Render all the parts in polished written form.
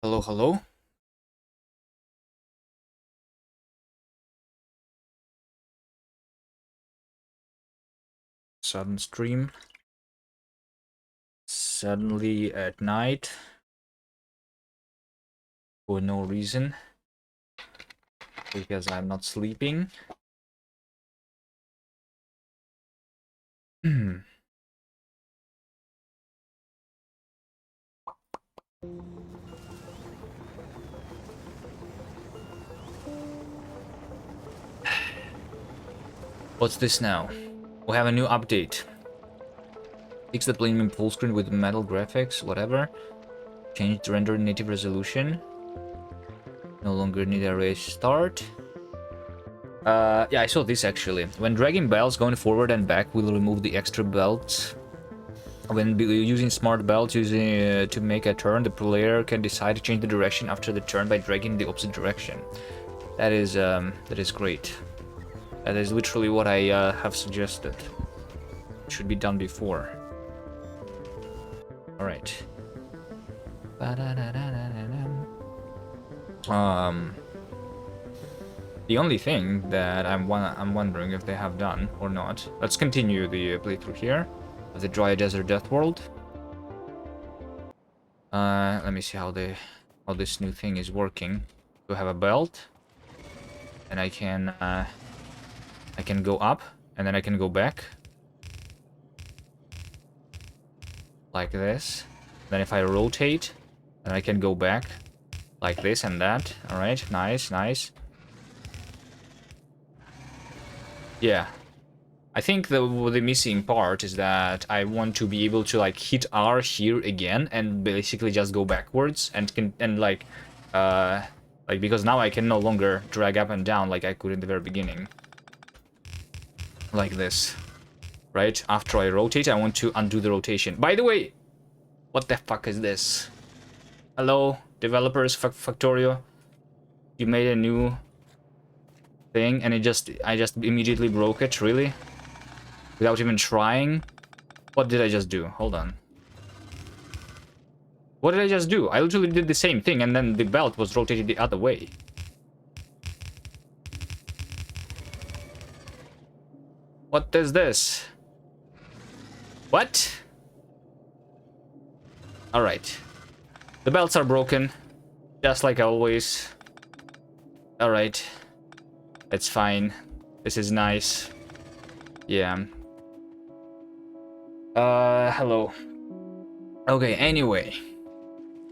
Hello, hello. Sudden stream. Suddenly at night. For no reason. Because I'm not sleeping. What's this now? We have a new update. Fix the plain full screen with metal graphics, whatever. Change the render native resolution. No longer need a race start. Yeah, I saw this actually. When dragging belts going forward and back, we'll remove the extra belts. When using smart belts to make a turn, the player can decide to change the direction after the turn by dragging the opposite direction. That is great. That is literally what I have suggested. It should be done before. All right. The only thing that I'm wondering if they have done or not. Let's continue the playthrough here of the dry Desert Deathworld. Let me see how this new thing is working. We have a belt, and I can go up, and then I can go back like this. Then if I rotate, then I can go back like this and that. All right, nice, nice. Yeah, I think the missing part is that I want to be able to like hit R here again and basically just go backwards and because now I can no longer drag up and down like I could in the very beginning. Like this. Right? After I rotate, I want to undo the rotation. By the way, what the fuck is this? Hello, developers, Factorio. You made a new thing and I just immediately broke it, really? Without even trying? What did I just do? Hold on. What did I just do? I literally did the same thing and then the belt was rotated the other way. What is this? What? Alright. The belts are broken. Just like always. Alright. It's fine. This is nice. Yeah. Hello. Okay, anyway.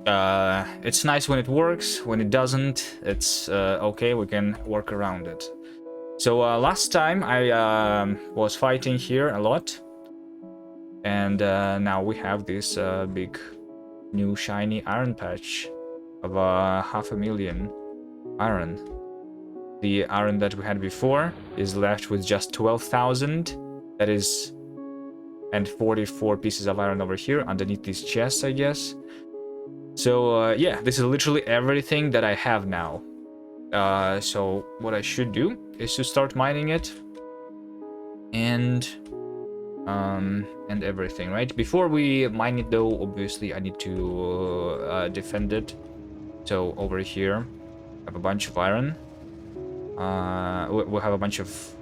It's nice when it works. When it doesn't, it's okay, we can work around it. So last time I was fighting here a lot. And now we have this big new shiny iron patch of 500,000 iron. The iron that we had before is left with just 12,000. That is, and 44 pieces of iron over here underneath these chests, I guess. So yeah, this is literally everything that I have now. So what I should do is to start mining it and everything, right? Before we mine it though, obviously I need to defend it. So over here I have a bunch of iron. We'll have a bunch of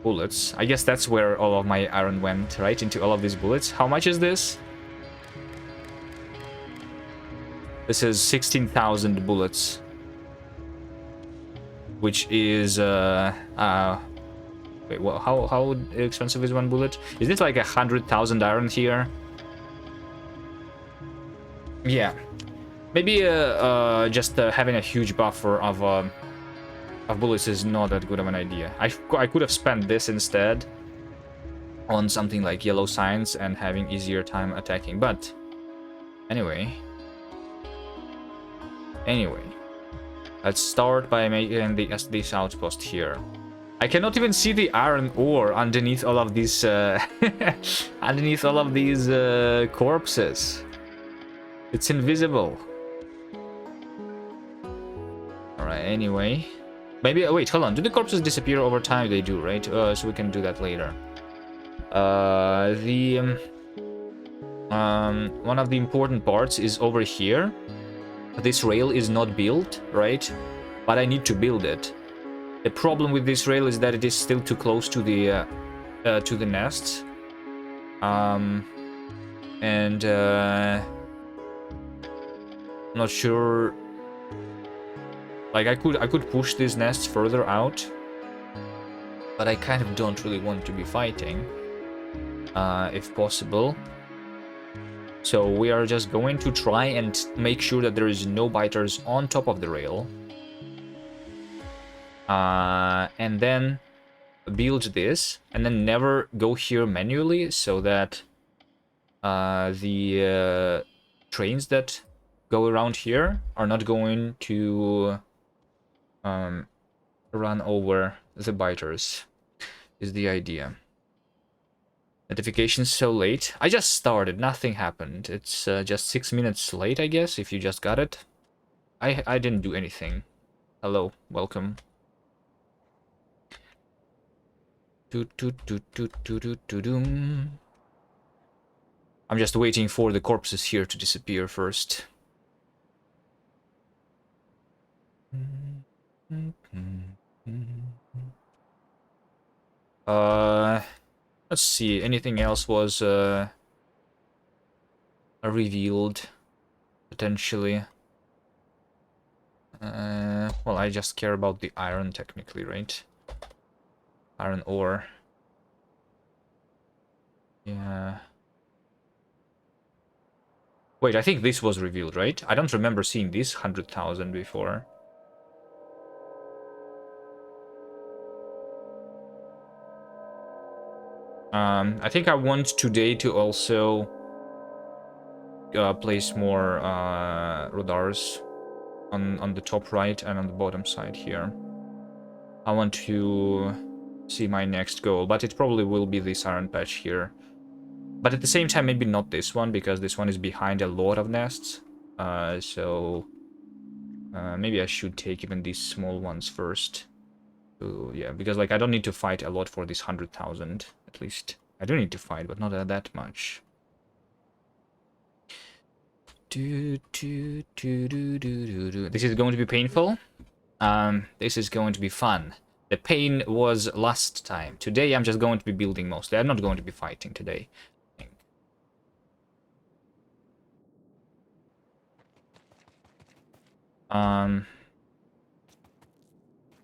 bullets. I guess that's where all of my iron went, right? Into all of these bullets. How much is this? This is 16,000 bullets. Which is wait, well, how expensive is one bullet? Is it like 100,000 iron here? Yeah, maybe just having a huge buffer of bullets is not that good of an idea. I could have spent this instead on something like yellow signs and having easier time attacking. But anyway, let's start by making this outpost here. I cannot even see the iron ore underneath all of these corpses. It's invisible. All right. Anyway, maybe wait. Hold on. Do the corpses disappear over time? They do, right? So we can do that later. One of the important parts is over here. this rail is not built, right? But I need to build it. The problem with this rail is that it is still too close to the nests. And not sure. Like I could push these nests further out, but I kind of don't really want to be fighting, if possible. So we are just going to try and make sure that there is no biters on top of the rail. And then build this, and then never go here manually, so that the trains that go around here are not going to run over the biters, is the idea. Notifications so late. I just started, nothing happened. It's just 6 minutes late, I guess, if you just got it. I didn't do anything. Hello, welcome. I'm just waiting for the corpses here to disappear first. Let's see, anything else was revealed, potentially. Well, I just care about the iron, technically, right? Iron ore. Yeah. Wait, I think this was revealed, right? I don't remember seeing this 100,000 before. I think I want today to also place more radars on the top right and on the bottom side here. I want to see my next goal, but it probably will be this iron patch here. But at the same time, maybe not this one, because this one is behind a lot of nests. So maybe I should take even these small ones first. Yeah, because like I don't need to fight a lot for this 100,000, at least. I do need to fight, but not that much. This is going to be painful. This is going to be fun. The pain was last time. Today I'm just going to be building mostly. I'm not going to be fighting today. How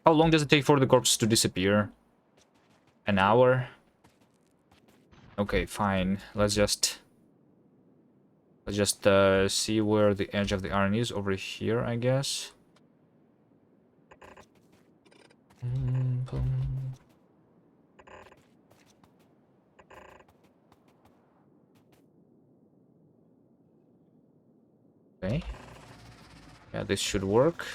long does it take for the corpse to disappear? An hour? Okay, fine. Let's just see where the edge of the iron is. Over here, I guess. Okay. Yeah, this should work.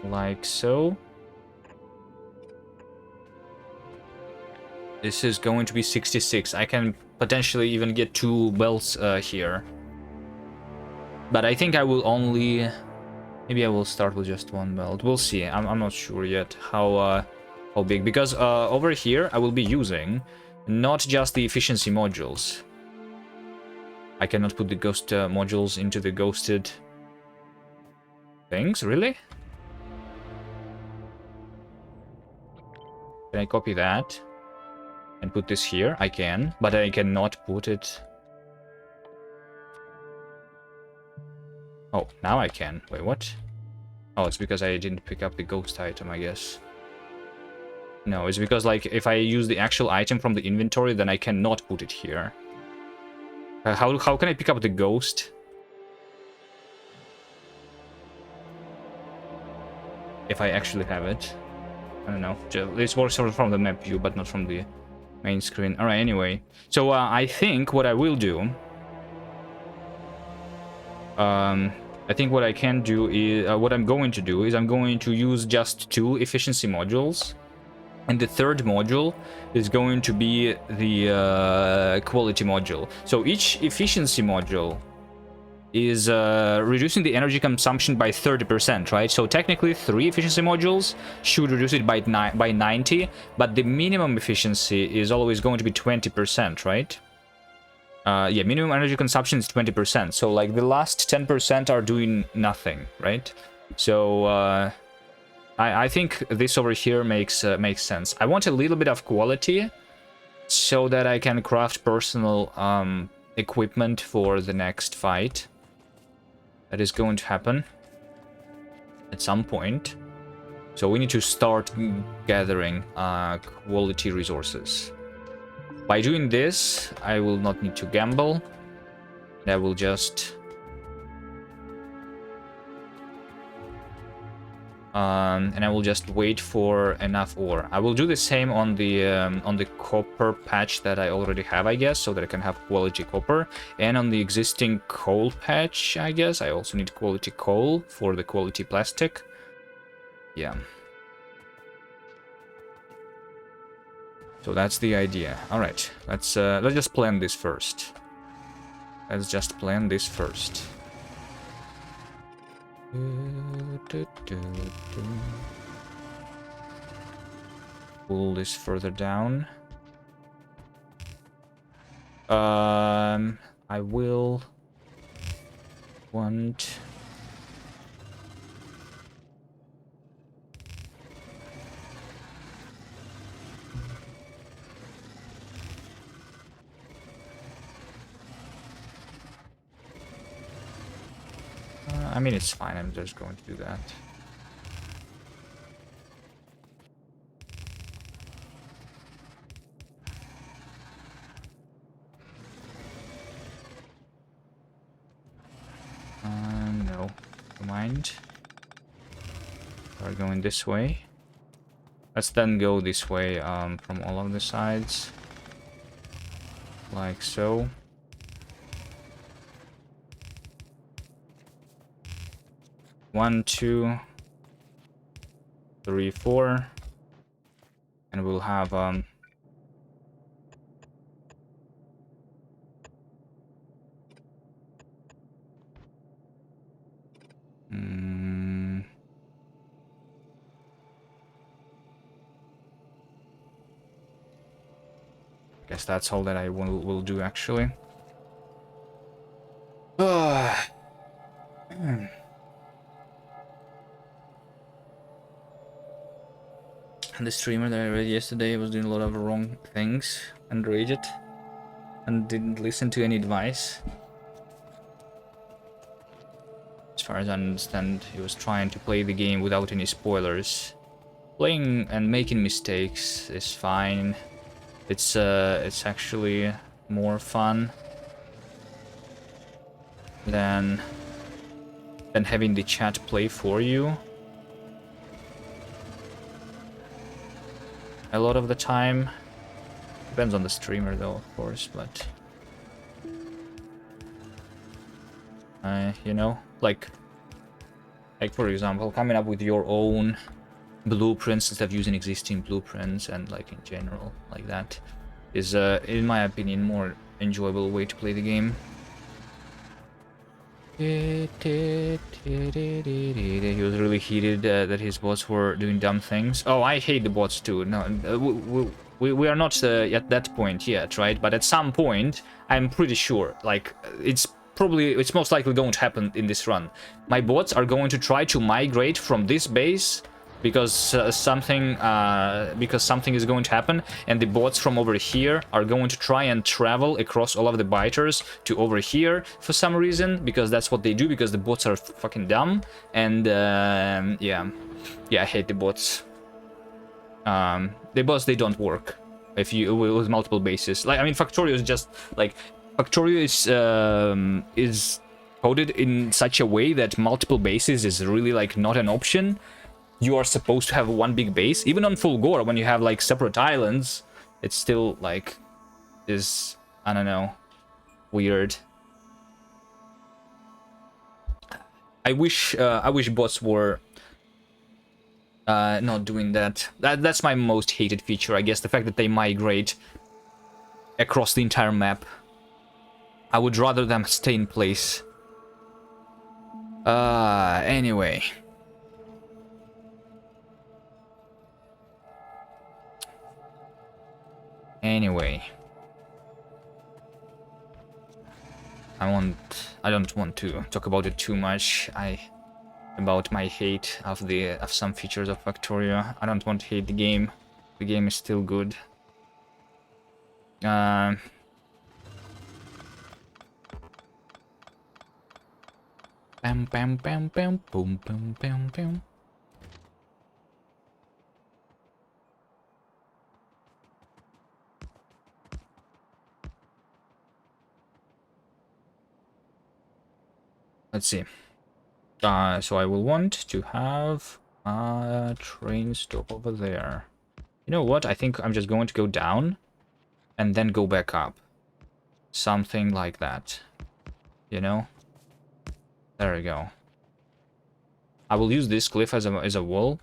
Like so. This is going to be 66. I can potentially even get 2 belts here. But I think I will only... Maybe I will start with just 1 belt. We'll see. I'm not sure yet how big. Because over here I will be using not just the efficiency modules. I cannot put the ghost modules into the ghosted things, really? Can I copy that and put this here? I can, but I cannot put it. Oh, now I can. Wait, what? Oh, it's because I didn't pick up the ghost item, I guess. No, it's because, like, if I use the actual item from the inventory, then I cannot put it here. How can I pick up the ghost? If I actually have it. I don't know. This works from the map view, but not from the main screen. Alright, anyway. So, I think what I will do... I think what I can do is... what I'm going to do is I'm going to use just 2 efficiency modules. And the third module is going to be the quality module. So each efficiency module is reducing the energy consumption by 30%, right? So technically 3 efficiency modules should reduce it by 90, but the minimum efficiency is always going to be 20%, right? Yeah, minimum energy consumption is 20%, so like the last 10% are doing nothing, right? So I think this over here makes sense. I want a little bit of quality so that I can craft personal equipment for the next fight. That is going to happen at some point. So we need to start gathering quality resources. By doing this, I will not need to gamble. I will just... and I will just wait for enough ore. I will do the same on the copper patch that I already have, I guess, so that I can have quality copper. And on the existing coal patch, I guess, I also need quality coal for the quality plastic. Yeah. So that's the idea. All right, let's just plan this first. Let's just plan this first. Pull this further down. I will want... I mean, it's fine. I'm just going to do that. No, don't mind. We're going this way. Let's then go this way from all of the sides. Like so. One, 2, 3, 4, and we'll have guess that's all that I will do actually. And the streamer that I read yesterday was doing a lot of wrong things and raged and didn't listen to any advice. As far as I understand, he was trying to play the game without any spoilers. Playing and making mistakes is fine. It's actually more fun than having the chat play for you. A lot of the time. Depends on the streamer though, of course, but you know, like for example, coming up with your own blueprints instead of using existing blueprints, and like in general like that is in my opinion more enjoyable way to play the game. He was really heated that his bots were doing dumb things. Oh, I hate the bots too. No, we are not at that point yet, right? But at some point, I'm pretty sure, like, it's most likely going to happen in this run. My bots are going to try to migrate from this base because something is going to happen, and the bots from over here are going to try and travel across all of the biters to over here for some reason, because that's what they do, because the bots are fucking dumb. And yeah, I hate the bots. The bots, they don't work if you with multiple bases. Like, I mean, Factorio is just like Factorio is coded in such a way that multiple bases is really like not an option. You are supposed to have one big base. Even on full gore, when you have like separate islands, it's still like is, I don't know, weird. I wish bots were not doing that. That's my most hated feature, I guess, the fact that they migrate across the entire map. I would rather them stay in place Anyway. I don't want to talk about it too much. About my hate of some features of Factorio. I don't want to hate the game. The game is still good. Bam, bam, bam, bam, boom, boom, bam, bam. Let's see. So I will want to have a train stop over there. You know what? I think I'm just going to go down and then go back up. Something like that. You know? There we go. I will use this cliff as a wall.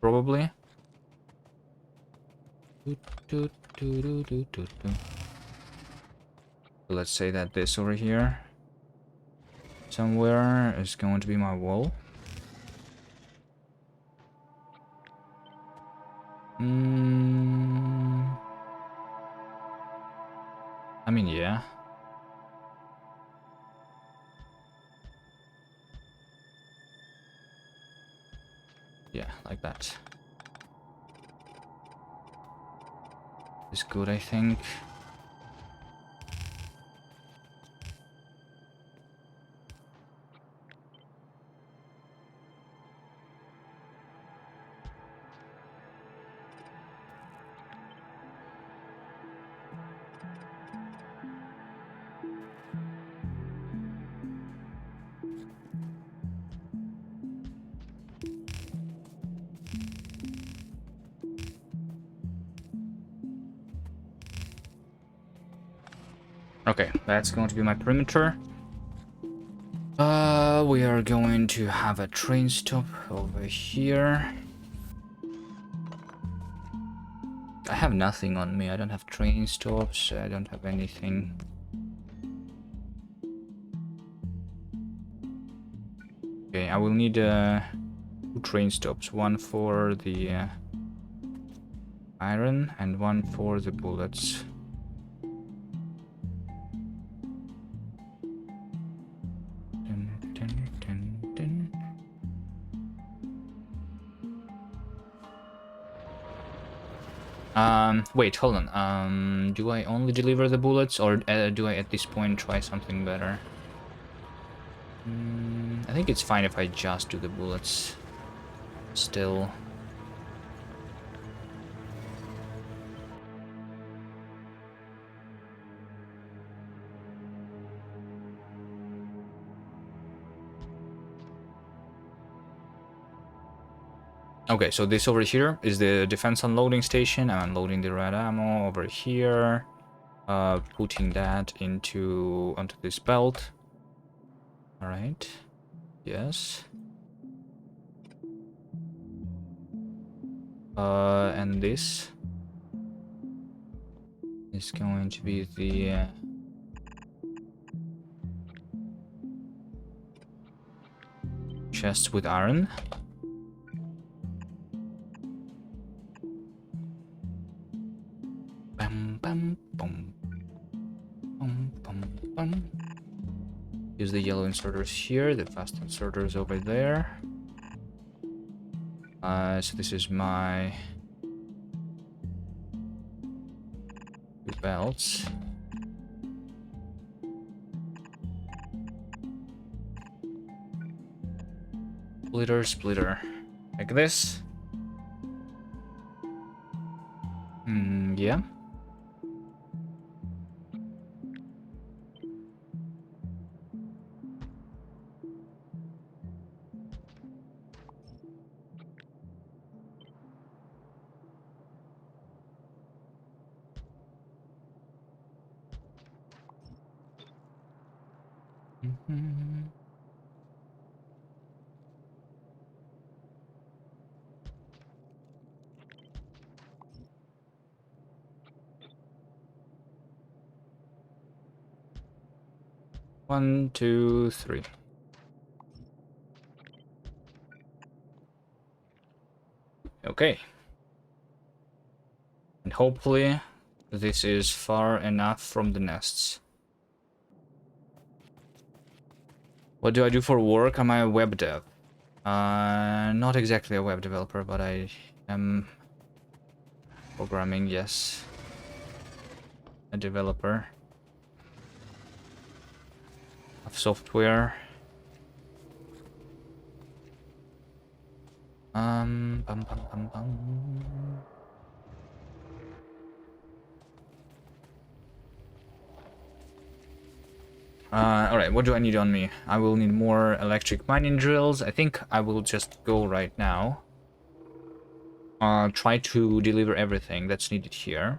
Probably. Let's say that this over here somewhere is going to be my wall. I mean, yeah. Yeah, like that. Is good, I think. Okay, that's going to be my perimeter. We are going to have a train stop over here. I have nothing on me. I don't have train stops. I don't have anything. Okay, I will need 2 train stops. One for the iron and one for the bullets. Wait, hold on. Do I only deliver the bullets, or do I at this point try something better? I think it's fine if I just do the bullets. Still. Okay, so this over here is the defense unloading station. I'm unloading the red ammo over here. Putting that onto this belt. All right. Yes. And this is going to be the chest with iron. Bam, bam, boom. Bum, bum, bum. Use the yellow inserters here, the fast inserters over there. So this is my 2 belts. Splitter. Like this. Yeah. One, two, three. Okay. And hopefully this is far enough from the nests. What do I do for work? Am I a web dev? Not exactly a web developer, but I am programming, yes. A developer of software. Bum, bum, bum, bum. Alright, what do I need on me? I will need more electric mining drills. I think I will just go right now. Try to deliver everything that's needed here.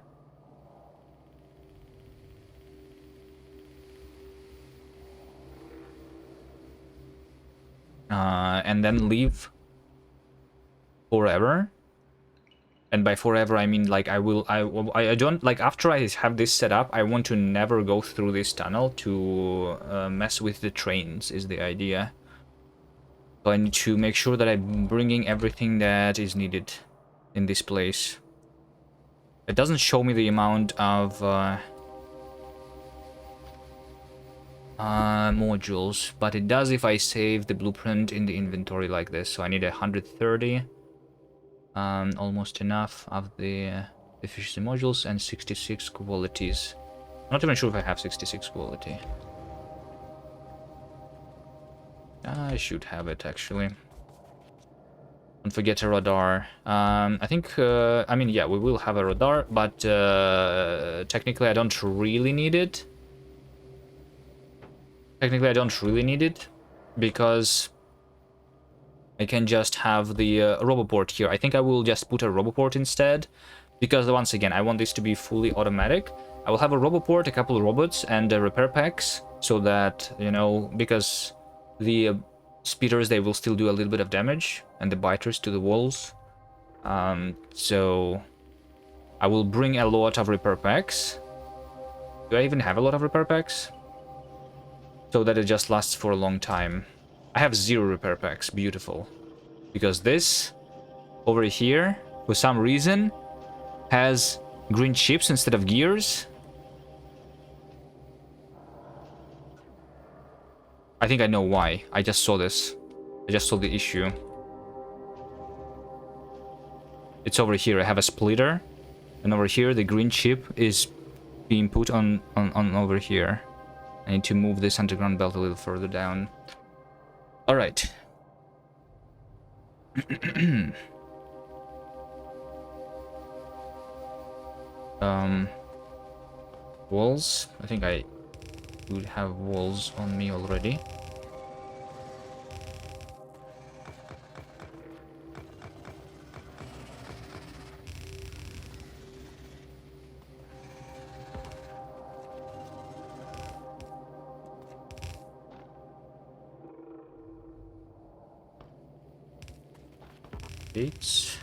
And then leave forever. And by forever, I mean like I don't like after I have this set up, I want to never go through this tunnel to mess with the trains is the idea. So I need to make sure that I'm bringing everything that is needed in this place. It doesn't show me the amount of modules, but it does if I save the blueprint in the inventory like this. So I need 130. Almost enough of the efficiency modules and 66 qualities. I'm not even sure if I have 66 quality. I should have it actually. Don't forget a radar. I think, I mean, yeah, we will have a radar, but technically I don't really need it. Technically I don't really need it because I can just have the roboport here. I think I will just put a roboport instead, because once again, I want this to be fully automatic. I will have a roboport, a couple of robots, and repair packs, so that, you know, because the speeders, they will still do a little bit of damage, and the biters to the walls. So I will bring a lot of repair packs. Do I even have a lot of repair packs? So that it just lasts for a long time. I have 0 repair packs. Beautiful. Because this over here, for some reason, has green chips instead of gears. I think I know why. I just saw this. I just saw the issue. It's over here. I have a splitter. And over here, the green chip is being put on over here. I need to move this underground belt a little further down. All right. Walls. I think I would have walls on me already. Gates.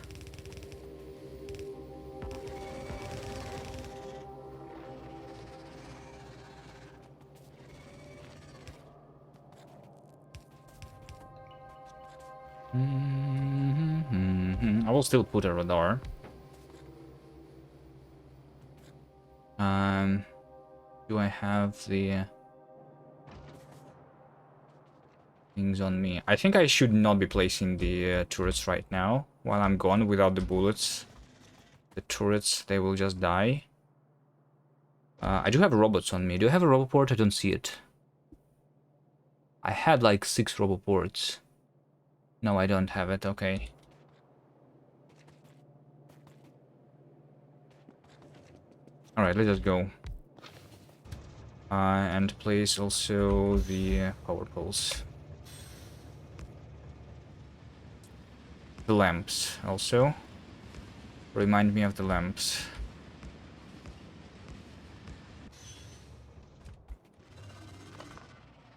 I will still put a radar. Do I have the things on me? I think I should not be placing the turrets right now while I'm gone without the bullets. The turrets, they will just die. I do have robots on me. Do I have a roboport? I don't see it. I had like 6 roboports. No, I don't have it. Okay. Alright, let's just go. And place also the power poles. The lamps also. Remind me of the lamps.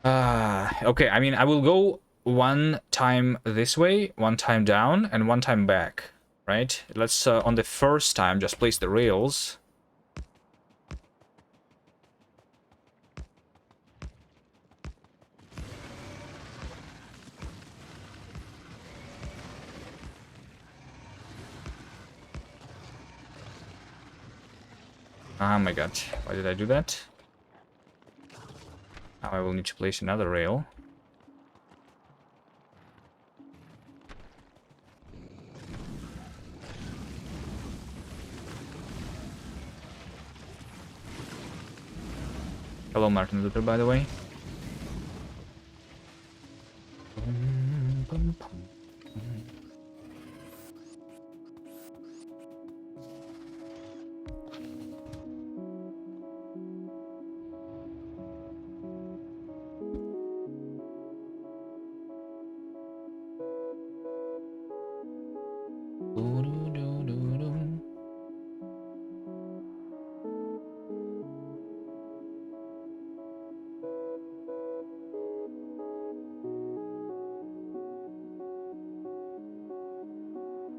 Okay, I mean, I will go one time this way, one time down, and one time back, right? Let's, on the first time, just place the rails. Oh my god, why did I do that? Now I will need to place another rail. Hello, Martin Luther, by the way.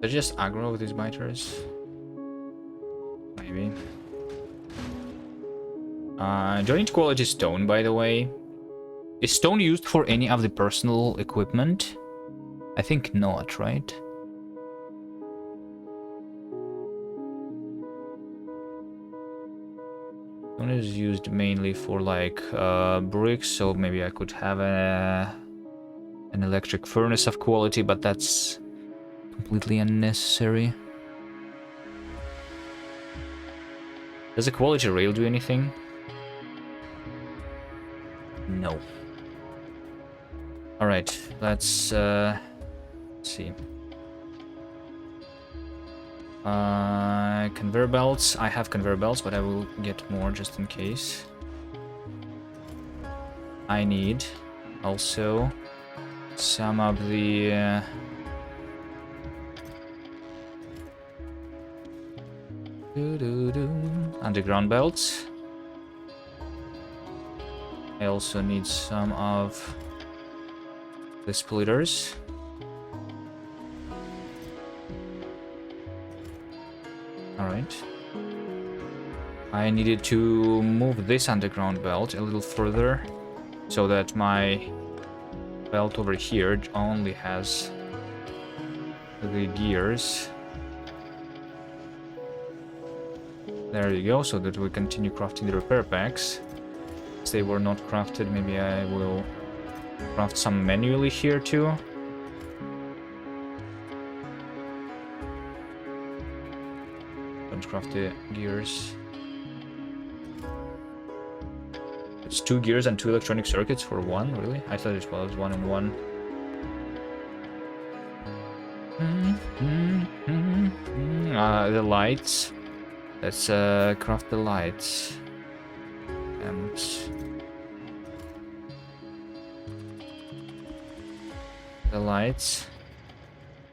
They're just aggro with these biters. Maybe. Do I need quality stone, by the way? Is stone used for any of the personal equipment? I think not, right? Stone is used mainly for like bricks, so maybe I could have an electric furnace of quality, but that's completely unnecessary. Does a quality rail do anything? No. Alright, let's see. Conveyor belts. I have conveyor belts, but I will get more just in case. I need also some of the underground belts. I also need some of the splitters. Alright. I needed to move this underground belt a little further so that my belt over here only has the gears. There you go, so that we continue crafting the repair packs. If they were not crafted, maybe I will craft some manually here too. Don't craft the gears. It's 2 gears and 2 electronic circuits for 1, really? I thought it was 1 and 1. The lights. Let's craft the lights. And the lights.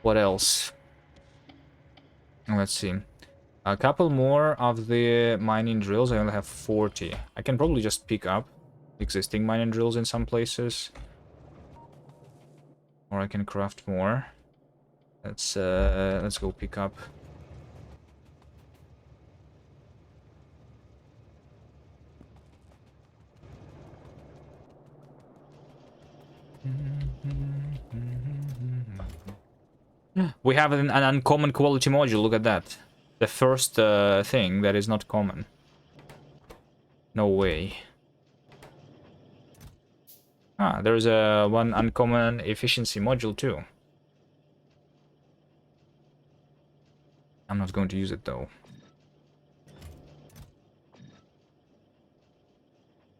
What else? Let's see. A couple more of the mining drills. I only have 40. I can probably just pick up existing mining drills in some places. Or I can craft more. Let's go pick up. We have an uncommon quality module, look at that. The first thing that is not common. No way. Ah, there's one uncommon efficiency module too. I'm not going to use it though.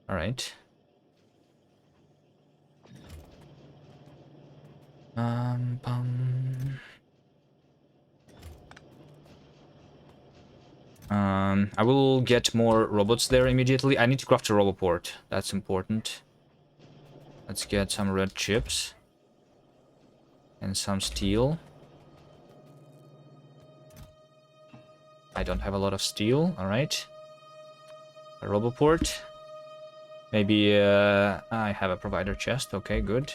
Alright. I will get more robots there immediately. I need to craft a roboport. That's important. Let's get some red chips. And some steel. I don't have a lot of steel. Alright. A roboport. Maybe I have a provider chest. Okay, good.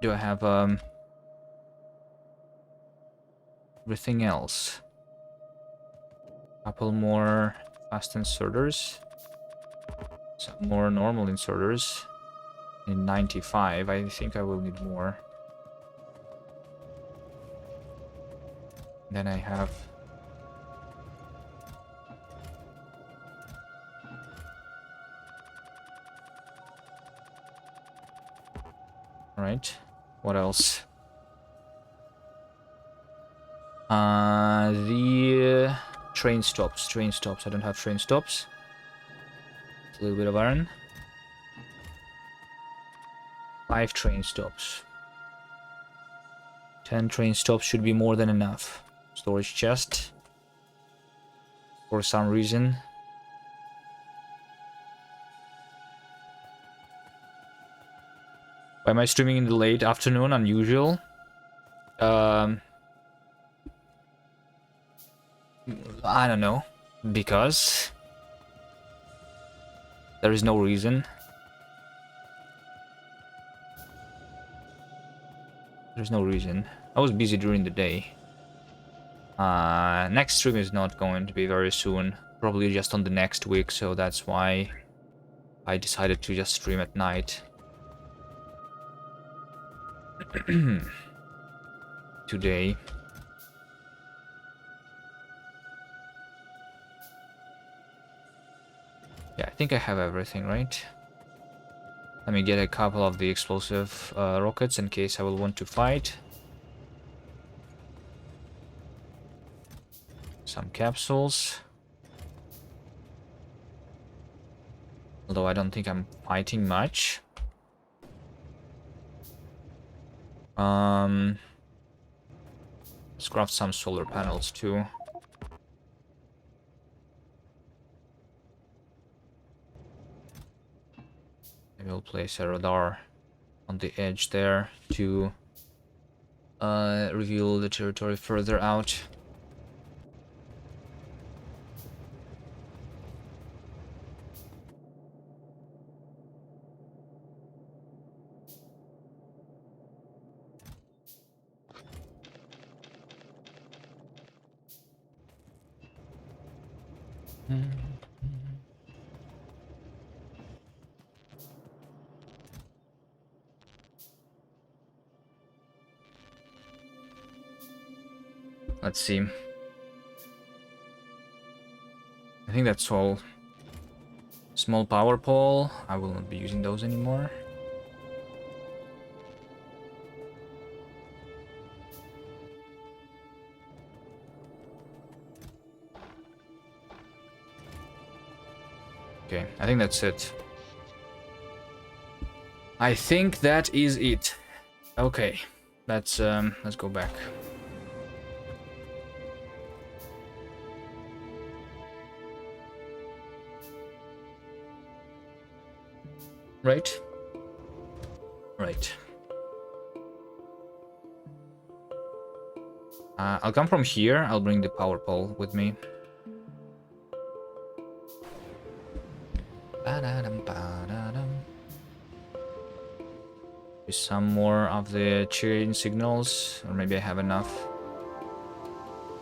Do I have everything else? Couple more fast inserters. Some more normal inserters. In 95, I think I will need more. Then I have Right. What else? The train stops. Train stops. I don't have train stops. It's a little bit of iron. 5 train stops. 10 train stops should be more than enough. Storage chest. For some reason. Why am I streaming in the late afternoon? Unusual. I don't know. Because there is no reason. There's no reason. I was busy during the day. Next stream is not going to be very soon. Probably just on the next week, so that's why I decided to just stream at night. Today. Yeah, I think I have everything, right? Let me get a couple of the explosive rockets in case I will want to fight. Some capsules. Although I don't think I'm fighting much. Let's craft some solar panels too. Maybe I'll place a radar on the edge there to reveal the territory further out. Let's see. I think that's all. Small power pole. I will not be using those anymore. Okay, I think that's it. I think that is it. Okay, let's go back. Right? Right. I'll come from here. I'll bring the power pole with me. Some more of the chain signals, or maybe I have enough.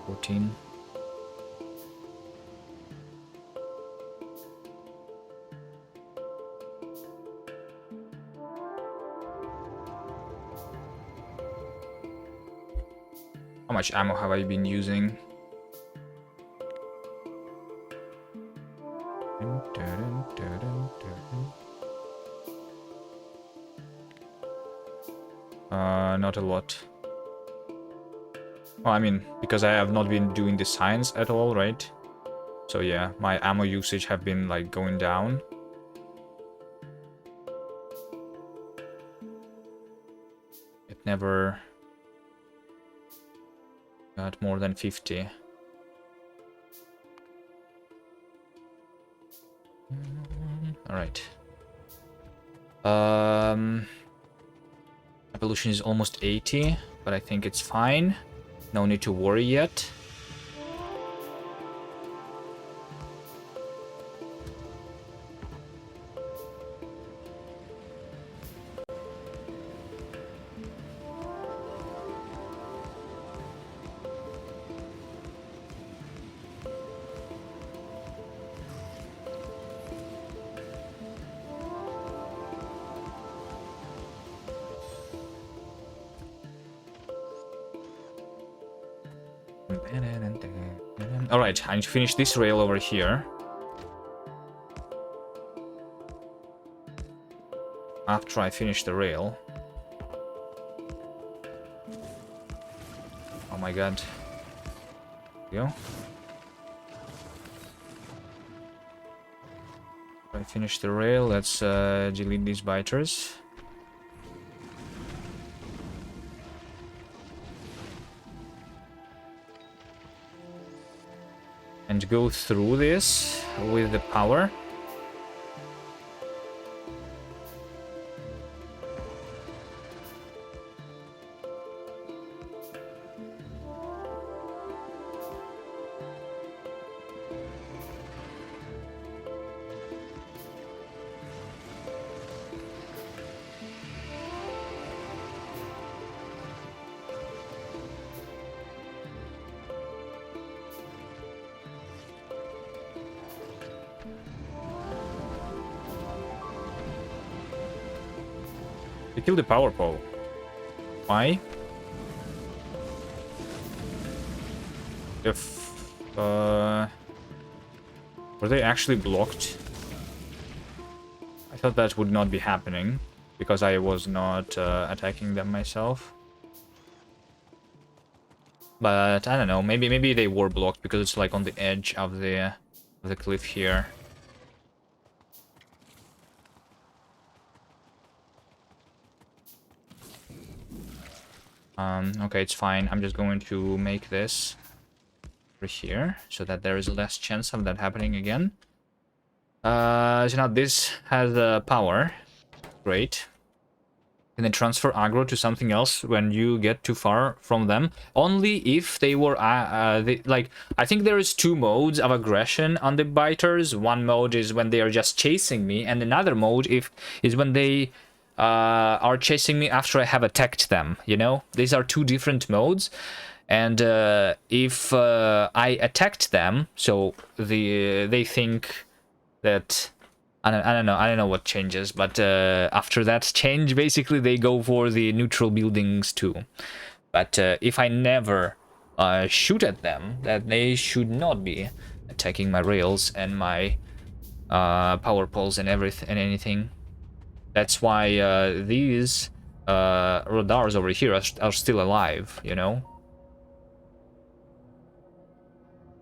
14. How much ammo have I been using? Not a lot. Well, I mean, because I have not been doing the science at all, right? So yeah, my ammo usage have been like going down. It never got more than 50. All right. Evolution is almost 80, but I think it's fine. No need to worry yet. Alright, I need to finish this rail over here. After I finish the rail, my god. There we go. I finish the rail. Let's delete these biters. And go through this with the power. They killed the power pole. Why? If were they actually blocked? I thought that would not be happening because I was not attacking them myself. But I don't know. Maybe they were blocked because it's like on the edge of the cliff here. Okay, it's fine. I'm just going to make this over here so that there is less chance of that happening again. So now this has power. Great. Can they transfer aggro to something else when you get too far from them? Only if they were, like, I think there is 2 modes of aggression on the biters. One mode is when they are just chasing me, and another mode is when they are chasing me after I have attacked them, you know? These are 2 different modes. And if I attacked them, so they think that... I don't know what changes, but after that change, basically they go for the neutral buildings too. But if I never shoot at them, that they should not be attacking my rails and my power poles and everything and anything. That's why these radars over here are still alive, you know?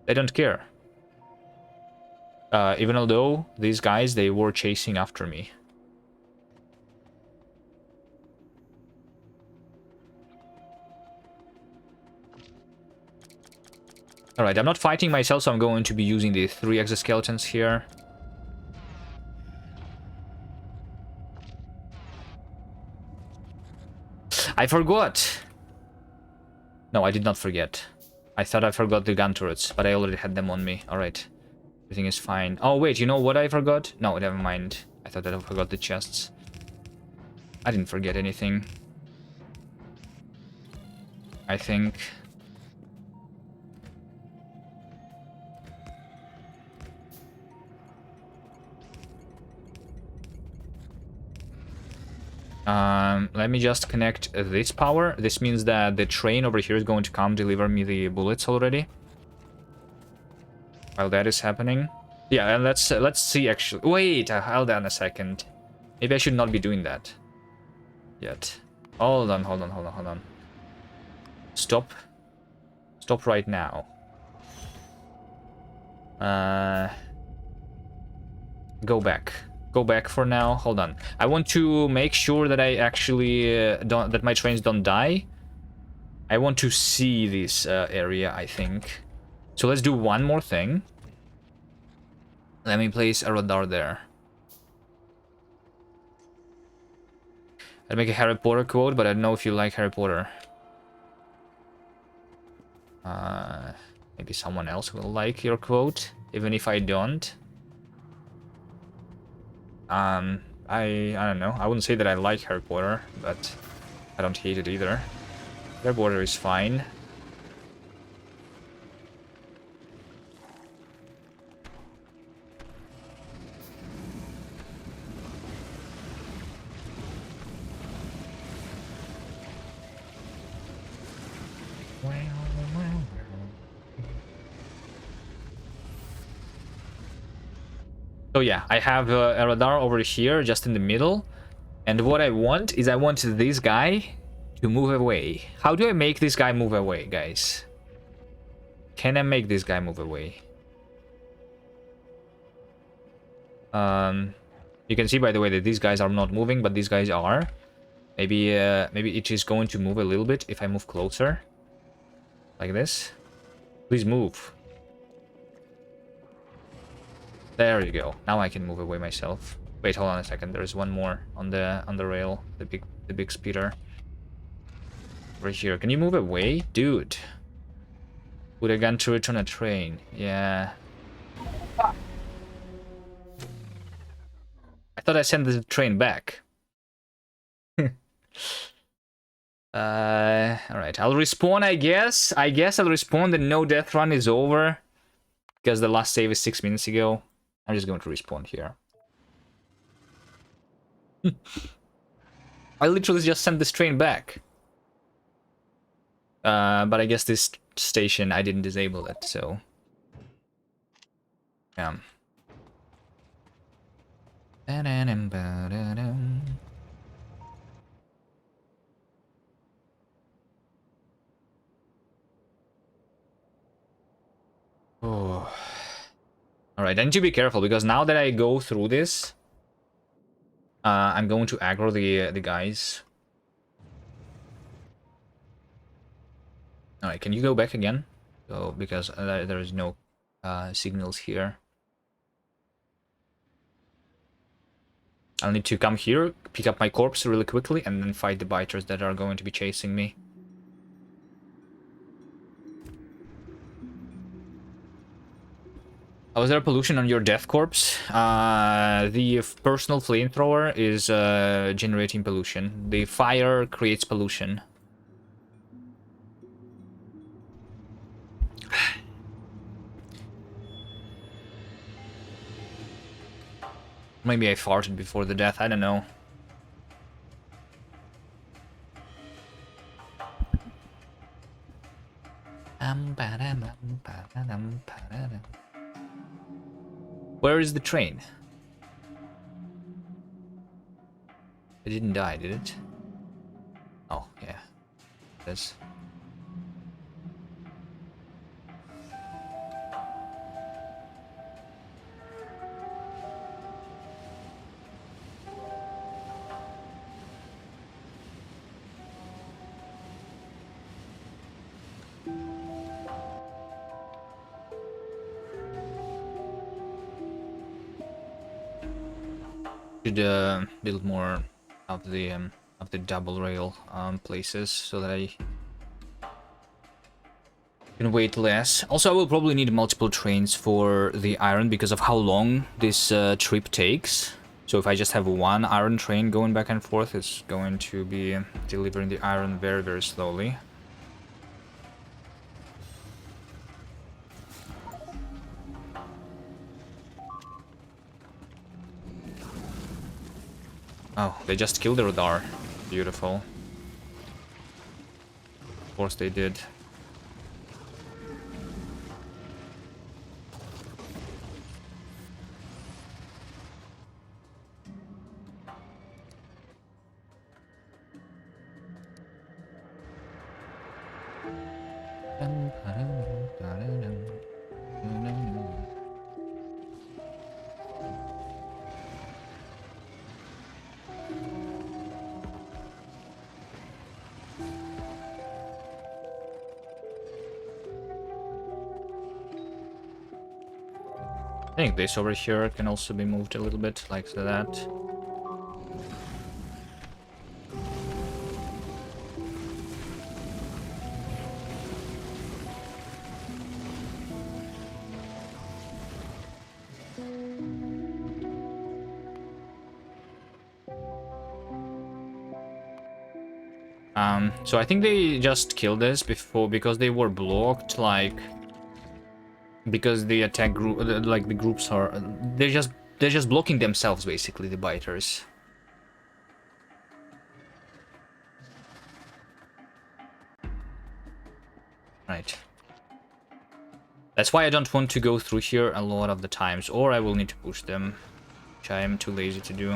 They don't care. Even although these guys, they were chasing after me. Alright, I'm not fighting myself, so I'm going to be using the 3 exoskeletons here. I forgot! No, I did not forget. I thought I forgot the gun turrets, but I already had them on me. Alright. Everything is fine. Oh, wait, you know what I forgot? No, never mind. I thought that I forgot the chests. I didn't forget anything. I think. Let me just connect this power. This means that the train over here is going to come deliver me the bullets already. While that is happening. Yeah, and let's see actually. Wait, hold on a second. Maybe I should not be doing that yet. Hold on. Stop. Stop right now. Go back. Go back for now. Hold on. I want to make sure that I actually that my trains don't die. I want to see this area, I think. So let's do one more thing. Let me place a radar there. I'd make a Harry Potter quote, but I don't know if you like Harry Potter. Maybe someone else will like your quote, even if I don't. I don't know. I wouldn't say that I like Harry Potter, but I don't hate it either. Harry Potter is fine. So yeah, I have a radar over here, just in the middle. And what I want is I want this guy To move away. How do I make this guy move away, guys? Can I make this guy move away? You can see, by the way, that these guys are not moving, but these guys are. Maybe it is going to move a little bit if I move closer. Like this. Please move. There you go. Now I can move away myself. Wait, hold on a second. There's one more on the rail. The big speeder. Right here. Can you move away? Dude. Put a gun turret on a train. Yeah. I thought I sent the train back. Alright. I'll respawn, I guess. I guess I'll respawn. The no death run is over. Because the last save is 6 minutes ago. I'm just going to respawn here. I literally just sent this train back. But I guess this station, I didn't disable it, so... Yeah. Oh. Alright, I need to be careful, because now that I go through this... I'm going to aggro the guys. Alright, can you go back again? So, because there is no signals here. I'll need to come here, pick up my corpse really quickly, and then fight the biters that are going to be chasing me. Was there pollution on your death corpse? The personal flamethrower is generating pollution. The fire creates pollution. Maybe I farted before the death, I don't know. Where is the train? It didn't die, did it? Oh, yeah. This. Should build more of the double rail places so that I can wait less. Also, I will probably need multiple trains for the iron because of how long this trip takes. So if I just have one iron train going back and forth, it's going to be delivering the iron very, very slowly. Oh, they just killed the radar. Beautiful. Of course they did. I think this over here can also be moved a little bit like that. So I think they just killed this before because they were blocked, like because the attack group, like the groups are, they're just blocking themselves basically, the biters. Right. That's why I don't want to go through here a lot of the times, or I will need to push them, which I am too lazy to do.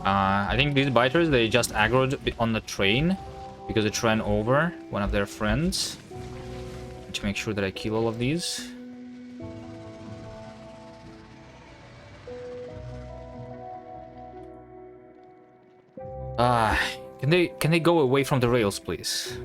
I think these biters, they just aggroed on the train because it ran over one of their friends. To make sure that I kill all of these. Can they go away from the rails, please?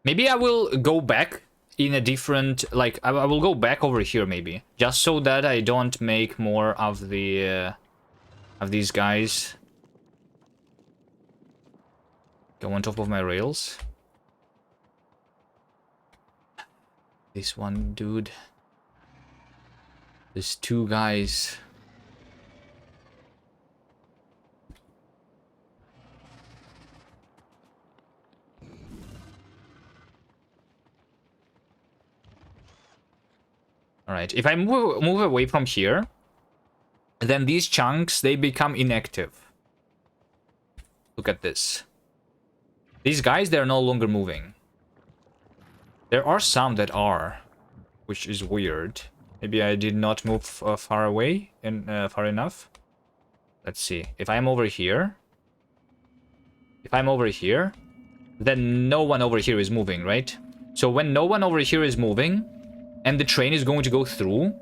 Maybe I will go back in a different, like, I will go back over here maybe, just so that I don't make more of the of these guys go on top of my rails. This one dude. There's two guys. Alright, if I move away from here, then these chunks, they become inactive. Look at this. These guys, they're no longer moving. There are some that are, which is weird. Maybe I did not move far away and far enough. Let's see. If I'm over here, then no one over here is moving, right? So when no one over here is moving, and the train is going to go through,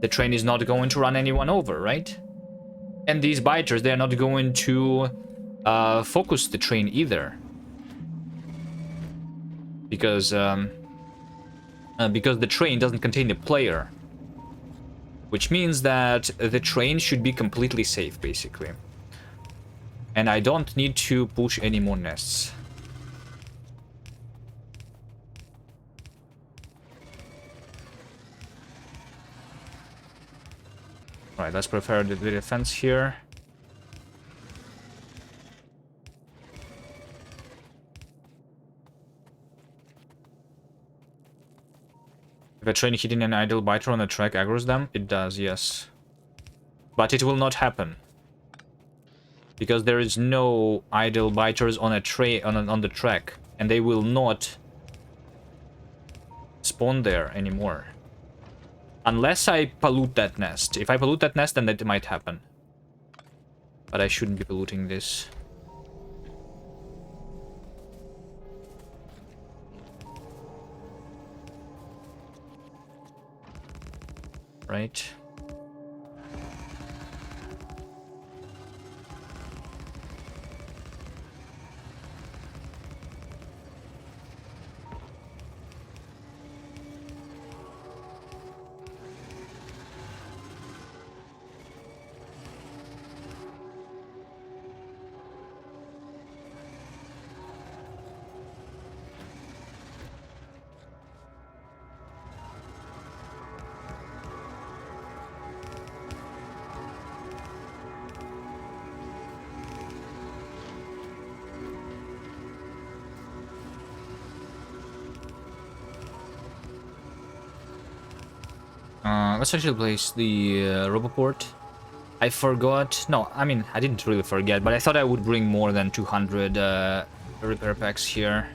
the train is not going to run anyone over, right? And these biters, they're not going to focus the train either. Because the train doesn't contain the player. Which means that the train should be completely safe, basically. And I don't need to push any more nests. Alright, let's prepare the defense here. If a train hitting an idle biter on a track aggroes them, it does, yes. But it will not happen. Because there is no idle biters on a train on the track. And they will not spawn there anymore. Unless I pollute that nest. If I pollute that nest, then that might happen. But I shouldn't be polluting this. Right. Let's actually place the Roboport. I forgot. No, I mean, I didn't really forget, but I thought I would bring more than 200 repair packs here.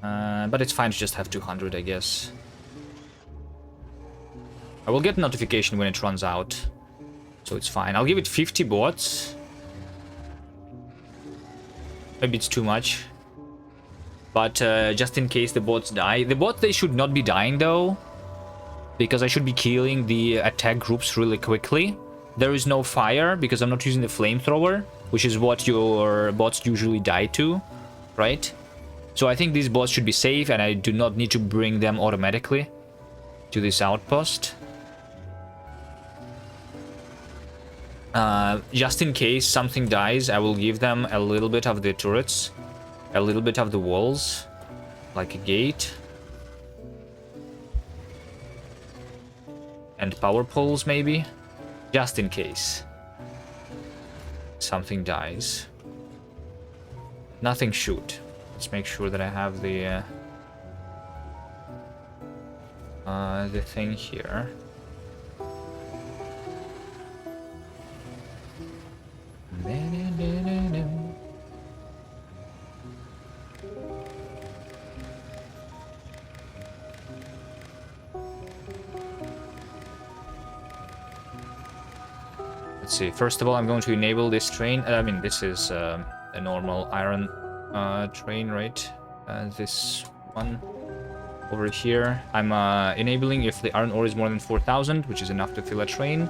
But it's fine to just have 200, I guess. I will get notification when it runs out, so it's fine. I'll give it 50 bots. Maybe it's too much. But just in case the bots die. The bots, they should not be dying, though. Because I should be killing the attack groups really quickly. There is no fire because I'm not using the flamethrower, which is what your bots usually die to, right? So I think these bots should be safe and I do not need to bring them automatically to this outpost. Just in case something dies, I will give them a little bit of the turrets, a little bit of the walls, like a gate. And power poles, maybe? Just in case something dies. Nothing should. Let's make sure that I have the thing here. Let's see. First of all, I'm going to enable this train. I mean, this is a normal iron train, right? This one over here. I'm enabling if the iron ore is more than 4,000, which is enough to fill a train.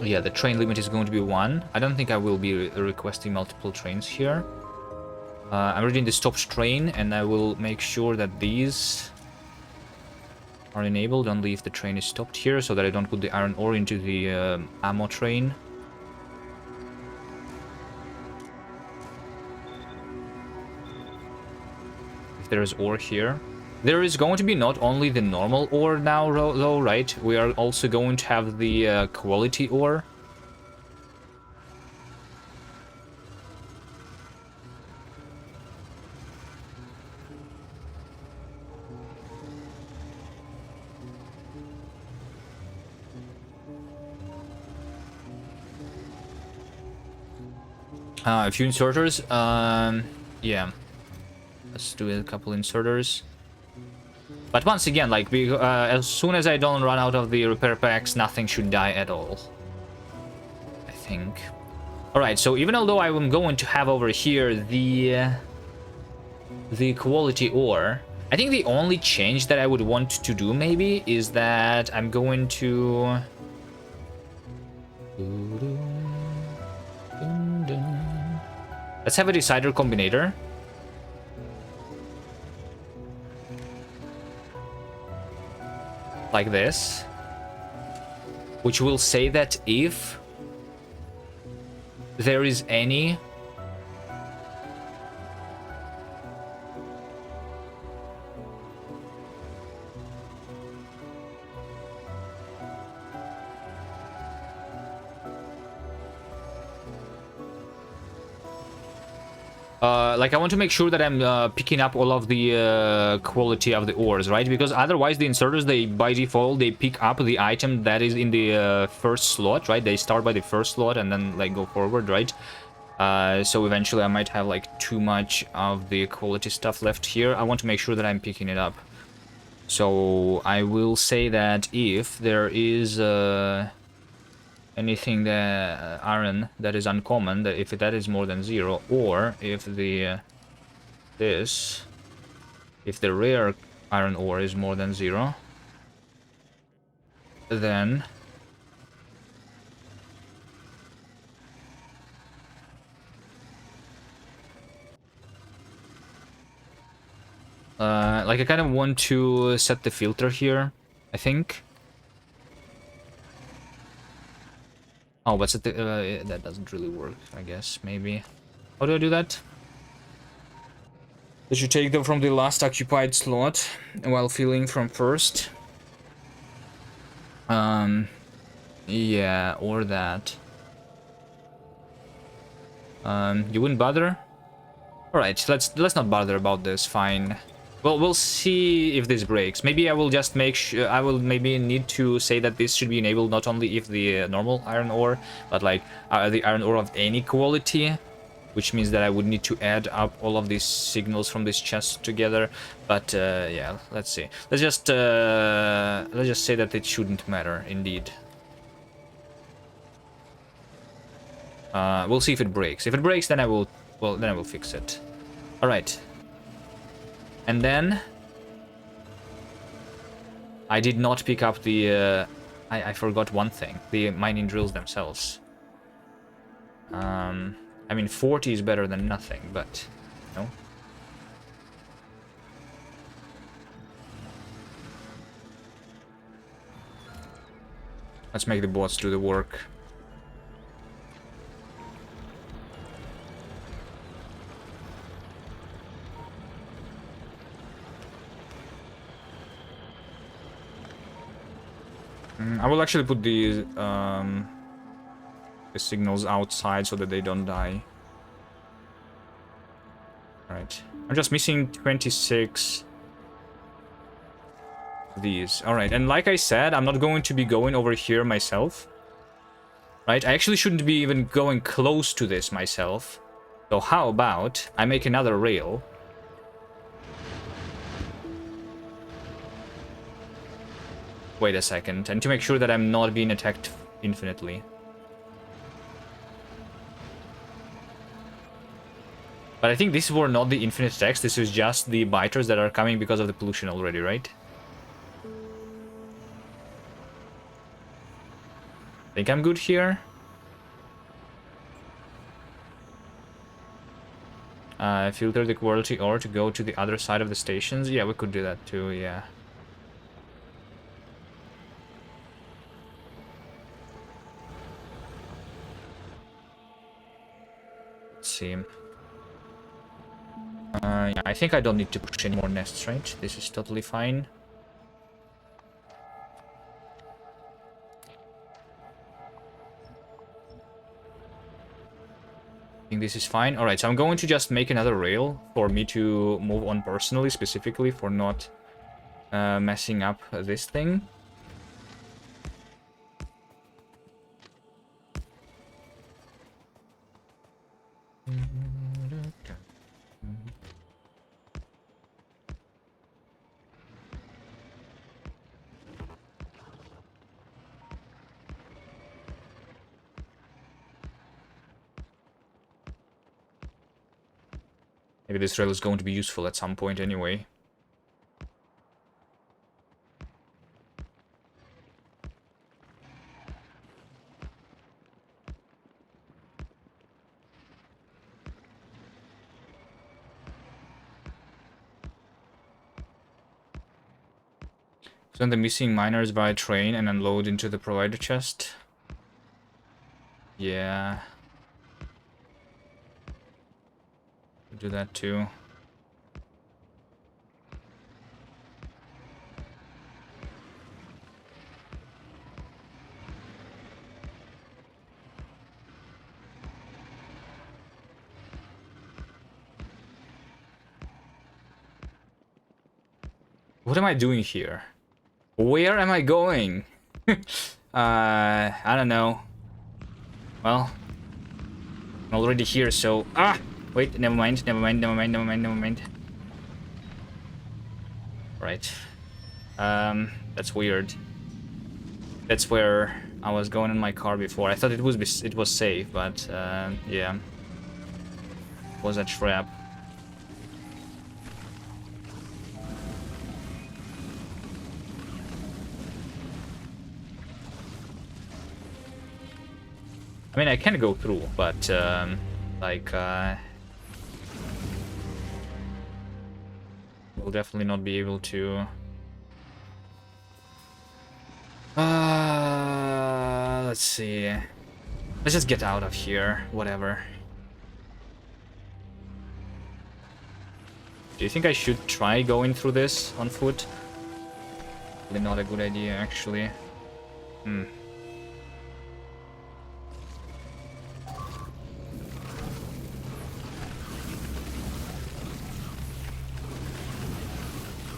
Yeah, the train limit is going to be 1. I don't think I will be requesting multiple trains here. I'm reading the stopped train, and I will make sure that these are enabled only if the train is stopped here, so that I don't put the iron ore into the ammo train. If there is ore here. There is going to be not only the normal ore now, though, right? We are also going to have the quality ore. A few inserters. Yeah. Let's do a couple inserters. But once again, like, as soon as I don't run out of the repair packs, nothing should die at all. I think. Alright, so even although I am going to have over here the quality ore, I think the only change that I would want to do, maybe, is that I'm going to... Let's have a decider combinator. Like this. Which will say that if there is any like, I want to make sure that I'm picking up all of the quality of the ores, right? Because otherwise the inserters, they by default, they pick up the item that is in the first slot, right? They start by the first slot and then, like, go forward, right? So eventually I might have, like, too much of the quality stuff left here. I want to make sure that I'm picking it up. So I will say that if there is anything that iron that is uncommon, that if that is more than 0, or if the if the rare iron ore is more than 0, then like, I kind of want to set the filter here, I think. Oh, but that doesn't really work, I guess, maybe. How do I do that? Did you take them from the last occupied slot while filling from first? Yeah, or that. You wouldn't bother? Alright, let's not bother about this, fine. Well, we'll see if this breaks. Maybe I will just make sure, I will maybe need to say that this should be enabled not only if the normal iron ore, but like the iron ore of any quality, which means that I would need to add up all of these signals from this chest together. But yeah, let's see. Let's just say that it shouldn't matter, indeed. We'll see if it breaks. If it breaks, then I will, well, then I will fix it. All right. And then I did not pick up the I forgot one thing, the mining drills themselves. I mean, 40 is better than nothing, but no. Let's make the bots do the work. I will actually put the the signals outside so that they don't die. Alright. I'm just missing 26 of these. Alright, and like I said, I'm not going to be going over here myself. Right? I actually shouldn't be even going close to this myself. So how about I make another rail? Wait a second. And to make sure that I'm not being attacked infinitely. But I think these were not the infinite attacks. This is just the biters that are coming because of the pollution already, right? Think I'm good here. Filter the quality ore to go to the other side of the stations. Yeah, we could do that too, yeah. Let's see. Yeah, I think I don't need to push any more nests, right? This is totally fine. I think this is fine. Alright, so I'm going to just make another rail for me to move on personally, specifically for not messing up this thing. Maybe this rail is going to be useful at some point anyway. Send the missing miners by train and unload into the provider chest. Yeah. Do that too. What am I doing here? Where am I going? I don't know. Well, I'm already here, so... Ah! Wait, never mind. Right. That's weird. That's where I was going in my car before. I thought it was safe, but yeah. It was a trap. I mean, I can go through, but like we'll definitely not be able to. Let's see. Let's just get out of here. Whatever. Do you think I should try going through this on foot? Probably not a good idea, actually.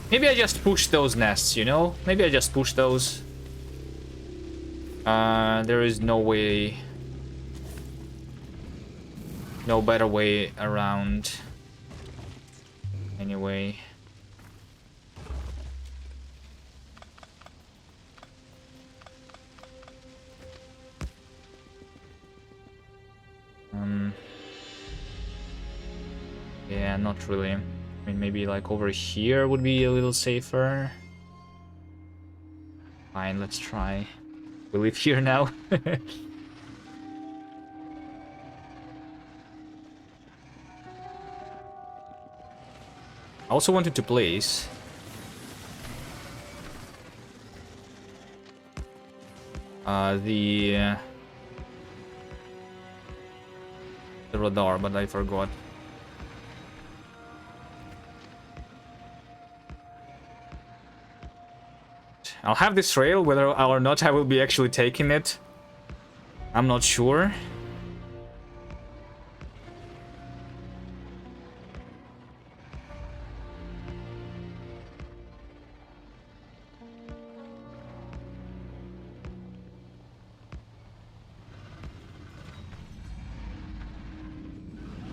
Maybe I just push those nests, you know? Maybe I just push those. There is no way... No better way around. Anyway. Yeah, not really. I mean, maybe like over here would be a little safer. Fine, let's try. We live here now. I also wanted to place the radar, but I forgot. I'll have this rail, whether or not I will be actually taking it. I'm not sure.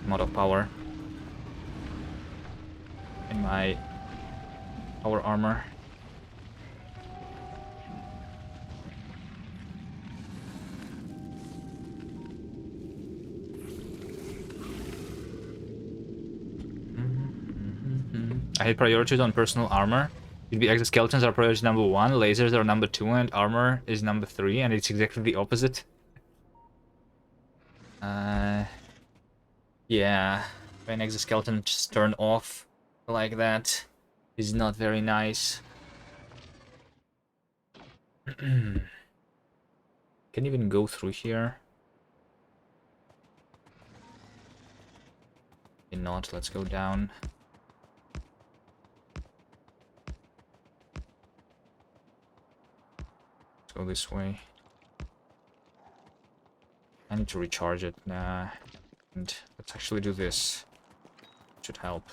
I'm out of power in my power armor. I hit priorities on personal armor. It'd be exoskeletons are priority number 1, lasers are number 2, and armor is number 3, and it's exactly the opposite. Yeah, when exoskeleton just turn off like that is not very nice. Can even go through here. Maybe not, let's go down. Let's go this way. I need to recharge it. Nah. And let's actually do this. Should help.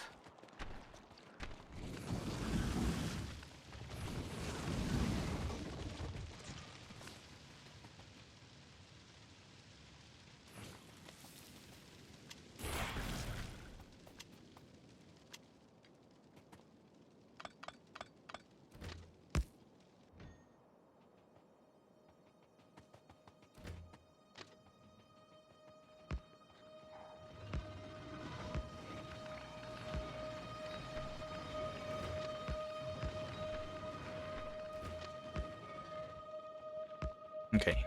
Okay.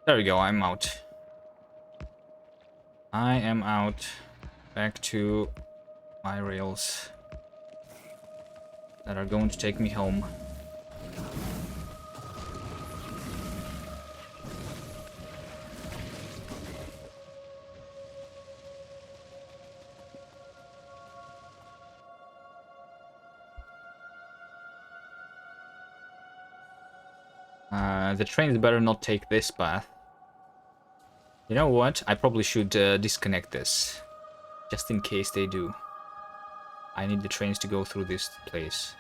There we go, I'm out. I am out. Back to my rails that are going to take me home. The trains better not take this path. You know what? I probably should disconnect this. Just in case they do. I need the trains to go through this place.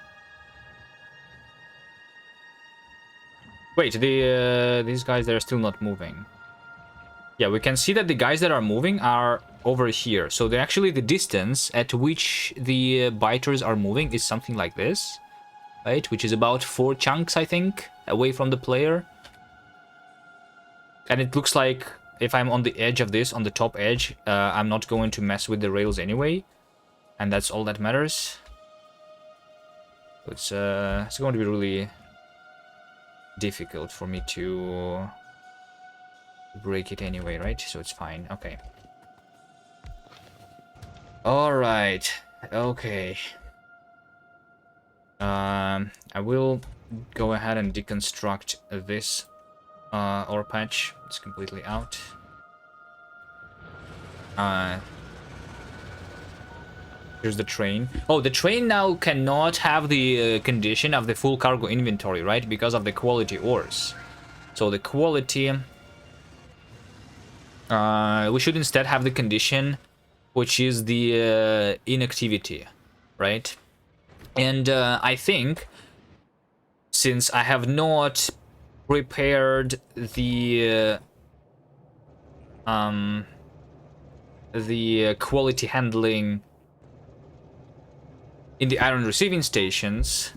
Wait, these guys, they're still not moving. Yeah, we can see that the guys that are moving are over here. So actually the distance at which the biters are moving is something like this. Right? Which is about 4 chunks, I think, away from the player. And it looks like if I'm on the edge of this, on the top edge, I'm not going to mess with the rails anyway. And that's all that matters. It's going to be really difficult for me to break it anyway, right? So it's fine. Okay. Alright. Okay. I will go ahead and deconstruct this ore patch. It's completely out. Here's the train. Oh, the train now cannot have the condition of the full cargo inventory, right? Because of the quality ores. So the quality... we should instead have the condition, which is the inactivity, right? And I think, since I have not prepared the quality handling in the iron receiving stations,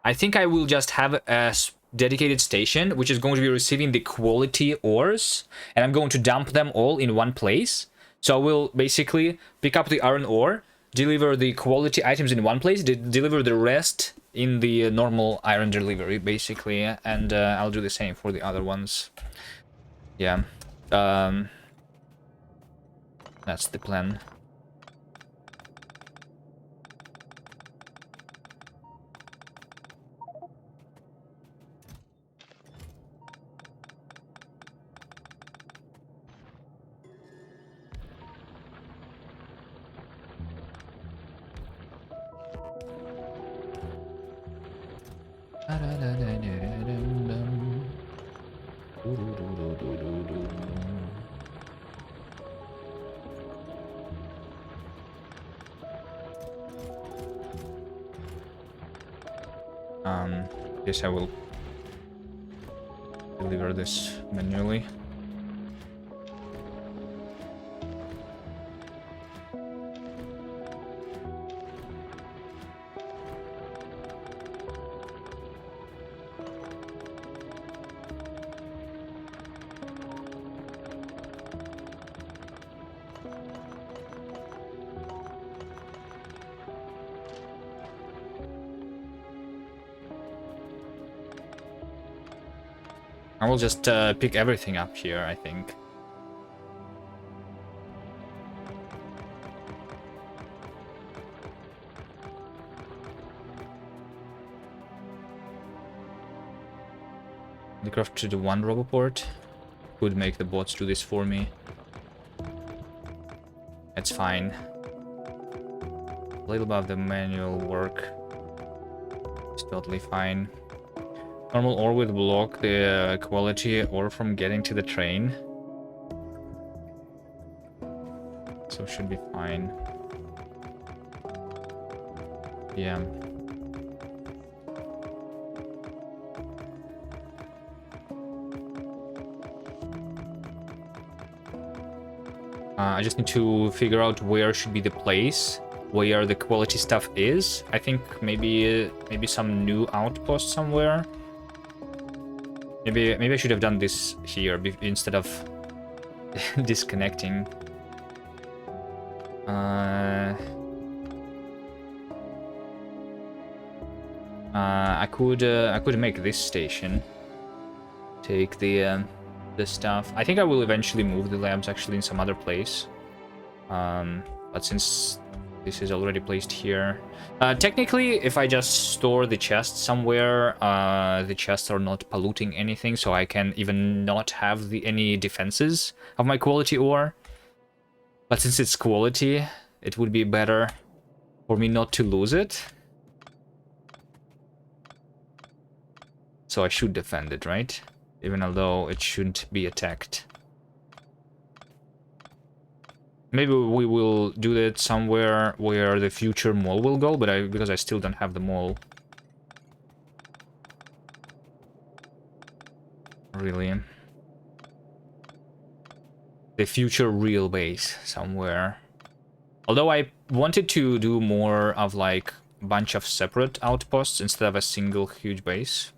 I think I will just have a dedicated station which is going to be receiving the quality ores, and I'm going to dump them all in one place. So I will basically pick up the iron ore, deliver the quality items in one place, deliver the rest in the normal iron delivery, basically, and I'll do the same for the other ones. Yeah, that's the plan. Guess I will deliver this manually. I will just pick everything up here, I think. The craft to the one roboport could make the bots do this for me. That's fine. A little above the manual work. It's totally fine. Normal ore will block the quality ore from getting to the train. So should be fine. Yeah. I just need to figure out where should be the place where the quality stuff is. I think maybe some new outpost somewhere. Maybe I should have done this here instead of disconnecting. I could make this station. Take the stuff. I think I will eventually move the labs actually in some other place. But since this is already placed here, technically, if I just store the chests somewhere, the chests are not polluting anything, so I can even not have any defenses of my quality ore. But since it's quality, it would be better for me not to lose it. So I should defend it, right? Even although it shouldn't be attacked. Maybe we will do that somewhere where the future mall will go, but because I still don't have the mall. Really. The future real base somewhere. Although I wanted to do more of like a bunch of separate outposts instead of a single huge base.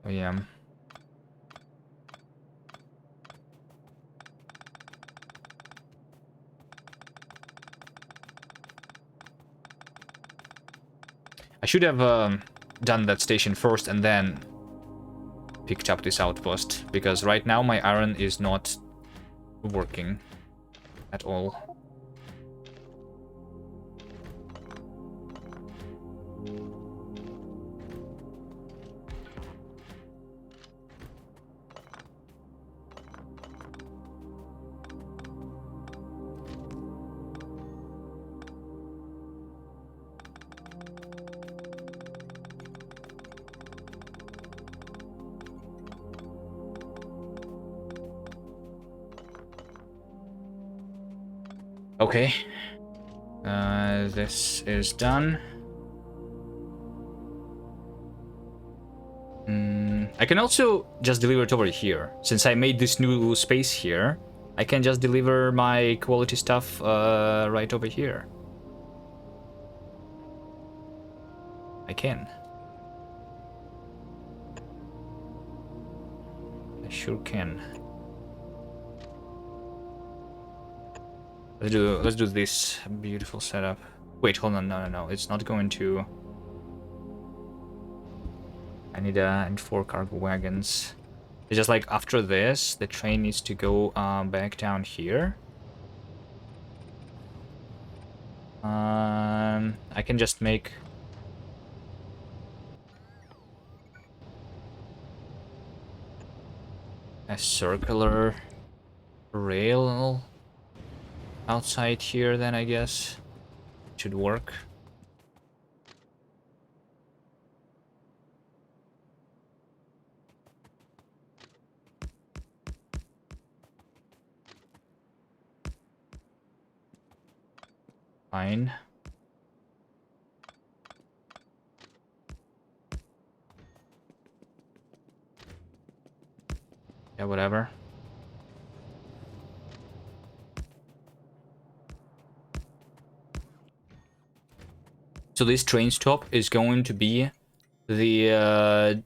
Oh, yeah. I should have done that station first and then picked up this outpost, because right now my iron is not working at all. Okay, this is done. I can also just deliver it over here. Since I made this new space here, I can just deliver my quality stuff right over here. I can. I sure can. Let's do this beautiful setup. Wait, hold on, no, it's not going to. I need 4 cargo wagons. It's just like after this, the train needs to go back down here. I can just make a circular rail outside here, then I guess it should work. Fine. Yeah, whatever. So this train stop is going to be the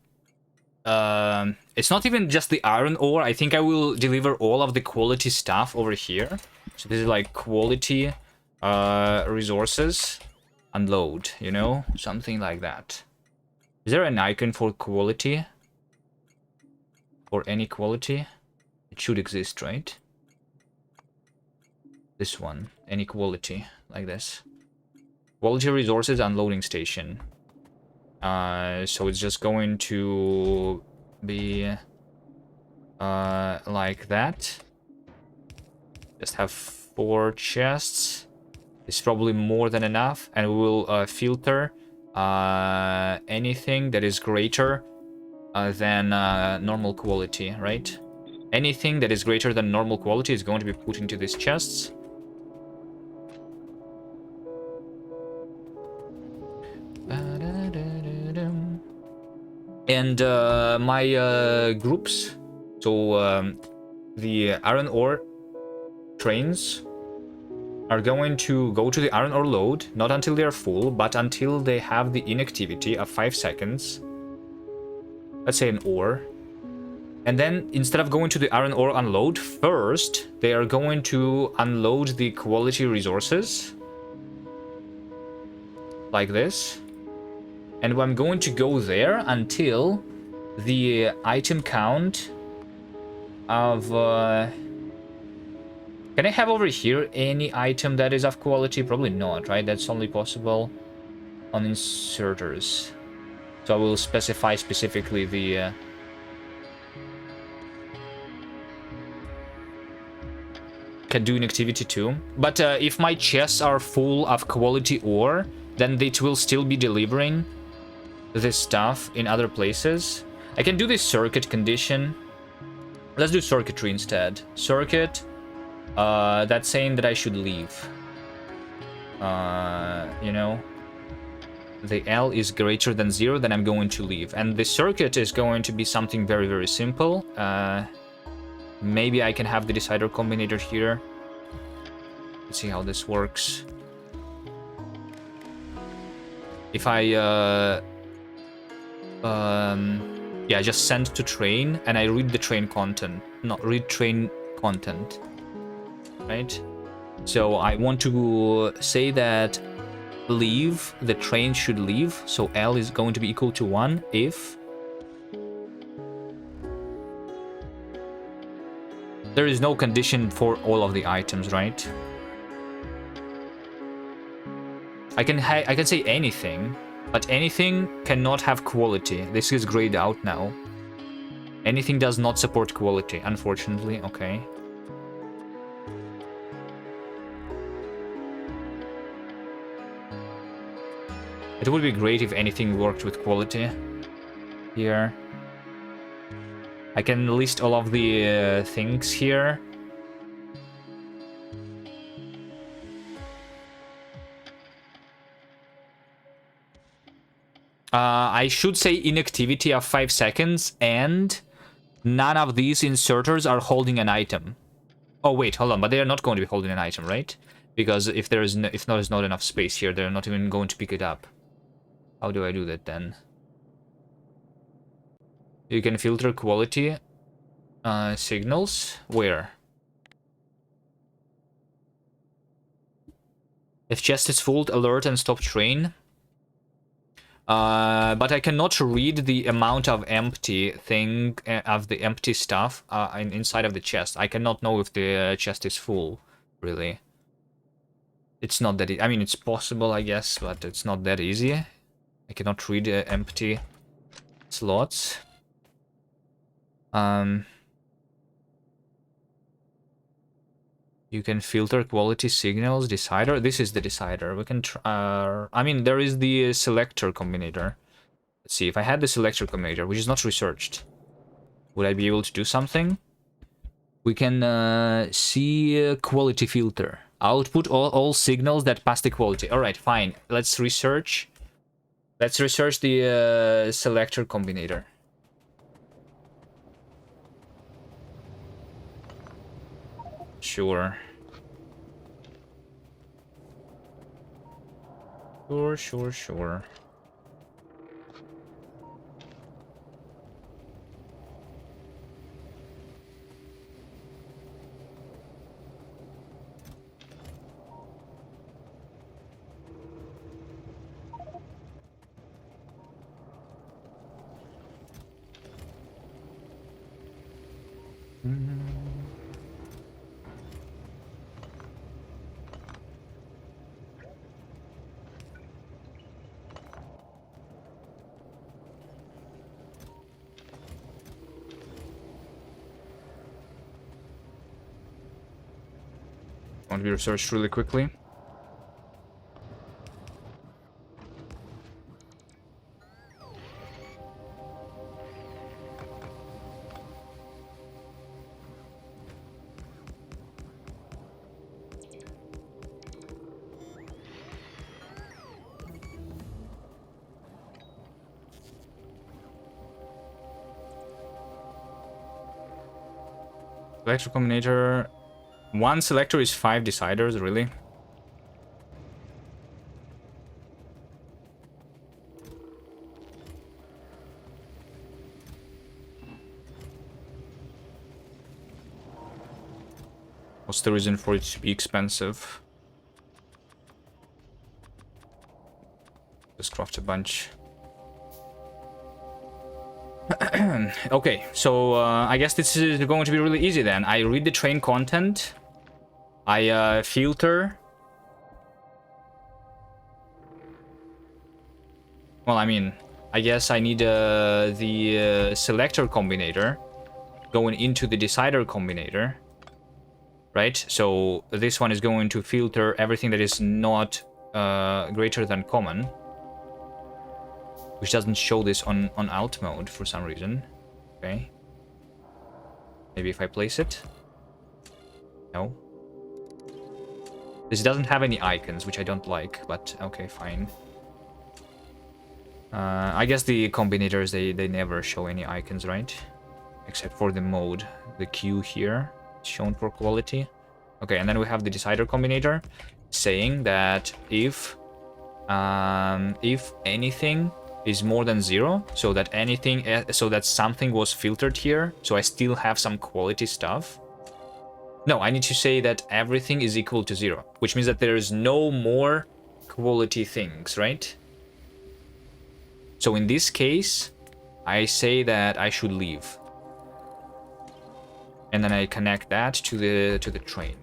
it's not even just the iron ore. I think I will deliver all of the quality stuff over here. So this is like quality resources. Unload, you know? Something like that. Is there an icon for quality? For any quality? It should exist, right? This one. Any quality. Like this. Quality resources unloading station. So it's just going to be like that. Just have 4 chests. It's probably more than enough, and we will filter anything that is greater than normal quality, right? Anything that is greater than normal quality is going to be put into these chests. And my groups, so the iron ore trains are going to go to the iron ore load, not until they are full, but until they have the inactivity of 5 seconds. Let's say an ore. And then, instead of going to the iron ore unload, first, they are going to unload the quality resources. Like this. And I'm going to go there until the item count of... Can I have over here any item that is of quality? Probably not, right? That's only possible on inserters. So I will specify specifically the... Can do inactivity too. But if my chests are full of quality ore, then it will still be delivering this stuff in other places. I can do this circuit condition. Let's do circuitry instead. Circuit, that's saying that I should leave. You know, the L is greater than 0, then I'm going to leave. And the circuit is going to be something very, very simple. Maybe I can have the decider combinator here. Let's see how this works. If I yeah, just send to train, and I read the train content. Not read train content. Right? So I want to say that leave, the train should leave. So L is going to be equal to 1 if there is no condition for all of the items, right? I can say anything, but anything cannot have quality. This is grayed out now. Anything does not support quality, unfortunately. Okay. It would be great if anything worked with quality here. I can list all of the things here. I should say inactivity of 5 seconds, and none of these inserters are holding an item. Oh wait, hold on, but they are not going to be holding an item, right? Because if there's not enough space here, they're not even going to pick it up. How do I do that then? You can filter quality signals. Where? If chest is full, alert and stop train. But I cannot read the amount of empty thing of the empty stuff inside of the chest. I cannot know if the chest is full, really. It's not that I mean, it's possible, I guess, but it's not that easy. I cannot read empty slots. You can filter quality signals, decider. This is the decider. We can try. I mean, there is the selector combinator. Let's see. If I had the selector combinator, which is not researched, would I be able to do something? We can see quality filter. Output all signals that pass the quality. Alright, fine. Let's research. Let's research the selector combinator. Sure. Sure. Want to be researched really quickly. Selector combinator. One selector is 5 deciders, really? What's the reason for it to be expensive? Just craft a bunch. Okay, so I guess this is going to be really easy then. I read the train content. I filter. Well, I mean, I guess I need the selector combinator going into the decider combinator, right? So this one is going to filter everything that is not greater than common, which doesn't show this on alt mode for some reason. Okay. Maybe if I place it. No. This doesn't have any icons, which I don't like, but okay, fine. I guess the combinators, they never show any icons, right? Except for the mode. The Q here, shown for quality. Okay, and then we have the decider combinator saying that if anything is more than 0, so that something was filtered here, so I still have some quality stuff. No, I need to say that everything is equal to 0, which means that there is no more quality things, right? So in this case, I say that I should leave. And then I connect that to the train.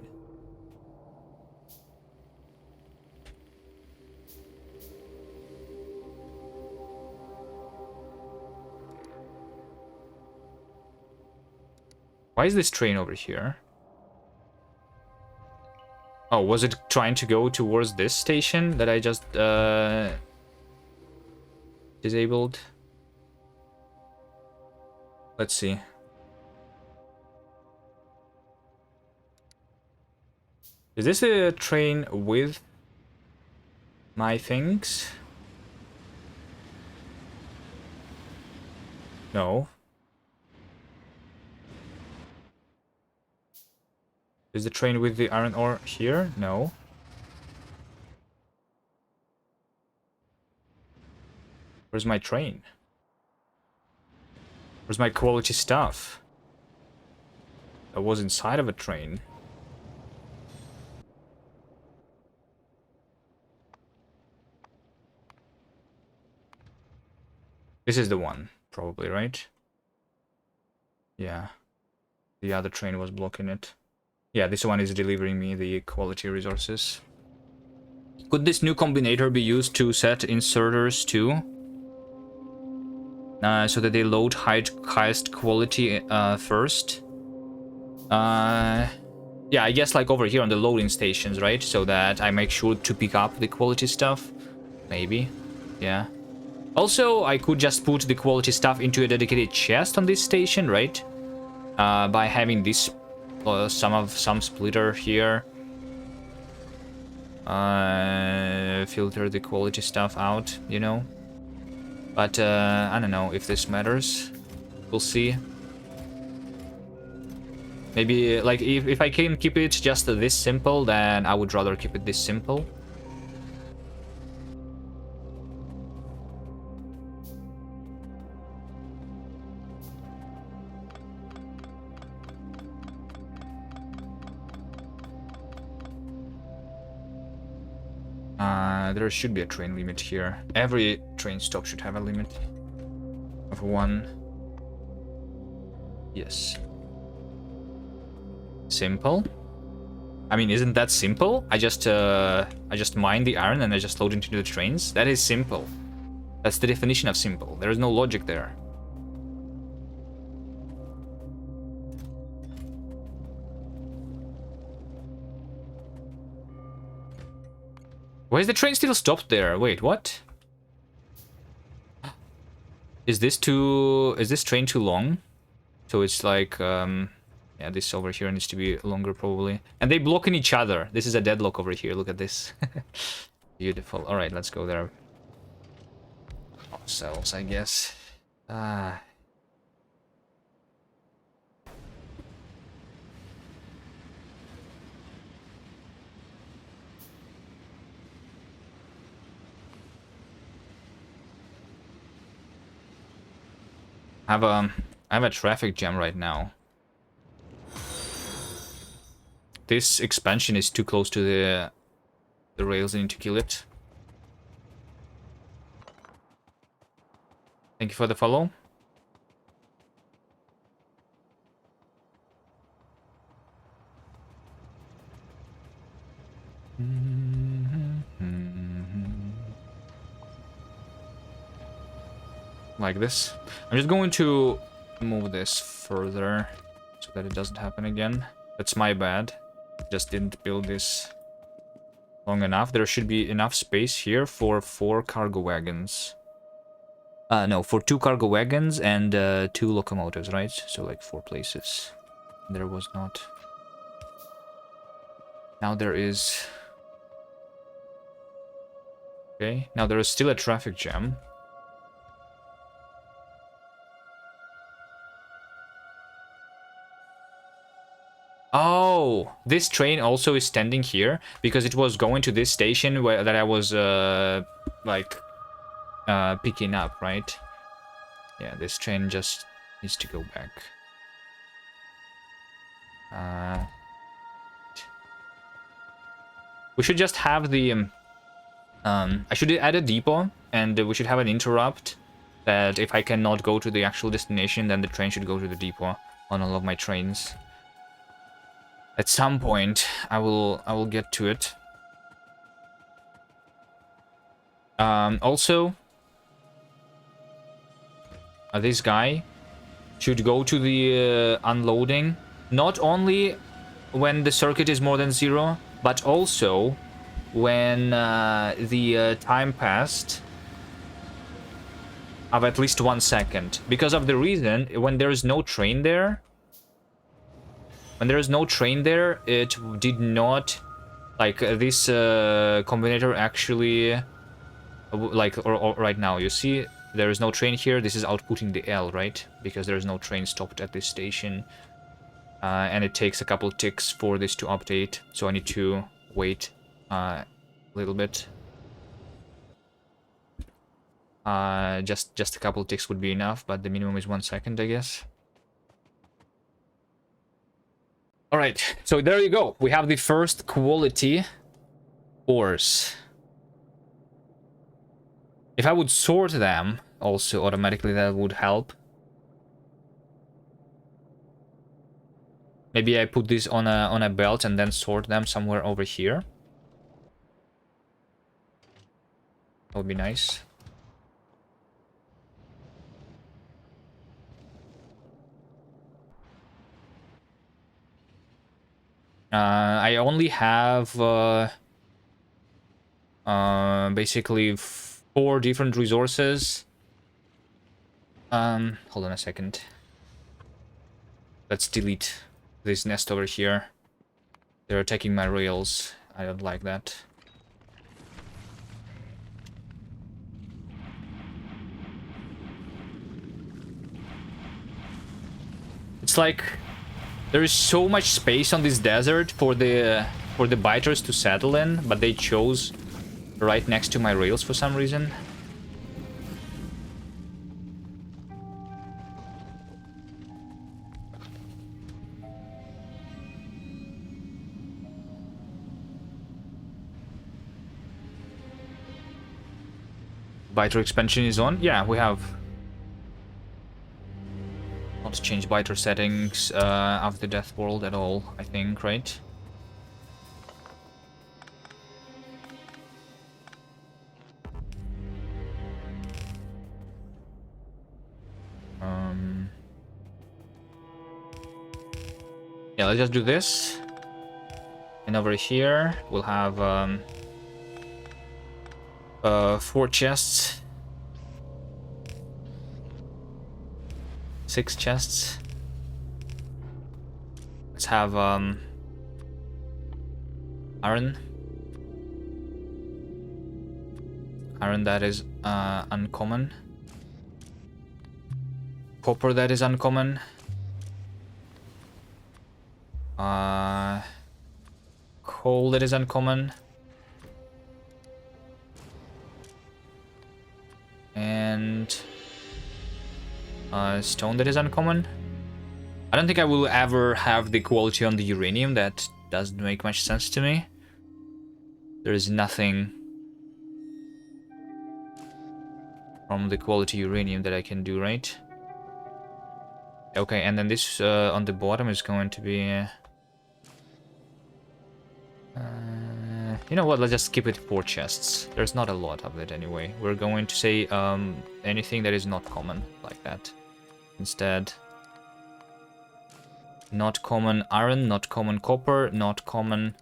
Why is this train over here? Oh, was it trying to go towards this station that I just disabled? Let's see. Is this a train with my things? No. Is the train with the iron ore here? No. Where's my train? Where's my quality stuff? I was inside of a train. This is the one, probably, right? Yeah. The other train was blocking it. Yeah, this one is delivering me the quality resources. Could this new combinator be used to set inserters too? So that they load highest quality first? Yeah, I guess like over here on the loading stations, right? So that I make sure to pick up the quality stuff. Maybe. Yeah. Also, I could just put the quality stuff into a dedicated chest on this station, right? By having this some splitter here. filter the quality stuff out, you know. But I don't know if this matters. We'll see. Maybe, like, if I can keep it just this simple, then I would rather keep it this simple. There should be a train limit here. Every train stop should have a limit of 1. Yes. Simple. I mean, isn't that simple? I just mine the iron and I just load into the trains. That is simple. That's the definition of simple. There is no logic there. Why is the train still stopped there? Wait, what? Is this train too long? So it's like, yeah, this over here needs to be longer probably. And they block in each other. This is a deadlock over here. Look at this. Beautiful. All right, let's go there. Ourselves, I guess. Ah. I have a traffic jam right now. This expansion is too close to the rails. I need to kill it. Thank you for the follow. Like this. I'm just going to move this further so that it doesn't happen again. That's my bad. Just didn't build this long enough. There should be enough space here for 4 cargo wagons. No, for 2 cargo wagons and 2 locomotives, right? So like 4 places. There was not. Now there is. Okay, now there is still a traffic jam. Oh, this train also is standing here because it was going to this station where that I was picking up, right? Yeah, this train just needs to go back. We should just have the I should add a depot, and we should have an interrupt that if I cannot go to the actual destination, then the train should go to the depot on all of my trains. At some point, I will get to it. Also, this guy should go to the unloading, not only when the circuit is more than 0, but also when the time passed of at least 1 second. Because of the reason, when there is no train there, it did not, like, this combinator actually, like, or right now, you see, there is no train here. This is outputting the L, right? Because there is no train stopped at this station. And it takes a couple ticks for this to update, so I need to wait a little bit. Just a couple ticks would be enough, but the minimum is 1 second, I guess. All right, so there you go. We have the first quality ores. If I would sort them also automatically, that would help. Maybe I put this on a belt and then sort them somewhere over here. That would be nice. I only have basically 4 different resources. Hold on a second. Let's delete this nest over here. They're attacking my rails. I don't like that. It's like there is so much space on this desert for the biters to settle in, but they chose right next to my rails for some reason. Biter expansion is on. Yeah, we have not changed biter settings of the Deathworld at all, I think, right? Yeah, let's just do this. And over here, we'll have 4 chests. 6 chests. Let's have iron. Iron that is uncommon. Copper that is uncommon. Coal that is uncommon. And stone that is uncommon. I don't think I will ever have the quality on the uranium. That doesn't make much sense to me. There is nothing from the quality uranium that I can do, right? Okay, and then this on the bottom is going to be... you know what, let's just keep it 4 chests. There's not a lot of it anyway. We're going to say anything that is not common, like that. Instead, not common iron, not common copper, not common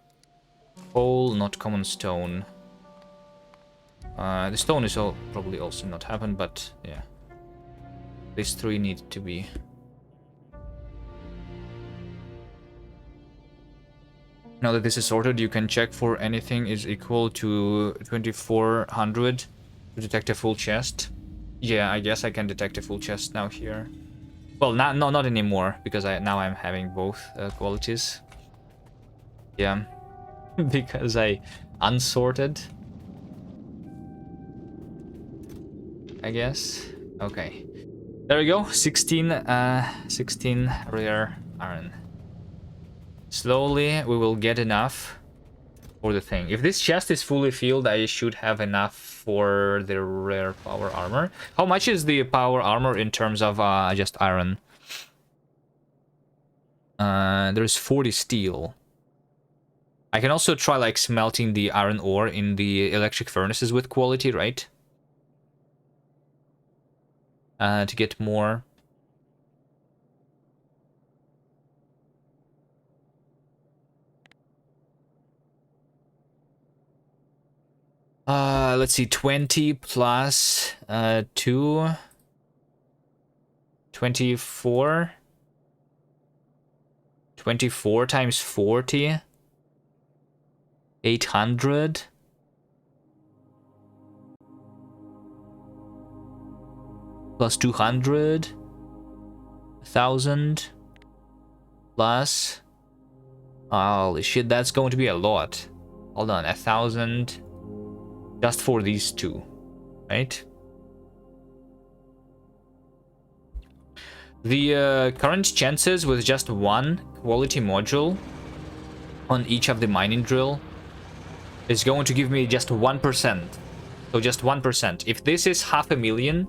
coal, not common stone. The stone is probably also not happen, but yeah. These 3 need to be... Now that this is sorted, you can check for anything is equal to 2400 to detect a full chest. Yeah, I guess I can detect a full chest now here. Well, not anymore, because now I'm having both qualities. Yeah, because I unsorted, I guess. Okay, there we go. 16 rare iron. Slowly, we will get enough for the thing. If this chest is fully filled, I should have enough for the rare power armor. How much is the power armor in terms of just iron? There's 40 steel. I can also try like smelting the iron ore in the electric furnaces with quality, right? To get more. Let's see, 20 plus 2, 24. 24 times 40, 800. Plus 200, 1,000. Plus, holy shit, that's going to be a lot. Hold on, 1,000. Just for these 2, right? The current chances with just 1 quality module on each of the mining drill is going to give me just 1%. So just 1%. If this is 500,000,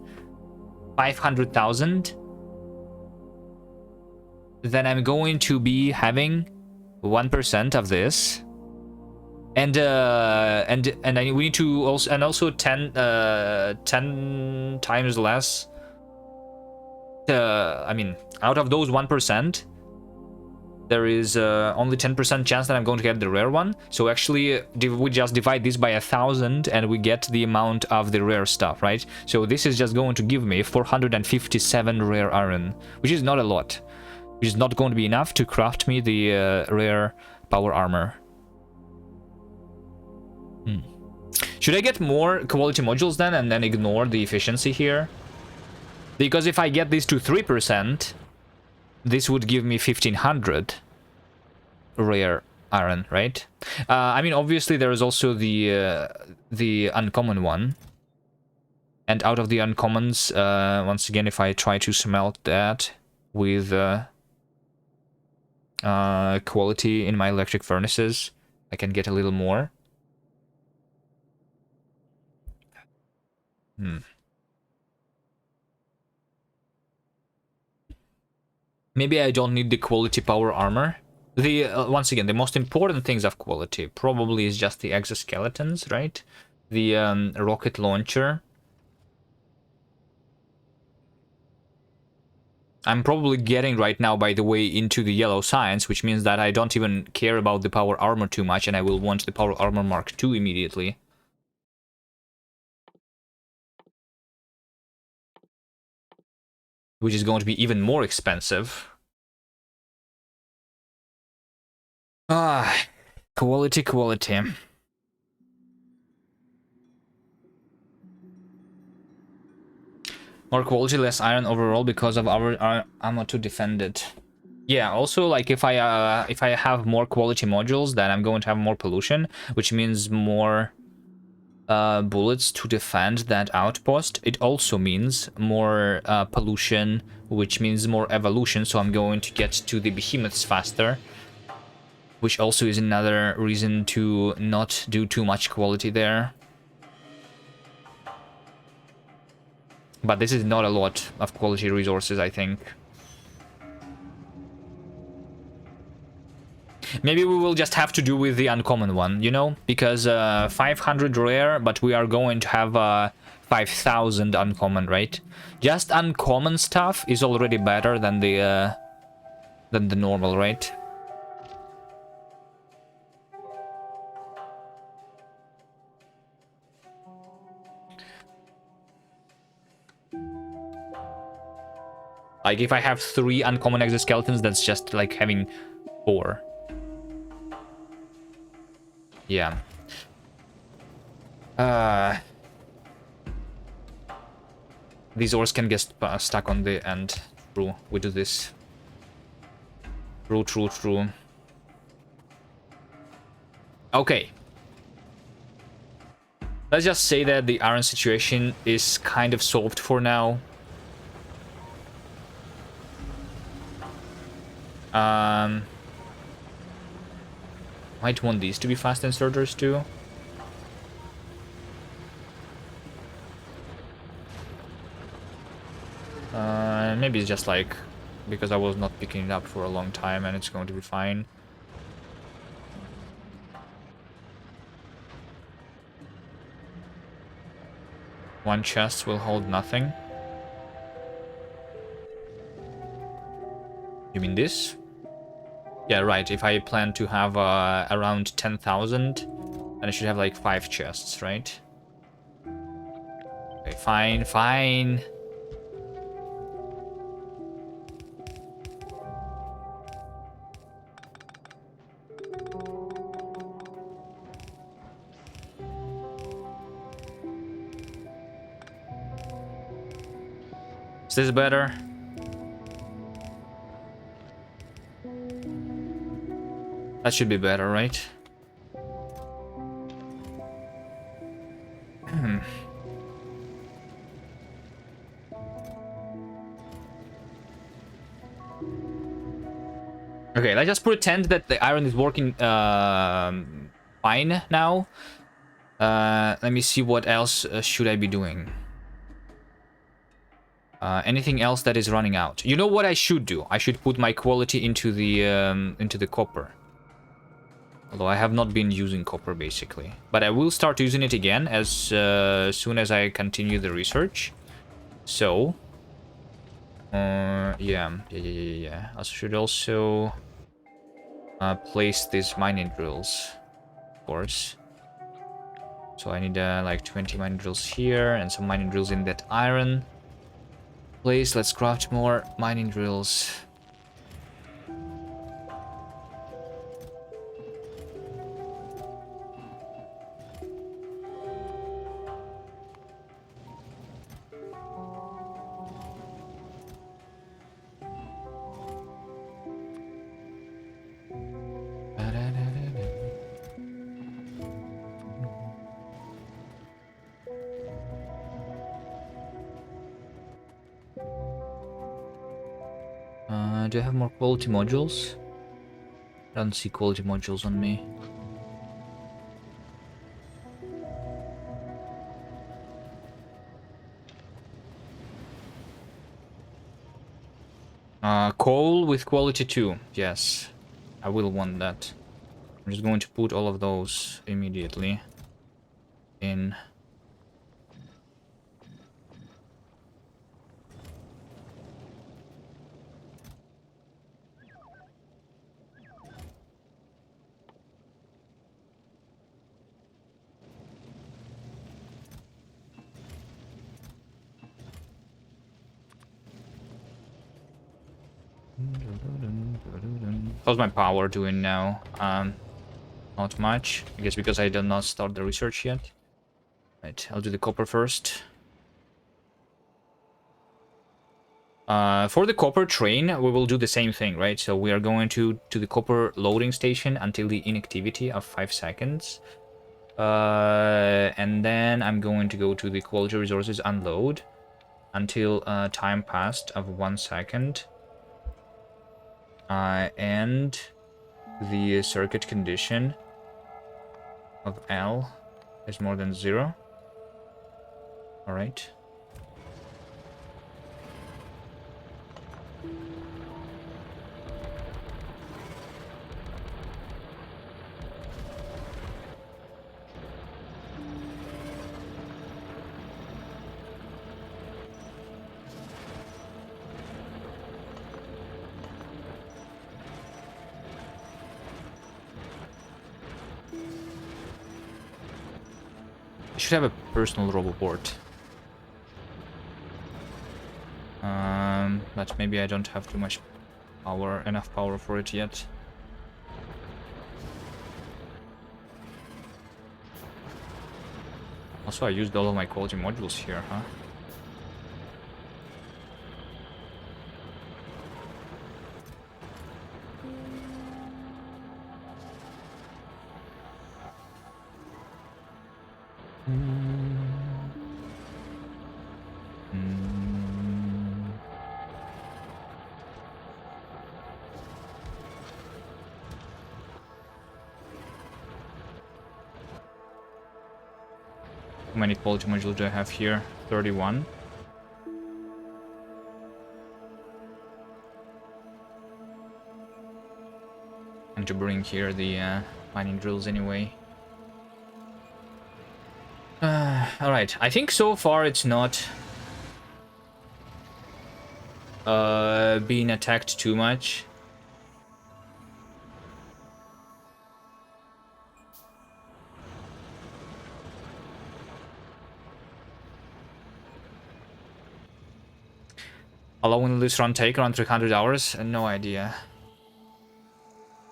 500,000, then I'm going to be having 1% of this. And we need to also 10 times less. I mean, out of those 1%, there is only 10% chance that I'm going to get the rare one. So actually, we just divide this by 1,000, and we get the amount of the rare stuff, right? So this is just going to give me 457 rare iron, which is not a lot. Which is not going to be enough to craft me the rare power armor. Should I get more quality modules then and then ignore the efficiency here? Because if I get these to 3%, this would give me 1500 rare iron, right? I mean, obviously there is also the uncommon one. And out of the uncommons, once again, if I try to smelt that with quality in my electric furnaces, I can get a little more. Maybe I don't need the quality power armor. The once again, the most important things of quality probably is just the exoskeletons, right? The rocket launcher. I'm probably getting right now, by the way, into the yellow science, which means that I don't even care about the power armor too much, and I will want the power armor Mark II immediately. Which is going to be even more expensive. Ah, quality, quality. More quality, less iron overall because of our armor to defend it. Yeah, also, like, if I have more quality modules, then I'm going to have more pollution, which means more bullets to defend that outpost. It also means more pollution, which means more evolution, so I'm going to get to the behemoths faster, which also is another reason to not do too much quality there. But this is not a lot of quality resources, I think. Maybe we will just have to do with the uncommon one, you know? Because 500 rare, but we are going to have 5,000 uncommon, right? Just uncommon stuff is already better than the normal, right? Like, if I have 3 uncommon exoskeletons, that's just like having 4. Yeah. These ores can get stuck on the end. True, we do this. True, true, true. Okay. Let's just say that the iron situation is kind of solved for now. Might want these to be fast inserters too. Maybe it's just like because I was not picking it up for a long time and it's going to be fine. One chest will hold nothing. You mean this? Yeah, right. If I plan to have around 10,000, then I should have like 5 chests, right? Okay, fine, fine. Is this better? That should be better, right? Okay, let's just pretend that the iron is working fine now. Let me see what else should I be doing. Anything else that is running out? You know what I should do? I should put my quality into the copper. Although I have not been using copper basically, but I will start using it again as soon as I continue the research. So, yeah. I should also place these mining drills, of course. So I need like 20 mining drills here and some mining drills in that iron place. Let's craft more mining drills. Do I have more quality modules? I don't see quality modules on me. Coal with quality 2. Yes, I will want that. I'm just going to put all of those immediately in. How's my power doing now? Not much. I guess because I did not start the research yet. Right, I'll do the copper first. For the copper train, we will do the same thing, right? So we are going to the copper loading station until the inactivity of 5 seconds. And then I'm going to go to the quality resources unload until time passed of 1 second. And the circuit condition of L is more than 0. All right. I should have a personal roboport. But maybe I don't have too much power, enough power for it yet. Also, I used all of my quality modules here, huh? How many quality modules do I have here? 31. And to bring here the mining drills anyway. Alright, I think so far it's not being attacked too much. How long will this run take? Around 300 hours? No idea.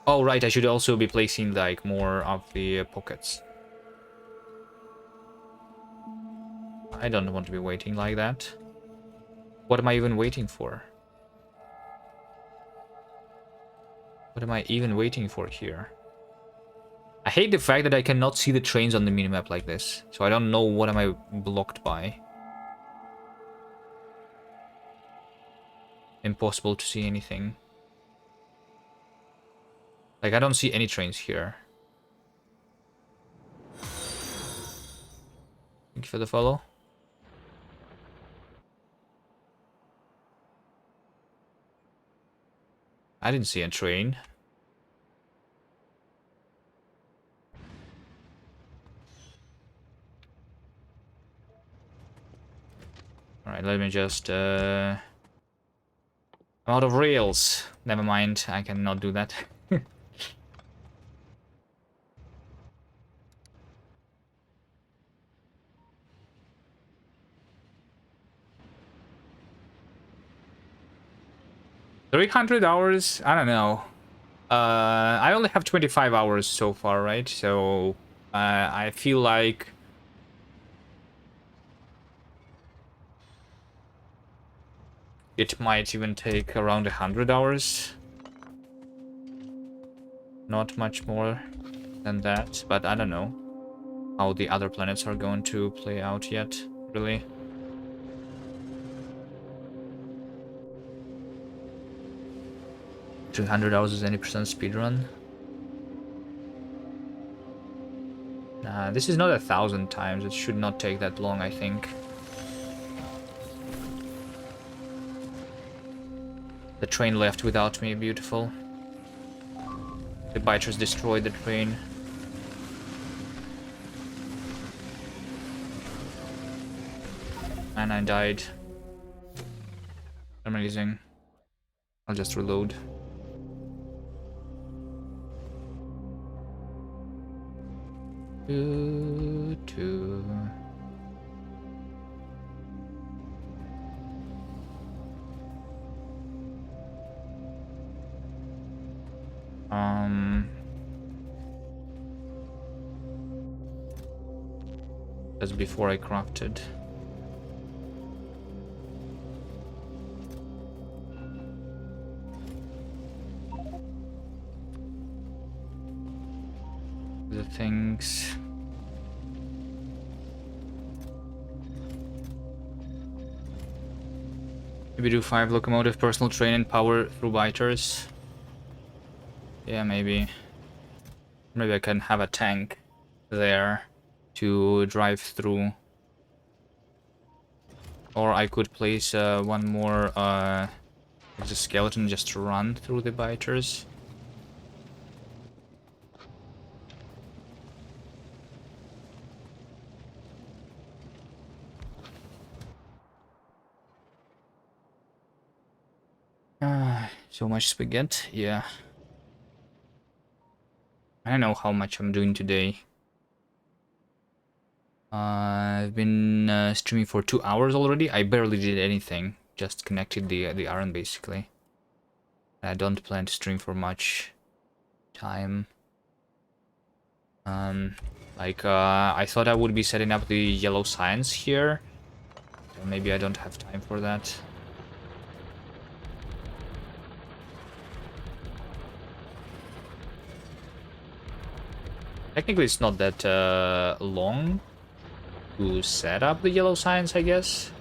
Oh, right, I should also be placing, like, more of the pockets. I don't want to be waiting like that. What am I even waiting for? What am I even waiting for here? I hate the fact that I cannot see the trains on the minimap like this. So I don't know what am I blocked by. Impossible to see anything. Like, I don't see any trains here. Thank you for the follow. I didn't see a train. Alright, let me just... I'm out of rails. Never mind, I cannot do that. 300 hours? I don't know. I only have 25 hours so far, right? So I feel like it might even take around 100 hours. Not much more than that, but I don't know how the other planets are going to play out yet, really. 200 hours is any percent speedrun? Nah, this is not 1,000 times. It should not take that long, I think. The train left without me. Beautiful. The biters destroyed the train. And I died. Amazing. I'll just reload. Two. That's before I crafted. The things. Maybe do 5 locomotive personal train and power through biters. Yeah, maybe. Maybe I can have a tank there to drive through. Or I could place one more exoskeleton just to run through the biters. So much spaghetti, yeah. I don't know how much I'm doing today. I've been streaming for 2 hours already. I barely did anything. Just connected the iron basically. I don't plan to stream for much time. I thought I would be setting up the yellow science here. So maybe I don't have time for that. Technically, it's not that long to set up the yellow science, I guess.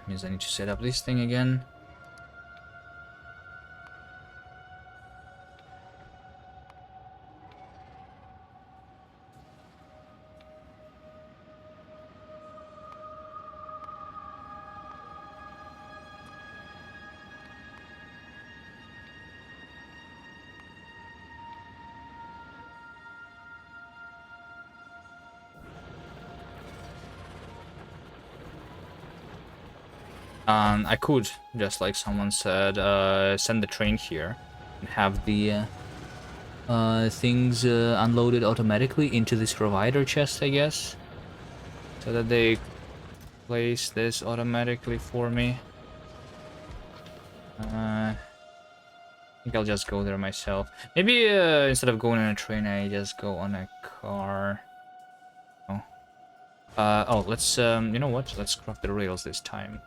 Means I need to set up this thing again. I could, just like someone said, send the train here and have the things unloaded automatically into this provider chest, I guess. So that they place this automatically for me. I think I'll just go there myself. Maybe instead of going on a train, I just go on a car. Oh, let's, you know what? Let's craft the rails this time.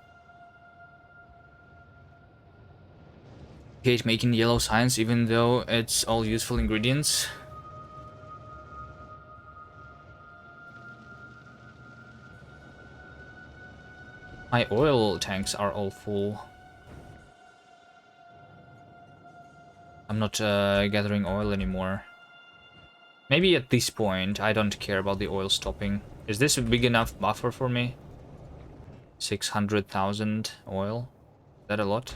Hate making yellow science even though it's all useful ingredients. My oil tanks are all full. I'm not gathering oil anymore. Maybe at this point I don't care about the oil stopping. Is this a big enough buffer for me? 600,000 oil? Is that a lot?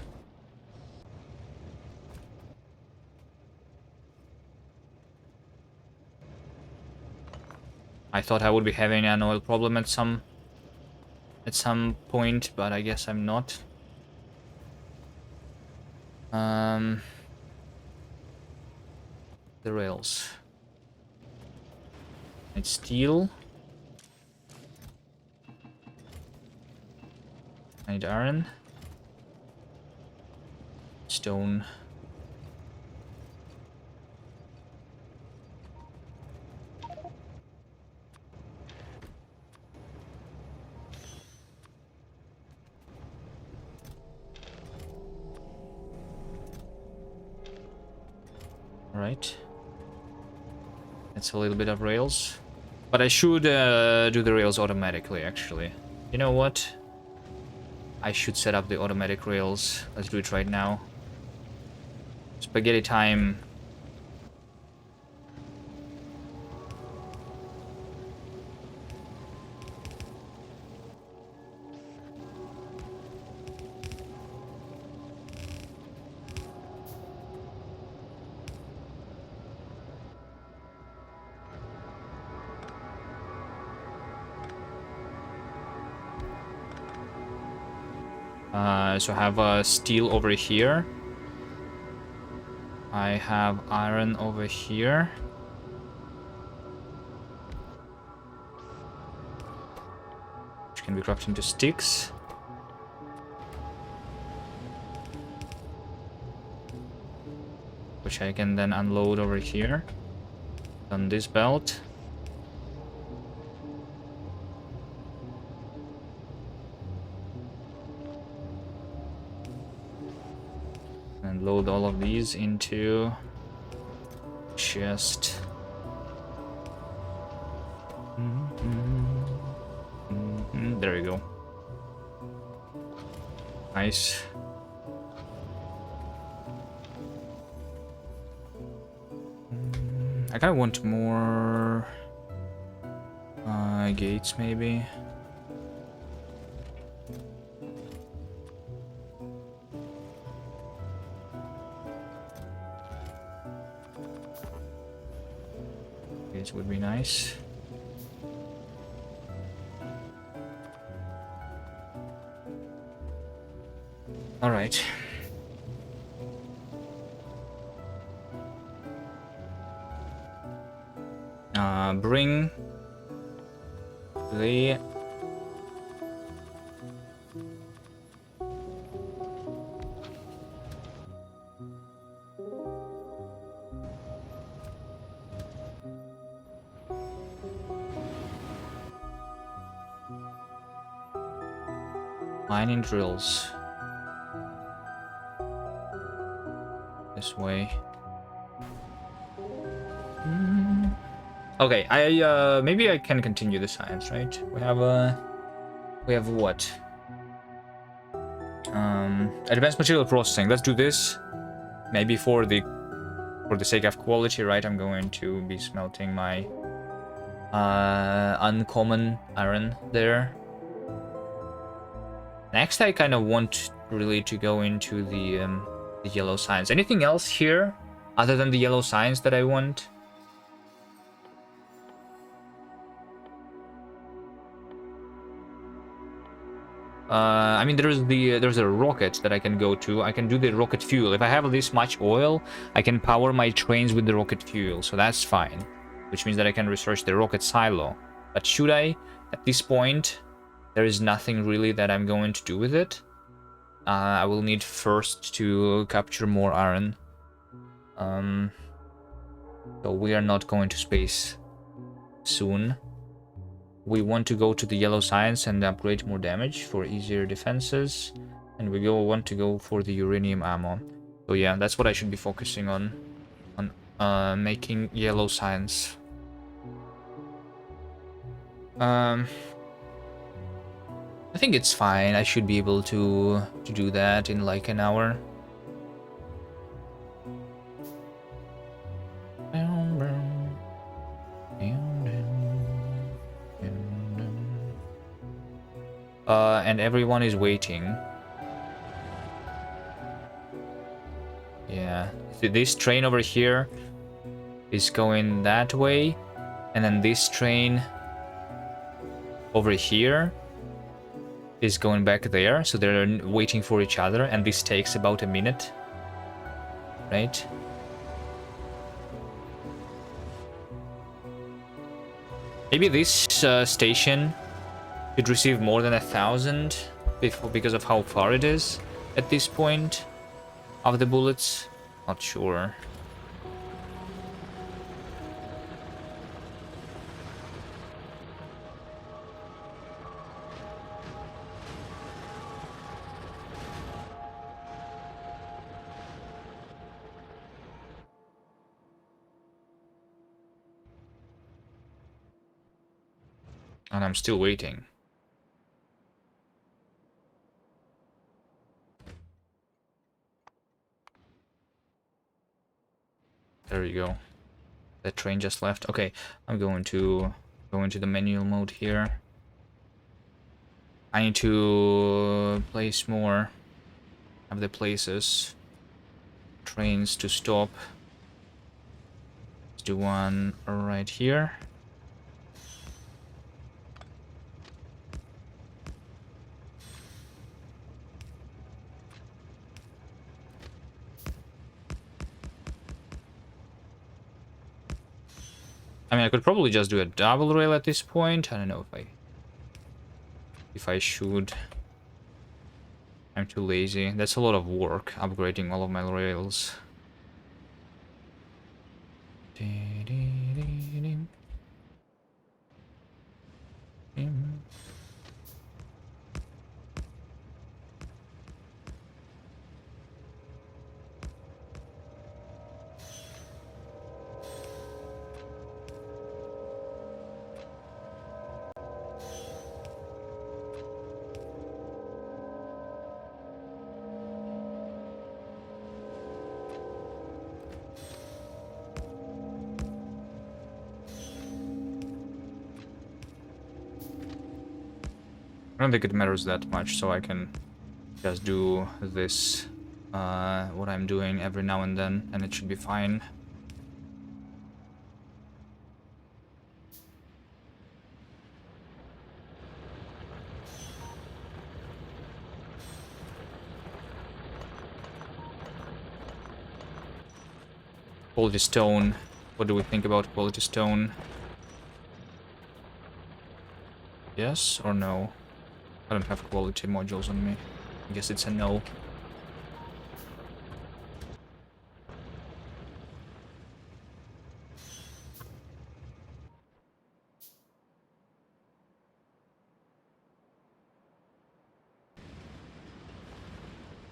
I thought I would be having an oil problem at some point, but I guess I'm not. The rails. It's steel. I need iron. stone. Right. That's a little bit of rails. But I should do the rails automatically, actually. You know what? I should set up the automatic rails. Let's do it right now. Spaghetti time. So I have steel over here. I have iron over here. Which can be crafted into sticks. Which I can then unload over here. On this belt. And load all of these into chest. There we go. Nice. I kind of want more gates, maybe. Gates would be nice. All right. Bring the mining drills this way. Okay, maybe I can continue the science, right? We have what? Advanced material processing. Let's do this. Maybe for the sake of quality, right? I'm going to be smelting my uncommon iron there. Next, I kind of want really to go into the yellow science. Anything else here other than the yellow science that I want? I mean, there's a rocket that I can go to. I can do the rocket fuel. If I have this much oil, I can power my trains with the rocket fuel, so that's fine. Which means that I can research the rocket silo. But should I? At this point, there is nothing really that I'm going to do with it. I will need first to capture more iron. So we are not going to space soon. We want to go to the yellow science and upgrade more damage for easier defenses. And we want to go for the uranium ammo. So yeah, that's what I should be focusing on making yellow science. I think it's fine. I should be able to do that in like an hour. And everyone is waiting. Yeah. So this train over here is going that way. And then this train over here is going back there. So they're waiting for each other. And this takes about a minute. Right? Maybe this station should receive more than 1,000 because of how far it is at this point. of the bullets? Not sure. And I'm still waiting. There you go. That train just left. Okay, I'm going to go into the manual mode here. I need to place more of the places. Trains to stop. Let's do one right here. I mean, I could probably just do a double rail at this point. I don't know if I should. I'm too lazy. That's a lot of work, upgrading all of my rails. I don't think it matters that much, so I can just do this, what I'm doing every now and then, and it should be fine. Quality stone. What do we think about quality stone? Yes or no? I don't have quality modules on me. I guess it's a no.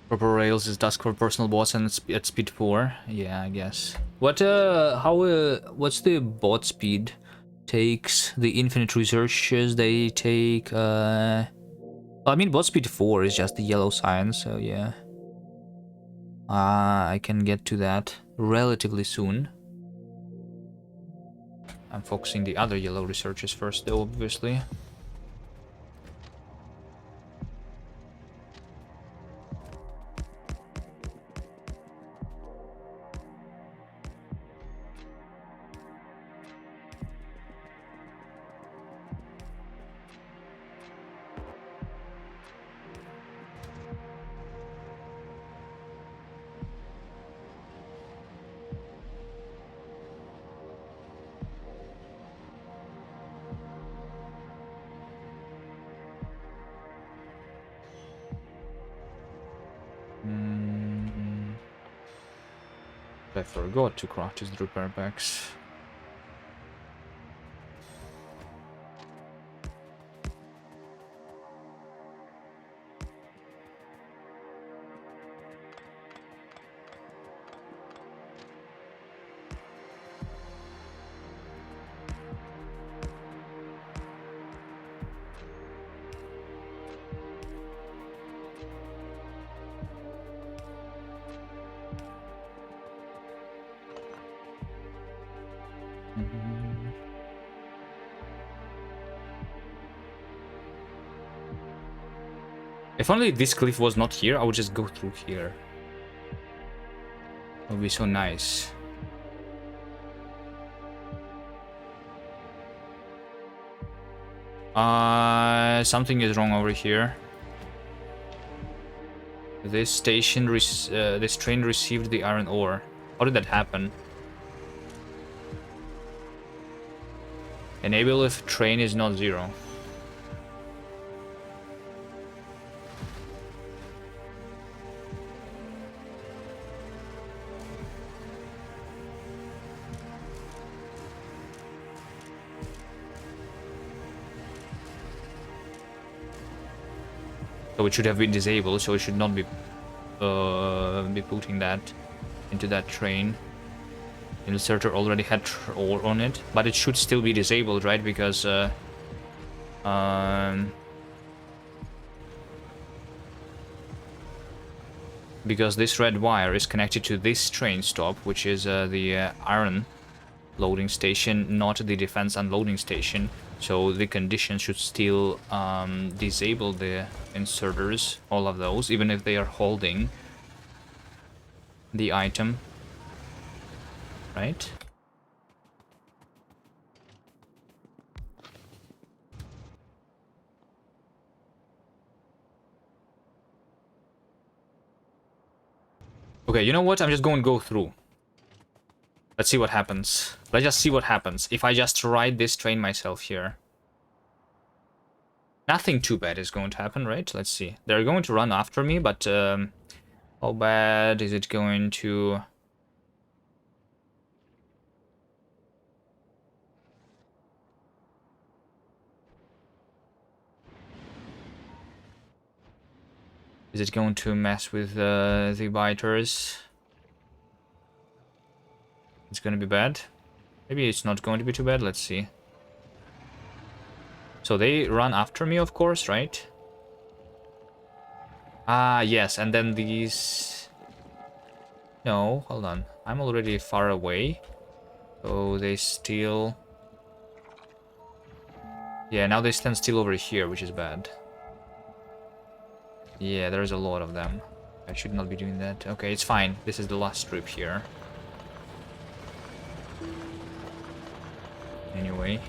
Proper rails is dusk for personal bots and at speed 4. Yeah, I guess. What's the bot speed? Takes the infinite researches, they take, I mean, bot speed 4 is just the yellow sign, so yeah. I can get to that relatively soon. I'm focusing the other yellow researches first, though, obviously. I forgot to craft his repair packs. If only this cliff was not here, I would just go through here. It would be so nice. Something is wrong over here. This this train received the iron ore. How did that happen? Enable if train is not 0. So it should have been disabled, so it should not be putting that into that train. Inserter already had ore on it, but it should still be disabled, right? Because this red wire is connected to this train stop, which is the iron loading station, not the defense unloading station. So the condition should still disable the inserters, all of those, even if they are holding the item, right? Okay, you know what? I'm just going to go through. Let's see what happens. Let's just see what happens if I just ride this train myself here. Nothing too bad is going to happen, right? Let's see. They're going to run after me, but how bad is it going to... Is it going to mess with the biters? It's going to be bad. Maybe it's not going to be too bad. Let's see. So they run after me, of course, right? Ah, yes. And then these... No, hold on. I'm already far away. So they still... Yeah, now they stand still over here, which is bad. Yeah, there's a lot of them. I should not be doing that. Okay, it's fine. This is the last strip here. Anyway.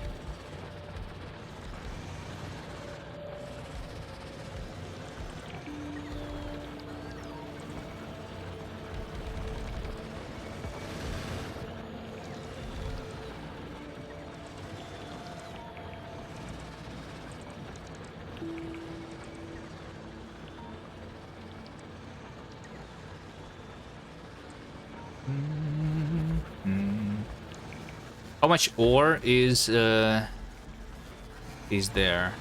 How much ore is there?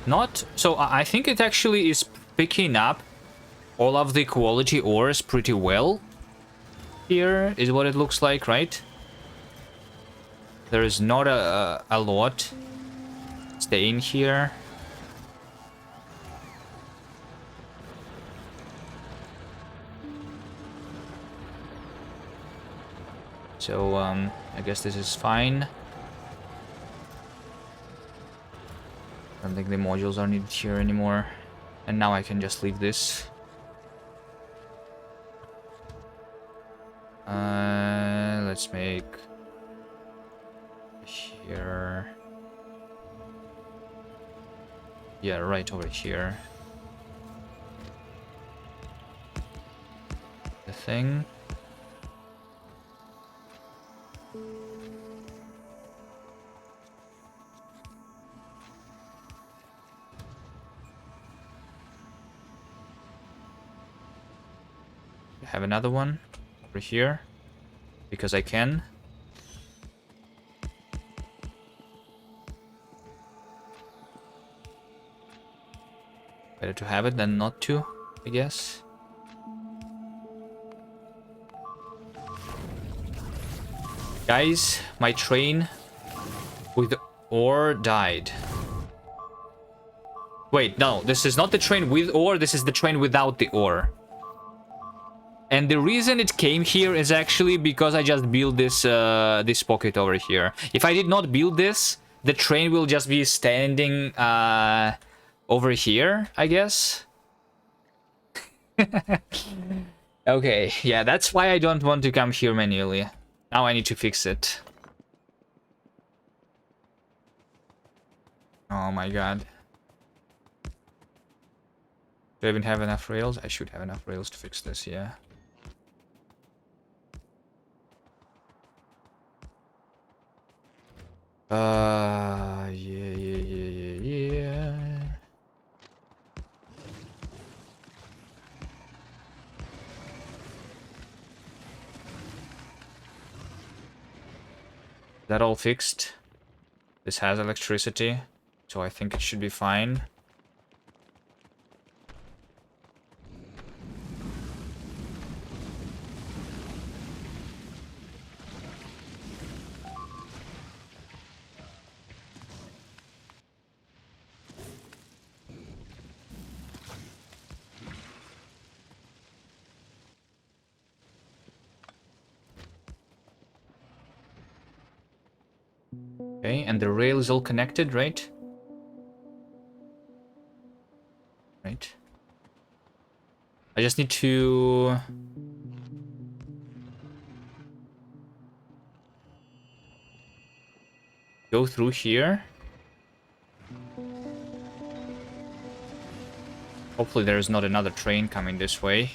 Not so. I think it actually is picking up all of the quality ores pretty well. Here is what it looks like, right? There is not a lot staying here. So I guess this is fine. I don't think the modules are needed here anymore. And now I can just leave this. Let's make here. Yeah, right over here. The thing. Have another one over here because I can. Better to have it than not to, I guess. Guys, my train with ore died. Wait, no, this is not the train with ore, this is the train without the ore. And the reason it came here is actually because I just built this this pocket over here. If I did not build this, the train will just be standing over here, I guess. Okay, yeah, that's why I don't want to come here manually. Now I need to fix it. Oh my god. Do I even have enough rails? I should have enough rails to fix this, yeah. Yeah. That all fixed. This has electricity, so I think it should be fine. Okay, and the rail is all connected, right? Right. I just need to... go through here. Hopefully there's not another train coming this way,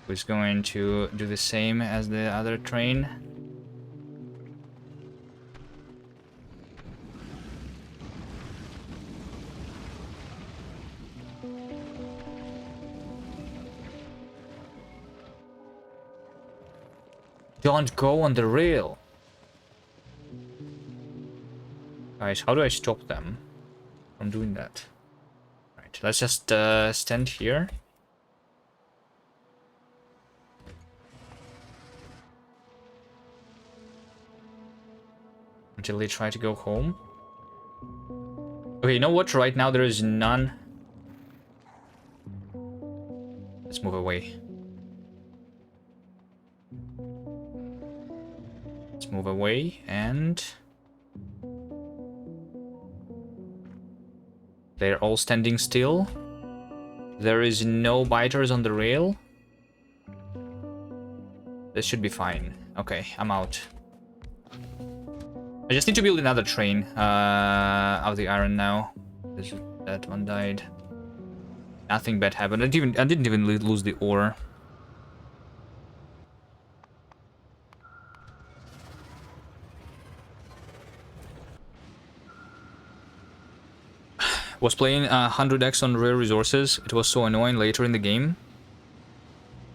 who's going to do the same as the other train. Don't go on the rail. Guys, how do I stop them from doing that? Right, let's just stand here. Until they try to go home. Okay, you know what? Right now there is none. Let's move away. Let's move away and... they're all standing still. There is no biters on the rail. This should be fine. Okay, I'm out. I just need to build another train of the iron now. That one died. Nothing bad happened. I didn't even lose the ore. Was playing 100x on rare resources. It was so annoying later in the game.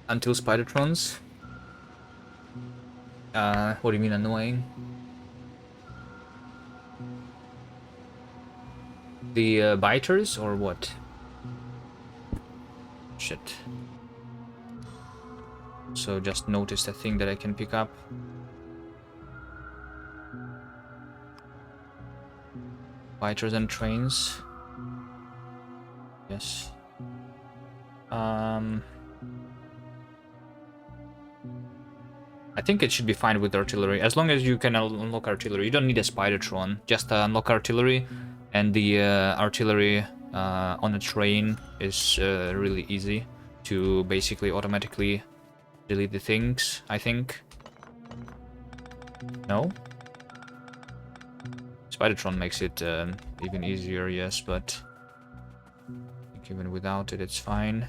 Until Spidertrons. What do you mean annoying? The biters or what? Shit. So just noticed a thing that I can pick up. Biters and trains. Yes. I think it should be fine with artillery. As long as you can unlock artillery. You don't need a Spidertron. Just unlock artillery. And the artillery on a train is really easy to basically automatically delete the things, I think. No? Spidertron makes it even easier, yes, but I think even without it, it's fine.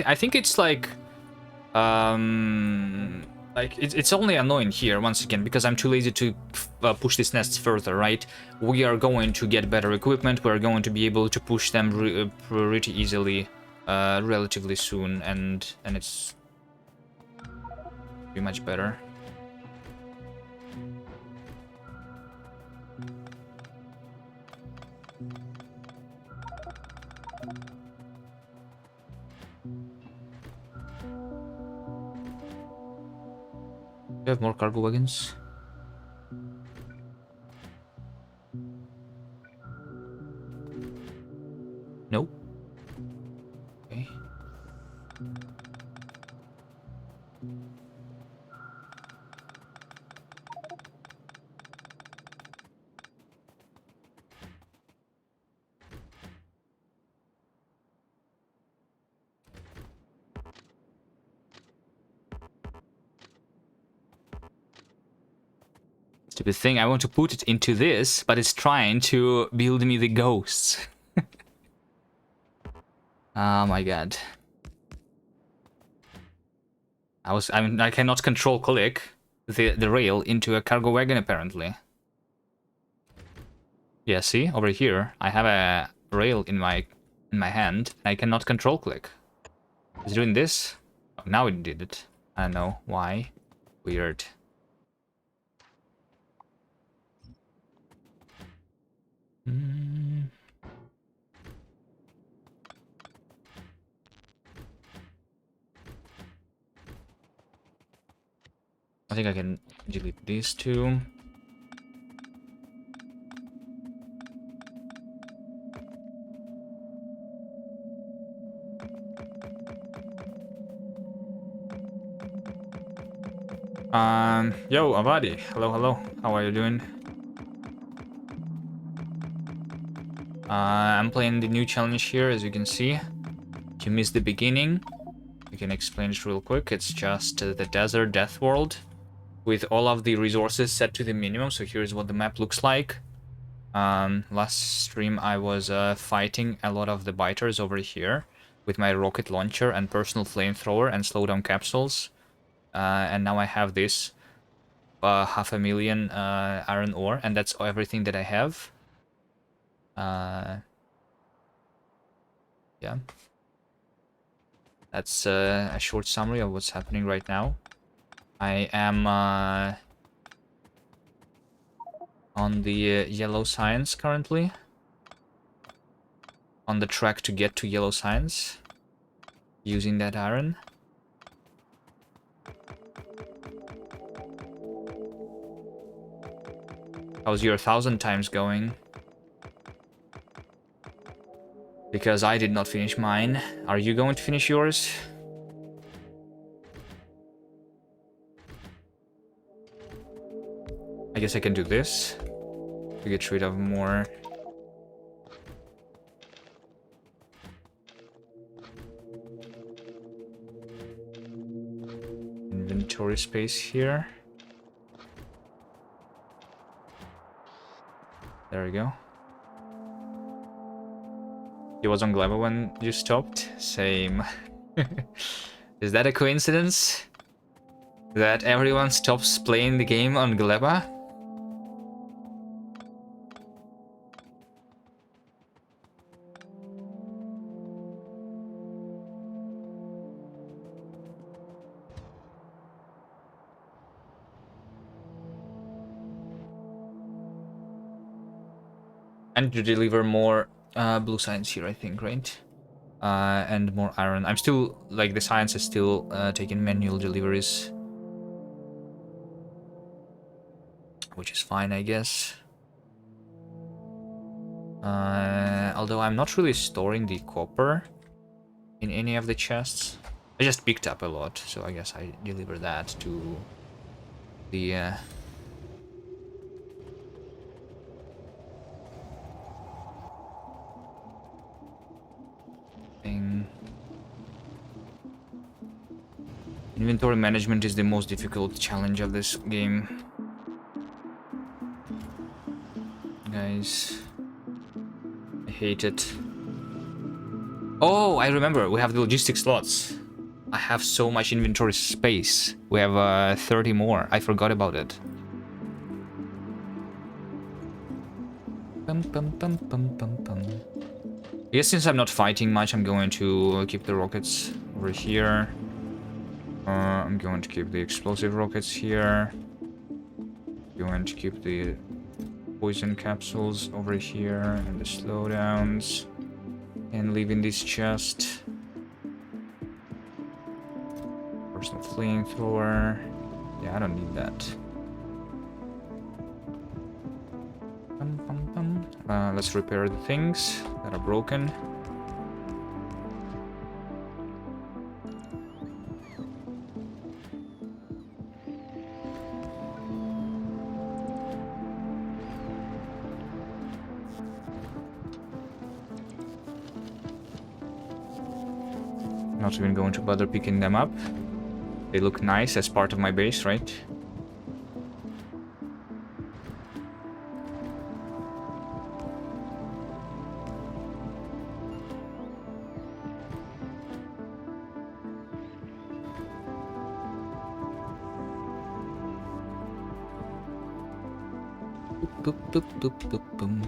I think it's like it's only annoying here once again because I'm too lazy to push these nests further, right? We are going to get better equipment. We're going to be able to push them pretty easily, relatively soon, and it's be much better. Do you have more cargo wagons? Nope. Okay. Stupid thing, I want to put it into this, but it's trying to build me the ghosts. Oh my god. I cannot control click the rail into a cargo wagon apparently. Yeah, see, over here I have a rail in my hand, and I cannot control click. Is it doing this? Oh, now it did it. I don't know why. Weird. I think I can delete these two. Yo, Avadi. Hello, hello. How are you doing? I'm playing the new challenge here, as you can see. If you missed the beginning, I can explain it real quick. It's just the Desert Deathworld with all of the resources set to the minimum. So here's what the map looks like. Last stream I was fighting a lot of the biters over here with my rocket launcher and personal flamethrower and slowdown capsules. And now I have this 500,000 iron ore, and that's everything that I have. Yeah. That's a short summary of what's happening right now. I am on the yellow science currently. On the track to get to yellow science. Using that iron. How's your 1,000 times going? Because I did not finish mine. Are you going to finish yours? I guess I can do this to get rid of more. Inventory space here. There we go. He was on Gleba when you stopped? Same. Is that a coincidence? That everyone stops playing the game on Gleba? And to deliver more blue science here, I think, right? And more iron. I'm still, like, the science is still taking manual deliveries. Which is fine, I guess. Although I'm not really storing the copper in any of the chests. I just picked up a lot, so I guess I deliver that to the... thing. Inventory management is the most difficult challenge of this game. Guys, I hate it. Oh, I remember, we have the logistics slots. I have so much inventory space. We have 30 more. I forgot about it. Bum, bum, bum, bum, bum, bum. I guess since I'm not fighting much, I'm going to keep the rockets over here. I'm going to keep the explosive rockets here. Going to keep the poison capsules over here and the slowdowns. And leaving this chest. Personal flamethrower. Yeah, I don't need that. Let's repair the things that are broken. Not even going to bother picking them up. They look nice as part of my base, right? Boop, boop, boop, boop, boom.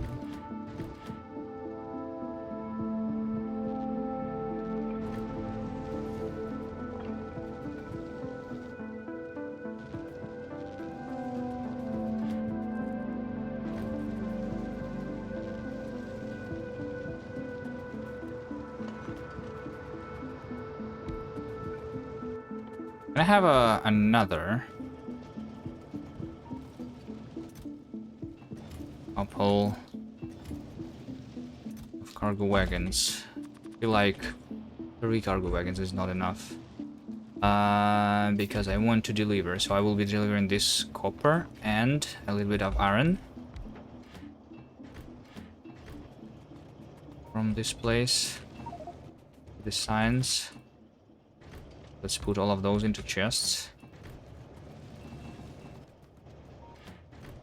I have another couple of cargo wagons. I feel like 3 cargo wagons is not enough. Because I want to deliver, so I will be delivering this copper and a little bit of iron from this place. The signs. Let's put all of those into chests.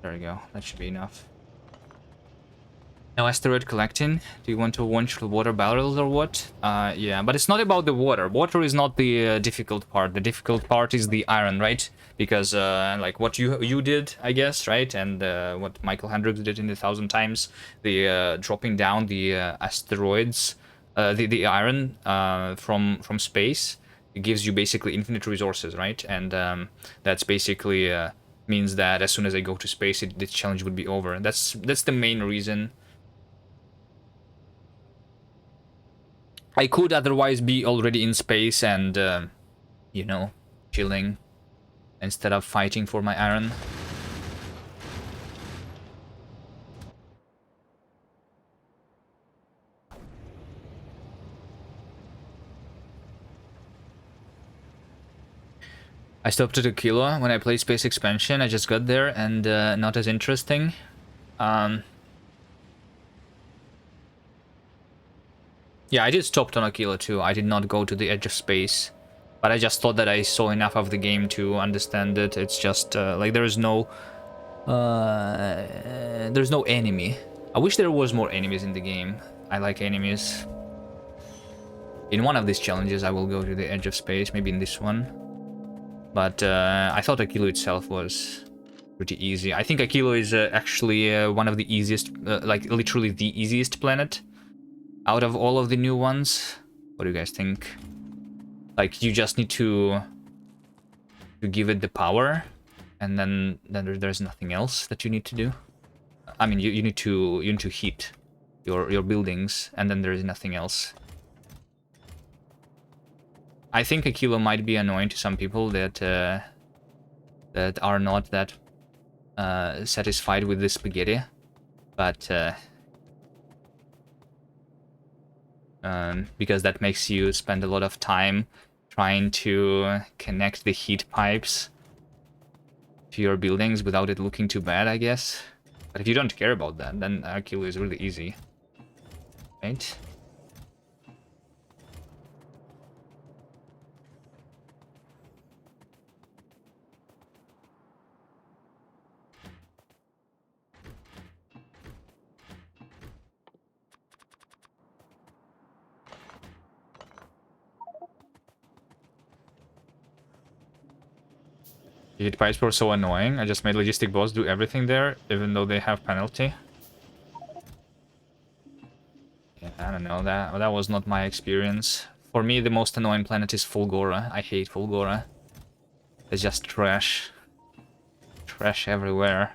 There we go. That should be enough. Now, asteroid collecting. Do you want to launch the water barrels or what? Yeah, but it's not about the water. Water is not the difficult part. The difficult part is the iron, right? Because like what you did, I guess, right? And what Michael Hendricks did in the 1,000 times, the dropping down the asteroids, the iron from space. It gives you basically infinite resources, right? And that's basically means that as soon as I go to space, the challenge would be over. And that's the main reason. I could otherwise be already in space and, you know, chilling instead of fighting for my iron. I stopped at 1 kilo when I played Space Expansion. I just got there and not as interesting. Yeah, I did stop on 1 kilo too. I did not go to the edge of space. But I just thought that I saw enough of the game to understand it. It's just like there's no enemy. I wish there was more enemies in the game. I like enemies. In one of these challenges, I will go to the edge of space. Maybe in this one. But I thought 1 kilo itself was pretty easy. I think 1 kilo is actually one of the easiest, like literally the easiest planet out of all of the new ones. What do you guys think? Like, you just need to give it the power, and then there's nothing else that you need to do. I mean, you need to heat your buildings, and then there is nothing else. I think 1 kilo might be annoying to some people that that are not that satisfied with the spaghetti, but because that makes you spend a lot of time trying to connect the heat pipes to your buildings without it looking too bad, I guess. But if you don't care about that, then 1 kilo is really easy, right? The heat pipes were so annoying. I just made logistic boss do everything there, even though they have penalty. Yeah, I don't know. That was not my experience. For me, the most annoying planet is Fulgora. I hate Fulgora. It's just trash. Trash everywhere.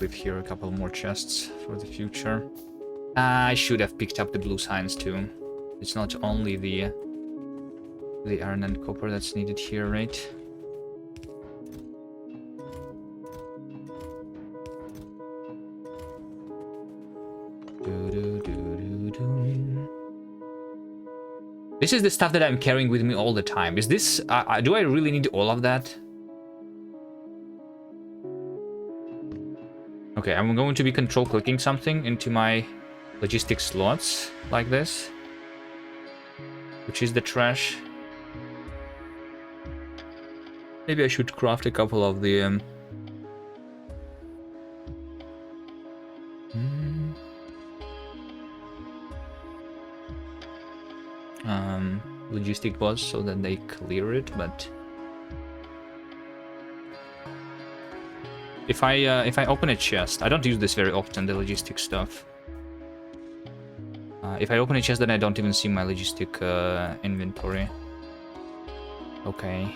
Leave here a couple more chests for the future. I should have picked up the blue signs too. It's not only the iron and copper that's needed here, right? This is the stuff that I'm carrying with me all the time. Is this... do I really need all of that? Okay, I'm going to be control clicking something into my logistics slots like this, which is the trash. Maybe I should craft a couple of the logistic bots so that they clear it, but if I open a chest, I don't use this very often, the logistic stuff. If I open a chest, then I don't even see my logistic inventory. Okay.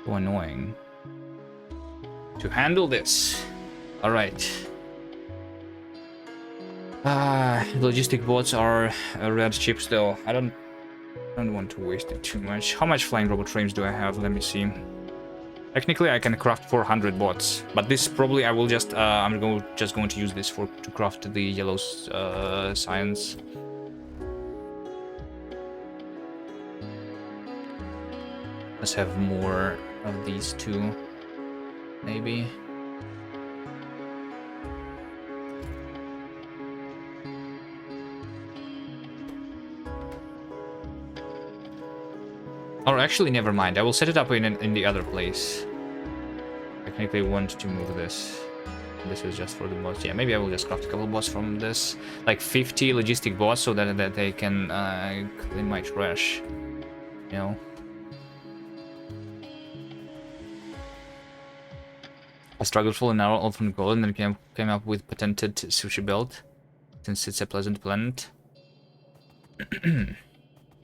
So annoying. To handle this. Alright. Logistic bots are red chips though. I don't want to waste it too much. How much flying robot frames do I have? Let me see. Technically, I can craft 400 bots, but this probably I will just just going to use this to craft the yellow science. Let's have more of these two, maybe. Or actually, never mind. I will set it up in the other place. Technically, want to move this. This is just for the bots. Yeah, maybe I will just craft a couple bots from this, like 50 logistic bots, so that they can clean my trash. You know. I struggled for an hour from gold and then came up with patented sushi belt, since it's a pleasant planet.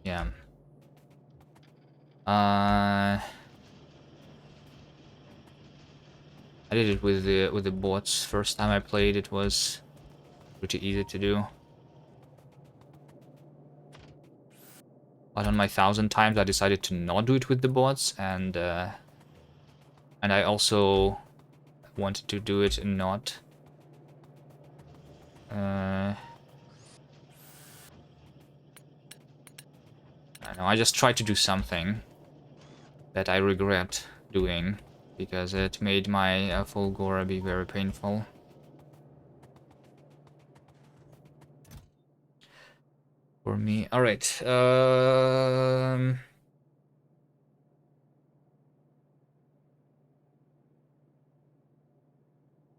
Yeah. I did it with the bots. First time I played, it was pretty easy to do. But on my 1,000 times, I decided to not do it with the bots, and I also wanted to do it and not. I don't know. I just tried to do something that I regret doing, because it made my full Gora be very painful. For me. Alright.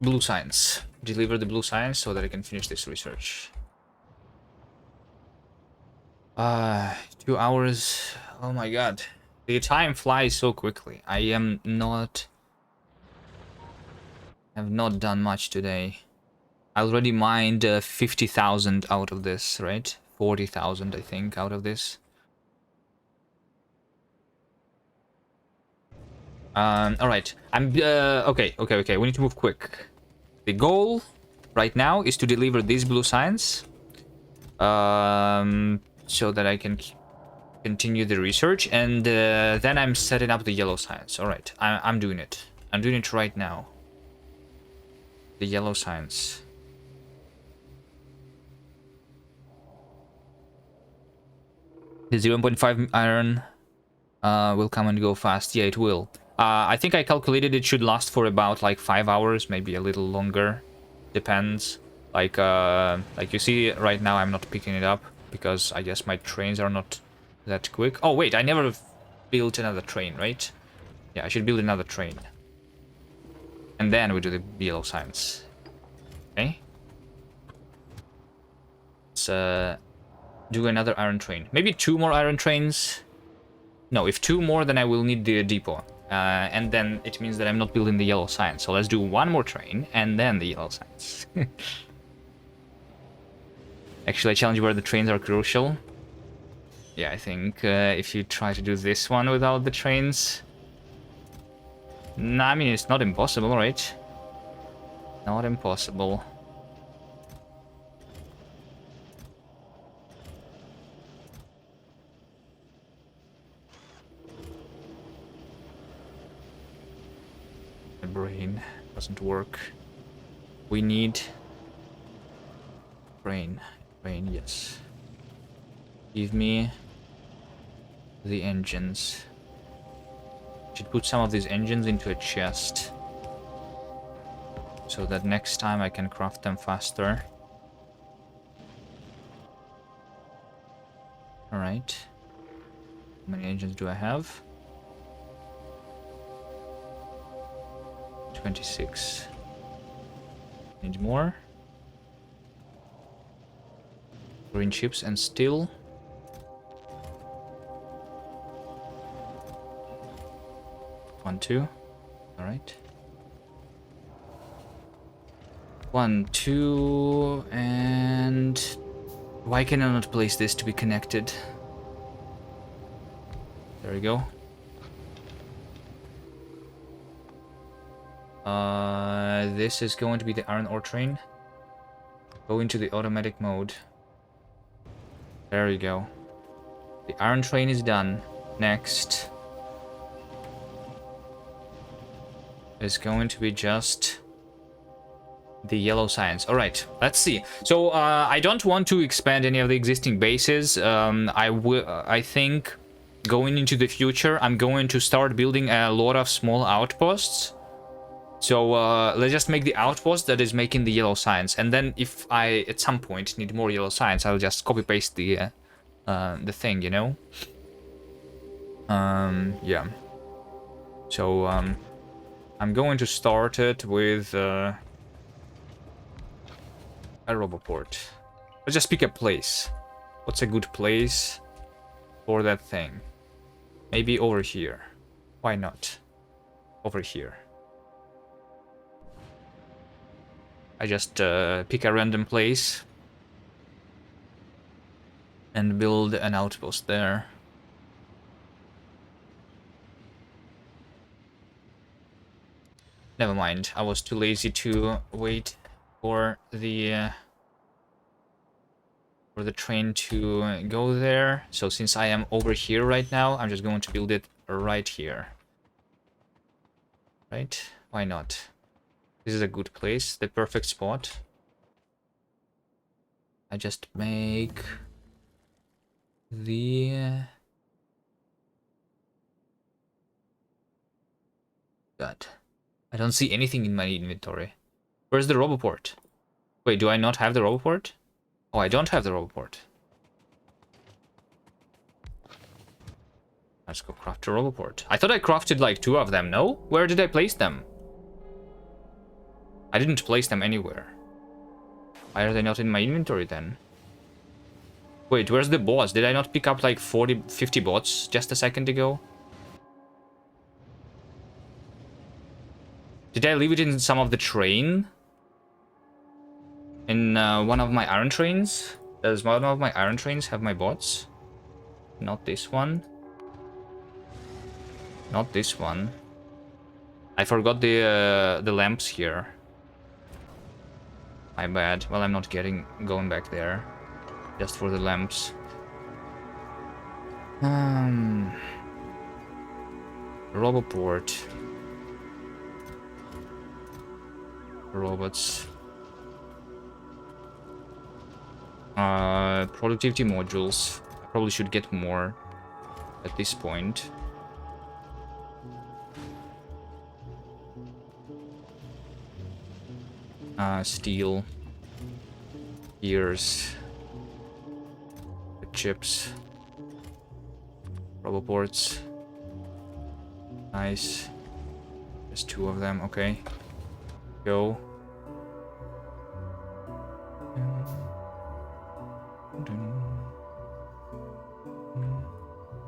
Blue science. Deliver the blue science so that I can finish this research. 2 hours. Oh my god. The time flies so quickly. I have not done much today. I already mined 50,000 out of this, right? 40,000, I think, out of this. All right. Okay. We need to move quick. The goal right now is to deliver this blue science, so that I can continue the research, and then I'm setting up the yellow science. All right. I'm doing it. I'm doing it right now. The yellow science. The 0.5 iron will come and go fast. Yeah, it will. I think I calculated it should last for about like 5 hours, maybe a little longer. Depends. Like you see right now, I'm not picking it up because I guess my trains are not that quick. Oh wait, I never built another train, right? Yeah, I should build another train. And then we do the yellow science. Okay. Let's do another iron train. Maybe 2 more iron trains. No, if 2 more, then I will need the depot. And then it means that I'm not building the yellow science. So let's do 1 more train and then the yellow science. Actually, I challenge where the trains are crucial. Yeah, I think if you try to do this one without the trains... Nah, I mean, it's not impossible, right? Not impossible. My brain doesn't work. We need... Brain, yes. Give me the engines. Should put some of these engines into a chest, so that next time I can craft them faster. Alright. How many engines do I have? 26. Need more. Green chips and steel. 1, 2. All right. 1, 2, and why can I not place this to be connected? There we go. This is going to be the iron ore train. Go into the automatic mode. There we go. The iron train is done. Next is going to be just the yellow science. All right, let's see. So I don't want to expand any of the existing bases. I think going into the future, I'm going to start building a lot of small outposts. So let's just make the outpost that is making the yellow science, and then if I at some point need more yellow science, I'll just copy paste the thing, you know. Yeah. So I'm going to start it with a roboport. Let's just pick a place. What's a good place for that thing? Maybe over here. Why not? Over here. I just pick a random place and build an outpost there. Never mind, I was too lazy to wait for the train to go there. So since I am over here right now, I'm just going to build it right here. Right? Why not? This is a good place, the perfect spot. I just make the God. I don't see anything in my inventory. Where's the roboport? Wait, do I not have the roboport? Oh, I don't have the roboport. Let's go craft a roboport. I thought I crafted like 2 of them, no? Where did I place them? I didn't place them anywhere. Why are they not in my inventory then? Wait, where's the bots? Did I not pick up like 40, 50 bots just a second ago? Did I leave it in some of the train? In one of my iron trains? Does one of my iron trains have my bots? Not this one. Not this one. I forgot the lamps here. My bad. Well, I'm not going back there. Just for the lamps. Roboport. Robots. Productivity modules. I probably should get more at this point. Steel. Gears. The chips. Roboports. Nice. There's 2 of them, okay. Go.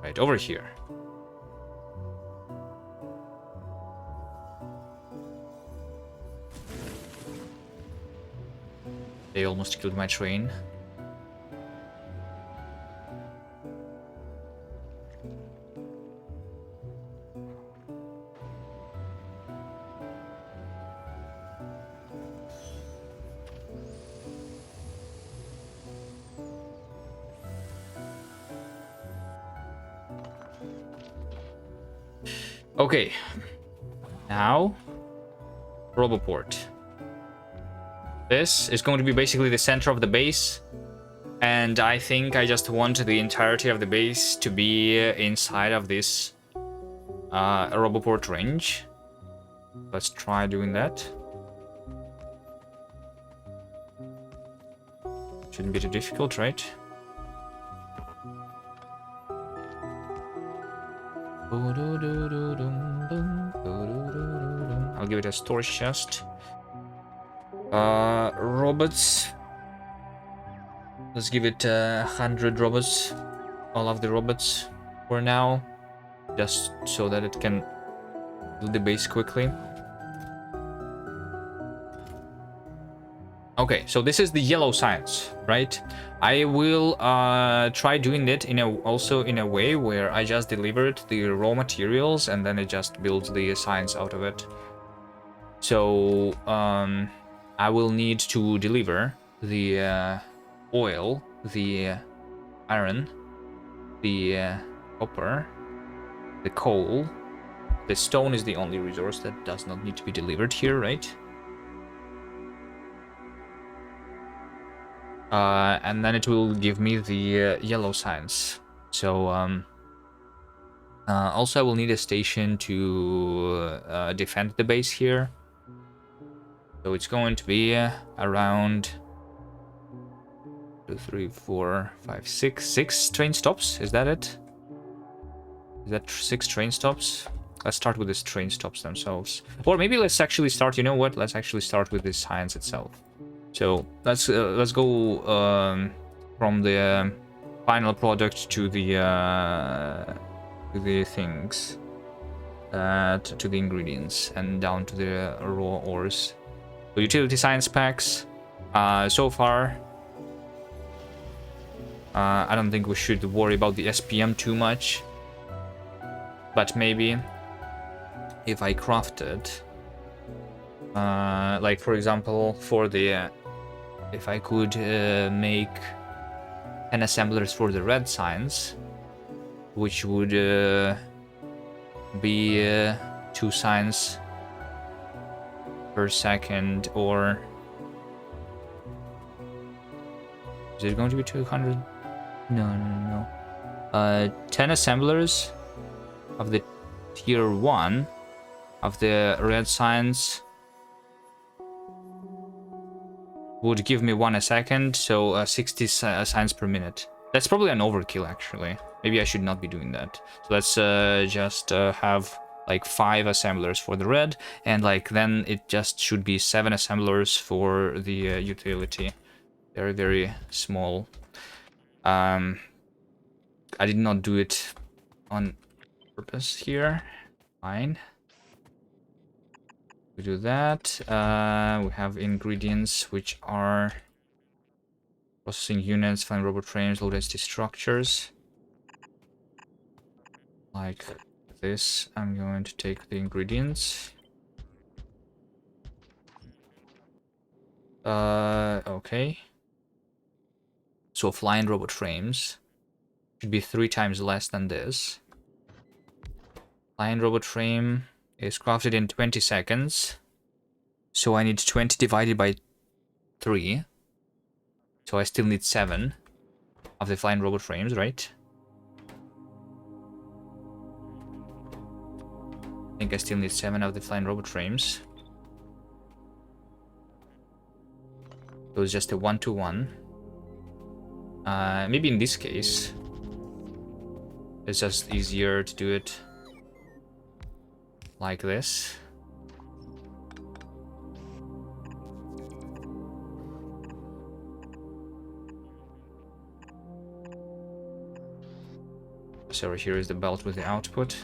Right, over here. They almost killed my train. Okay, now Roboport. This is going to be basically the center of the base, and I think I just want the entirety of the base to be inside of this Roboport range. Let's try doing that. Shouldn't be too difficult, right? I'll give it a storage chest. Robots. Let's give it 100 robots. All of the robots for now. Just so that it can build the base quickly. Okay, so this is the yellow science, right? I will try doing it also in a way where I just delivered the raw materials and then it just builds the science out of it. So I will need to deliver the oil, the iron, the copper, the coal. The stone is the only resource that does not need to be delivered here, right? And then it will give me the yellow science. So also I will need a station to defend the base here. So it's going to be around 2, 3, 4, 5, 6 train stops. Is that it? Is that 6 train stops? Let's start with these train stops themselves. Or maybe let's actually start, you know what? Let's actually start with the science itself. So let's go from the final product to the things, to the ingredients, and down to the raw ores. So utility science packs. So far, I don't think we should worry about the SPM too much. But maybe if I crafted, like for example, for the if I could make 10 assemblers for the red science, which would be 2 signs per second, or is it going to be 200? No. 10 assemblers of the tier 1 of the red signs would give me 1 a second, so 60 signs per minute. That's probably an overkill, actually. Maybe I should not be doing that. So let's just have like 5 assemblers for the red, and like then it just should be 7 assemblers for the utility. Very, very small. I did not do it on purpose here. Fine. We do that. We have ingredients which are processing units, fine robot frames, low density structures. Like this. I'm going to take the ingredients. Okay. So flying robot frames should be 3 times less than this. Flying robot frame is crafted in 20 seconds. So I need 20 divided by 3. So I still need 7 of the flying robot frames, right? I think I still need 7 of the flying robot frames. So it's just a 1-to-1. Maybe in this case, it's just easier to do it like this. So here is the belt with the output.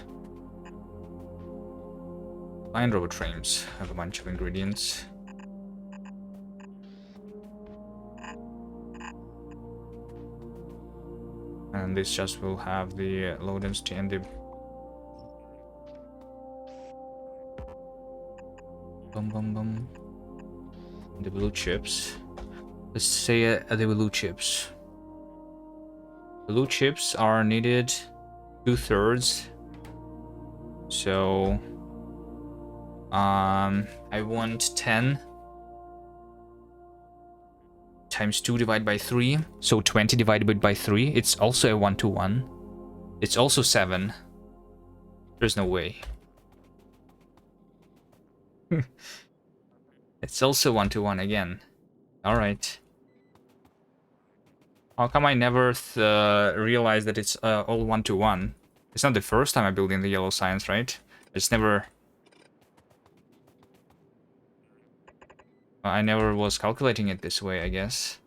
Flying robot frames have a bunch of ingredients. And this just will have the low density and the the blue chips. Let's say the blue chips. Blue chips are needed 2/3. So I want 10 times 2 divided by 3. So 20 divided by 3. It's also a 1-to-1. It's also 7. There's no way. It's also 1-to-1 again. Alright. How come I never realized that it's all 1-to-1? It's not the first time I build in the yellow science, right? It's never... I never was calculating it this way, I guess.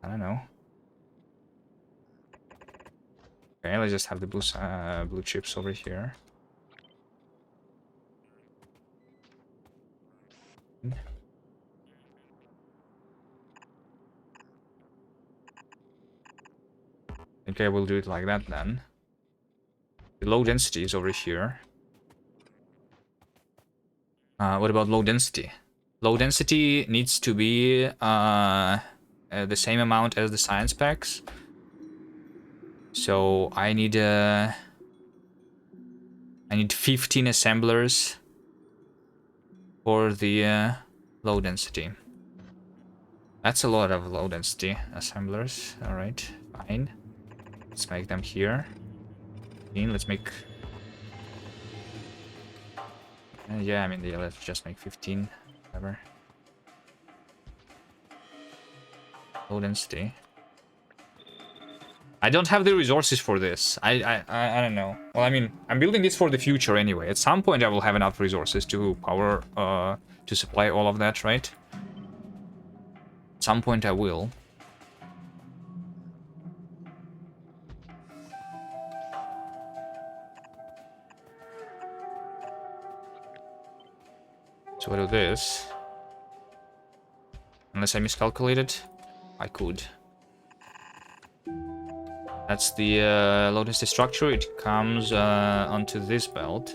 I don't know. Okay, let's just have the blue chips over here. Okay, we'll do it like that then. The low density is over here. What about low density? Low density needs to be the same amount as the science packs. So I need 15 assemblers for the low density. That's a lot of low density assemblers. All right, fine. Let's make them here. Let's make. Yeah, I mean, yeah, let's just make 15. Whatever. Low density. I don't have the resources for this. I don't know. Well, I mean, I'm building this for the future anyway. At some point, I will have enough resources to power, to supply all of that, right? At some point, I will. So I do this. Unless I miscalculated, I could. That's the low density structure. It comes onto this belt.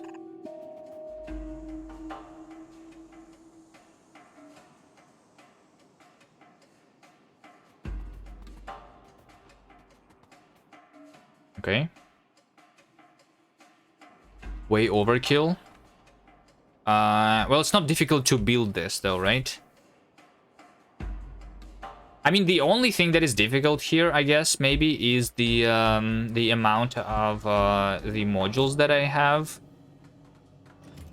Okay. Way overkill. Well, it's not difficult to build this though, right? I mean, the only thing that is difficult here, I guess, maybe, is the amount of the modules that I have.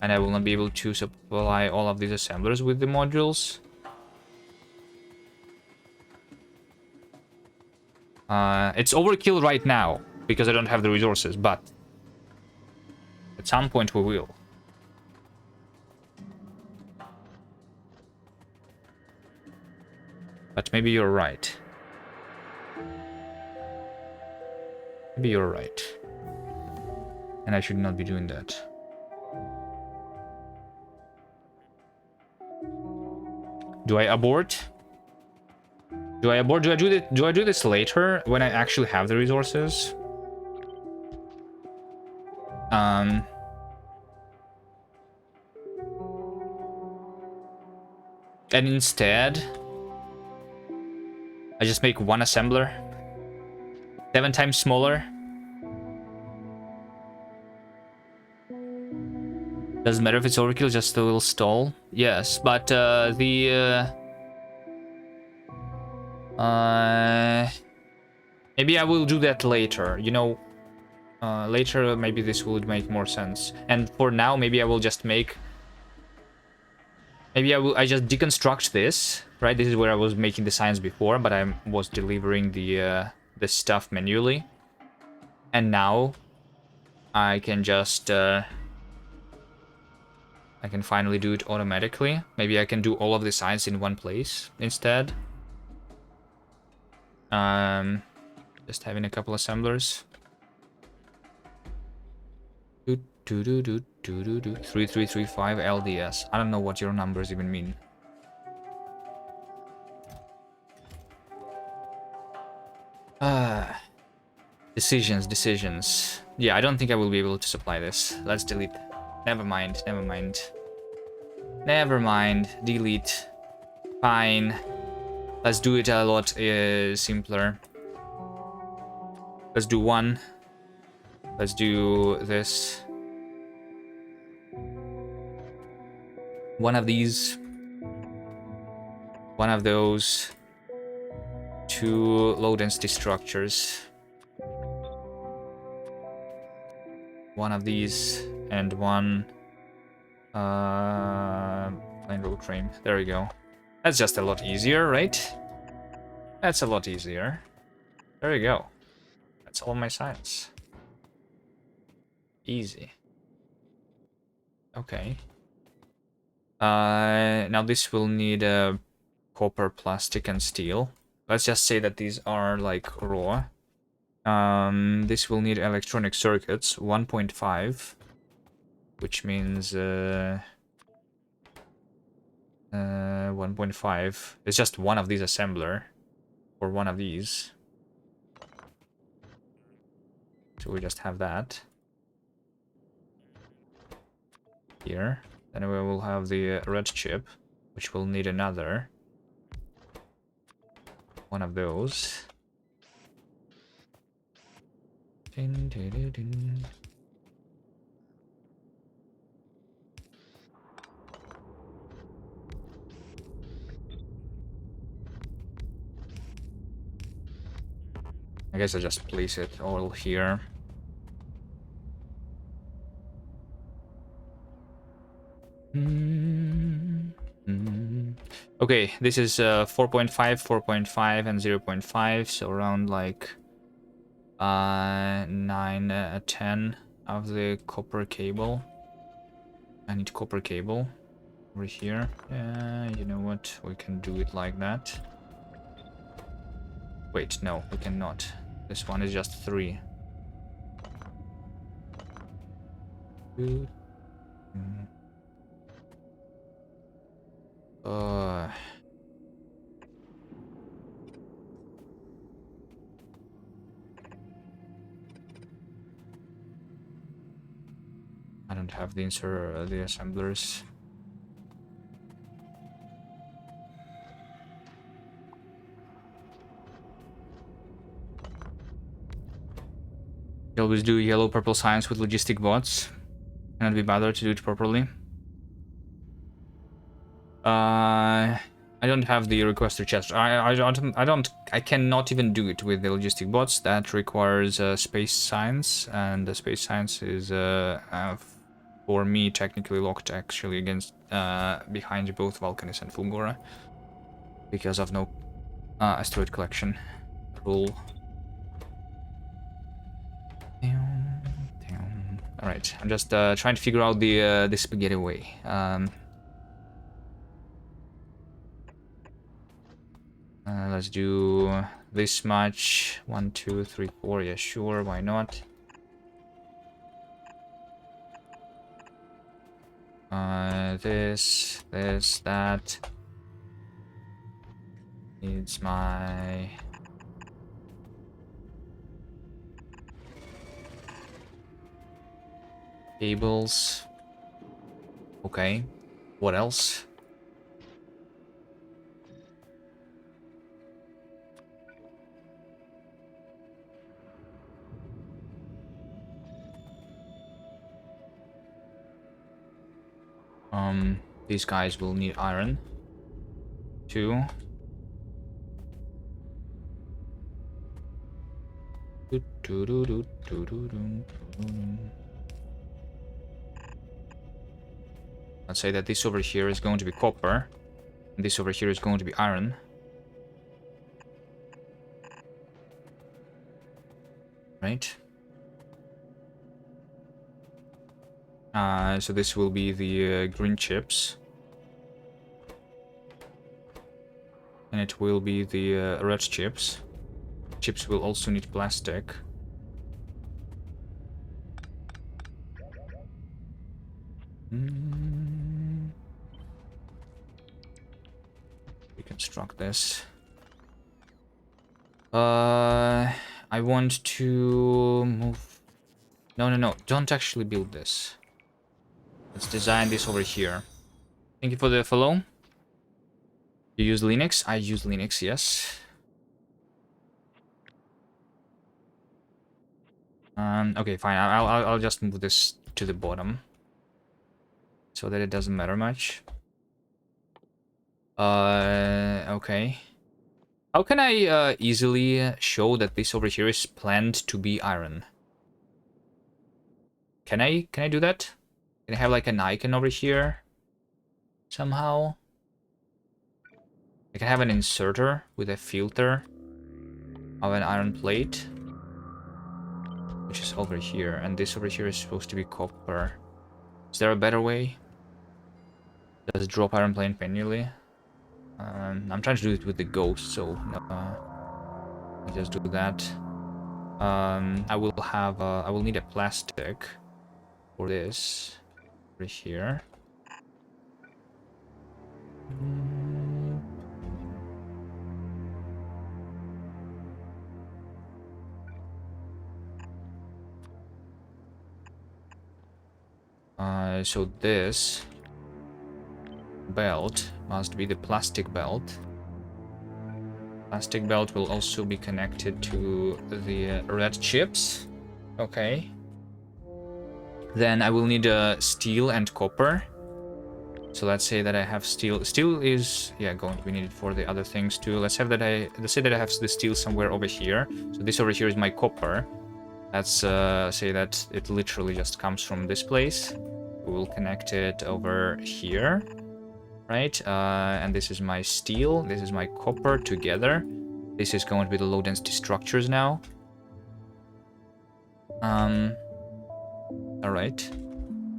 And I will not be able to supply all of these assemblers with the modules. It's overkill right now, because I don't have the resources, but at some point we will. But maybe you're right. Maybe you're right. And I should not be doing that. Do I abort? Do I abort? Do I do this later when I actually have the resources? And instead, I just make one assembler. 7 times smaller. Doesn't matter if it's overkill, just a little stall. Yes, but maybe I will do that later. You know, later maybe this would make more sense. And for now, maybe I will just make. Maybe I just deconstruct this. Right, this is where I was making the science before, but I was delivering the stuff manually. And now I can just I can finally do it automatically. Maybe I can do all of the science in one place instead. Just having a couple assemblers. 3335 LDS. I don't know what your numbers even mean. Decisions. Yeah, I don't think I will be able to supply this. Let's delete. Never mind. Delete. Fine. Let's do it a lot simpler. Let's do one. Let's do this. One of these. One of those. 2 low density structures. One of these and one plain road frame. There we go. That's just a lot easier, right? That's a lot easier. There we go. That's all my science. Easy. Okay. Now this will need copper, plastic, and steel. Let's just say that these are like raw. This will need electronic circuits, 1.5, which means 1.5. It's just one of these assembler. Or one of these. So we just have that. Here. Then we will have the red chip, which will need another one of those. Ding, ding, ding, ding. I guess I just place it all here. Okay, this is 4.5, 4.5, and 0.5, so around like 9, 10 of the copper cable. I need copper cable over here. You know what? We can do it like that. Wait, no, we cannot. This one is just 3. Good. I don't have the the assemblers. You always do yellow purple science with logistic bots. Cannot be bothered to do it properly. I don't have the requester chest. I cannot even do it with the logistic bots. That requires space science, and the space science is for me technically locked actually against behind both Vulcanis and Fulgora because of no asteroid collection rule. All right, I'm just trying to figure out the spaghetti way. Let's do this much. 1, 2, 3, 4. Yeah, sure. Why not? This, that. Needs my cables. Okay. What else? These guys will need iron. 2. Let's say that this over here is going to be copper, and this over here is going to be iron. Right? So this will be the green chips. And it will be the red chips. Chips will also need plastic. Reconstruct this. I want to move... No. Don't actually build this. Let's design this over here. Thank you for the follow. You use Linux? I use Linux, yes. Okay, fine. I'll just move this to the bottom, so that it doesn't matter much. Okay. How can I easily show that this over here is planned to be iron? Can I do that? Can I have like an icon over here somehow? I can have an inserter with a filter of an iron plate, which is over here, and this over here is supposed to be copper. Is there a better way? Does it drop iron plate manually? I'm trying to do it with the ghost, so I'll just do that. I will need a plastic for this over here. So this belt must be the plastic belt. Plastic belt will also be connected to the red chips. Okay. Then I will need steel and copper. So let's say that I have steel. Steel is going to be needed for the other things too. Let's say that I have the steel somewhere over here. So this over here is my copper. Let's say that it literally just comes from this place. We will connect it over here, right? And this is my steel. This is my copper together. This is going to be the low density structures now. All right.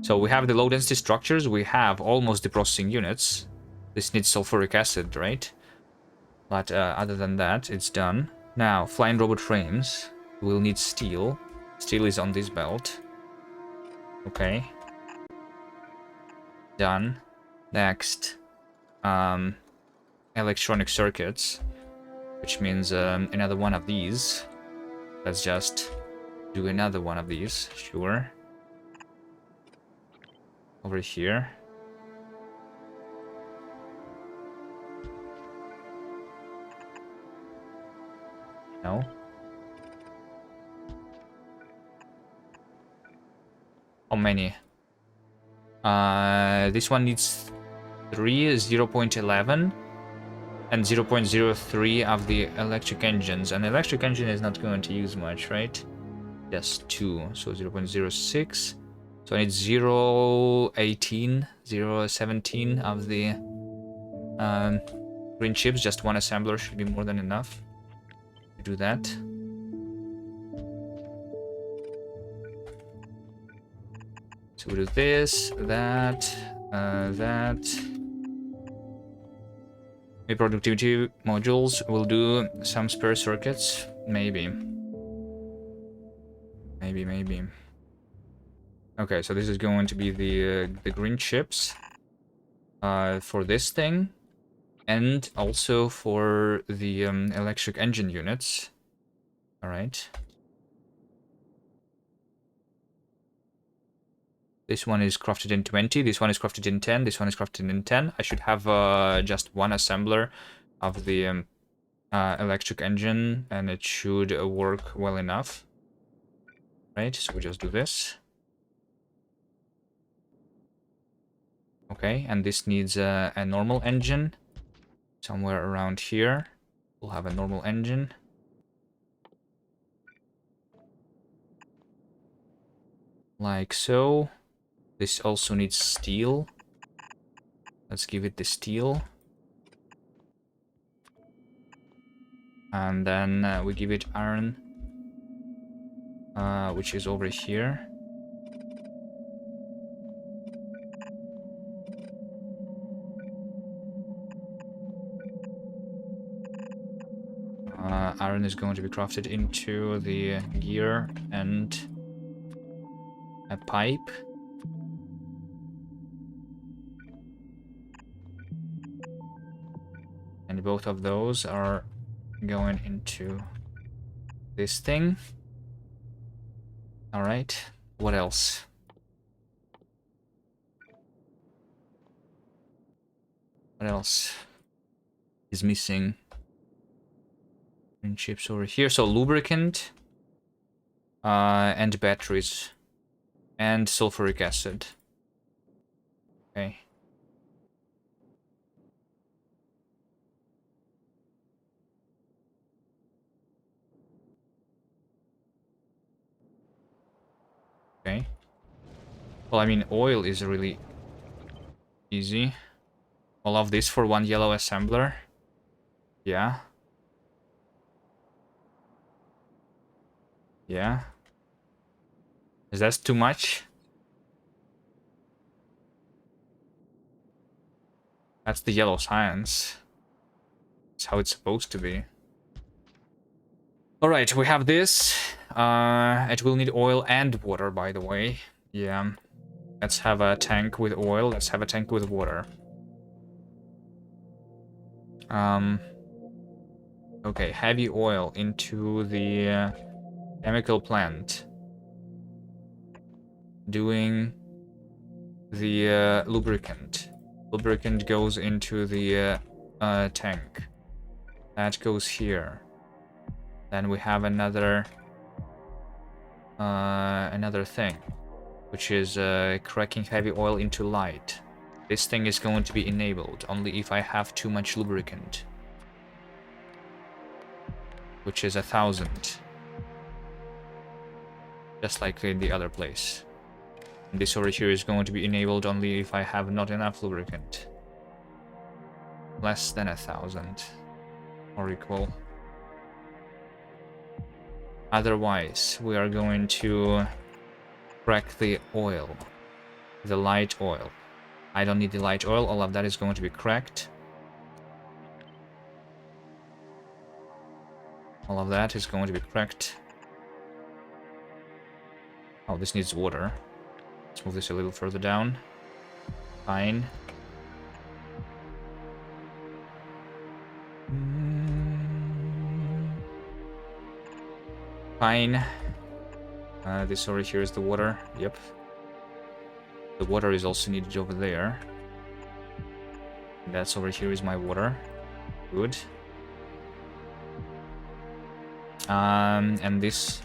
So we have the low density structures. We have almost the processing units. This needs sulfuric acid, right? But other than that, it's done. Now, flying robot frames. We'll need steel. Steel is on this belt. Okay. Done. Next. Electronic circuits. Which means another one of these. Let's just do another one of these. Sure. Over here. No. How many? This one needs 3, 0.11, and 0.03 of the electric engines. An electric engine is not going to use much, right? Just 2, so 0.06. So I need 0.18, 0.17 of the green chips. Just one assembler should be more than enough to do that. So we do this, that. Maybe productivity modules. We'll do some spare circuits. Maybe. Okay, so this is going to be the green chips for this thing, and also for the electric engine units. All right. This one is crafted in 20. This one is crafted in 10. This one is crafted in 10. I should have just one assembler of the electric engine, and it should work well enough. Right, so we just do this. Okay, and this needs a normal engine. Somewhere around here, we'll have a normal engine. Like so. This also needs steel. Let's give it the steel. And then we give it iron, which is over here. Iron is going to be crafted into the gear and a pipe. And both of those are going into this thing. All right, what else? What else is missing? Chips over here. So lubricant and batteries and sulfuric acid. Okay. Okay. Well, I mean, oil is really easy. All of this for one yellow assembler. Yeah. Yeah. Is that too much? That's the yellow science. That's how it's supposed to be. Alright, we have this. It will need oil and water, by the way. Yeah. Let's have a tank with oil. Let's have a tank with water. Okay, heavy oil into the chemical plant. Doing the lubricant. Lubricant goes into the tank. That goes here. Then we have another thing, which is cracking heavy oil into light. This thing is going to be enabled only if I have too much lubricant, which is 1,000, just like in the other place. And this over here is going to be enabled only if I have not enough lubricant. Less than 1,000 or equal. Otherwise, we are going to crack the oil, the light oil. I don't need the light oil, all of that is going to be cracked. All of that is going to be cracked. Oh, this needs water. Let's move this a little further down. Fine. Fine. This over here is the water. Yep. The water is also needed over there. That's over here is my water. Good. And this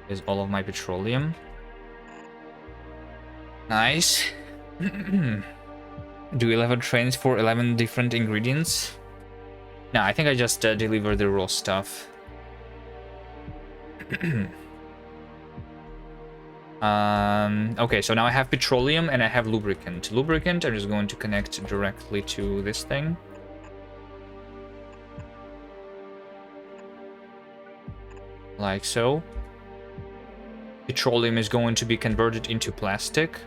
is all of my petroleum. Nice. Do 11 trains for 11 different ingredients? No, I think I just deliver the raw stuff. Okay, so now I have petroleum and I have lubricant. Lubricant, I'm just going to connect directly to this thing. Like so. Petroleum is going to be converted into plastic.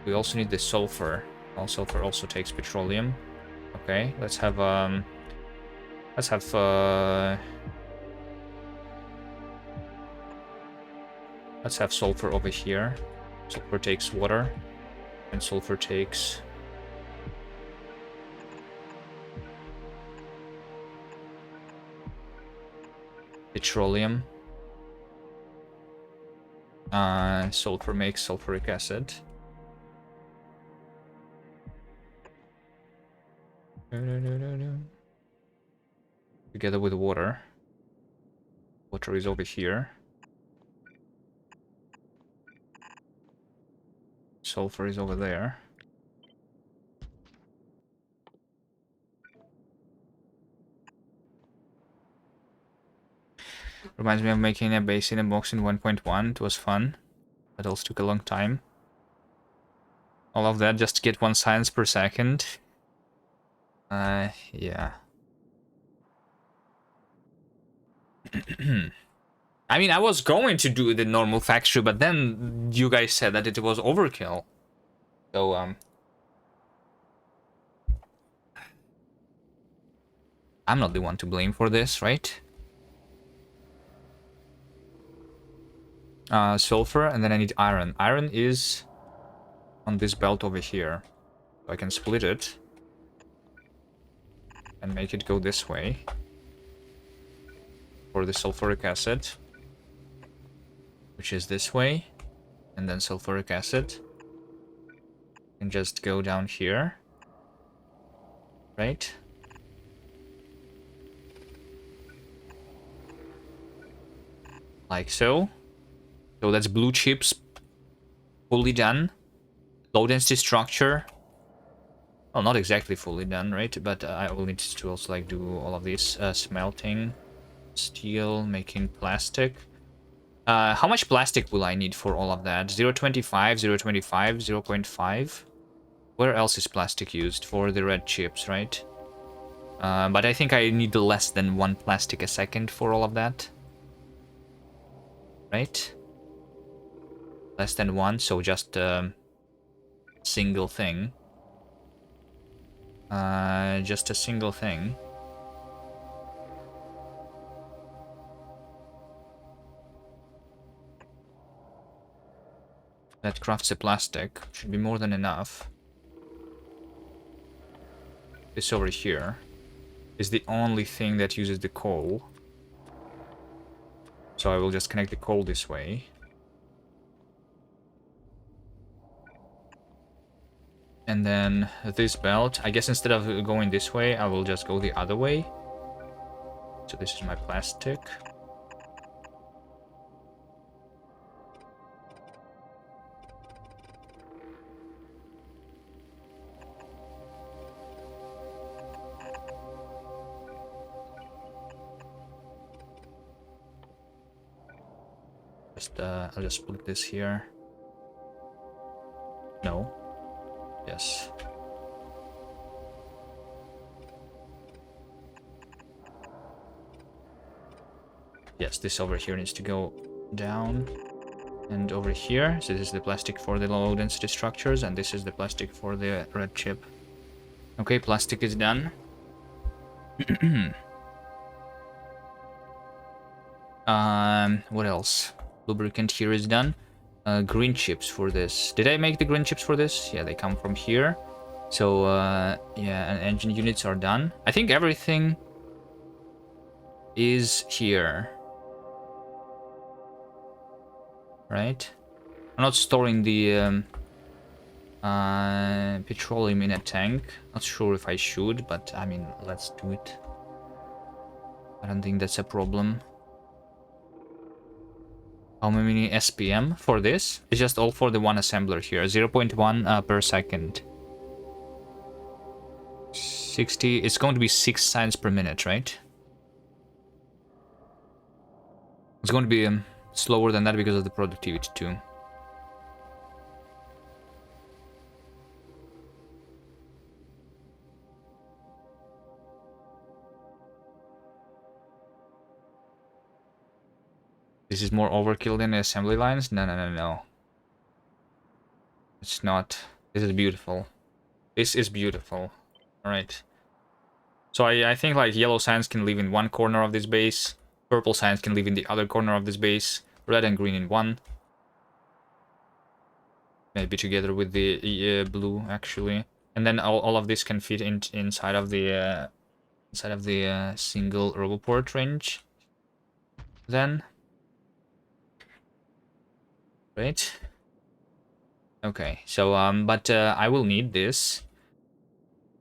We also need the sulfur. Well, sulfur also takes petroleum. Okay, let's have sulfur over here. Sulfur takes water, and sulfur takes petroleum. Sulfur makes sulfuric acid. Together with water. Water is over here. Sulfur is over there. Reminds me of making a base in a box in 1.1. It was fun, but also took a long time. All of that just to get 1 science per second. Yeah. I mean, I was going to do the normal factory, but then you guys said that it was overkill. So, I'm not the one to blame for this, right? Sulfur, and then I need iron. Iron is on this belt over here. So I can split it and make it go this way for the sulfuric acid, which is this way, and then sulfuric acid can just go down here, right? Like so. So that's blue chips fully done. Low density structure. Well, not exactly fully done, right? But I will need to also like do all of this smelting, steel, making plastic. How much plastic will I need for all of that? 0.25, 0.25, 0.5. Where else is plastic used? For the red chips, right? But I think I need less than 1 plastic a second for all of that. Right? Less than 1, so just a single thing. Just a single thing. That crafts a plastic. Should be more than enough. This over here. is the only thing that uses the coal. So I will just connect the coal this way. And then this belt, I guess instead of going this way, I will just go the other way. So this is my plastic. I'll just put this here. No. Yes. Yes, this over here needs to go down. And over here, so this is the plastic for the low density structures, and this is the plastic for the red chip. Okay, plastic is done. What else? Lubricant here is done. Green chips for this. Did I make the green chips for this? Yeah, they come from here. So, yeah, and engine units are done. I think everything is here. Right? I'm not storing the petroleum in a tank. Not sure if I should, but I mean, let's do it. I don't think that's a problem. How many SPM for this? It's just all for the one assembler here. 0.1 per second. 60. It's going to be 6 signs per minute, right? It's going to be slower than that because of the productivity too. This is more overkill than the assembly lines? No, no, no, no. It's not. This is beautiful. This is beautiful. Alright. So I think like yellow signs can live in one corner of this base. Purple signs can live in the other corner of this base. Red and green in one. Maybe together with the blue, actually. And then all of this can fit inside of the single roboport range. Then. Right? Okay, so, but I will need this.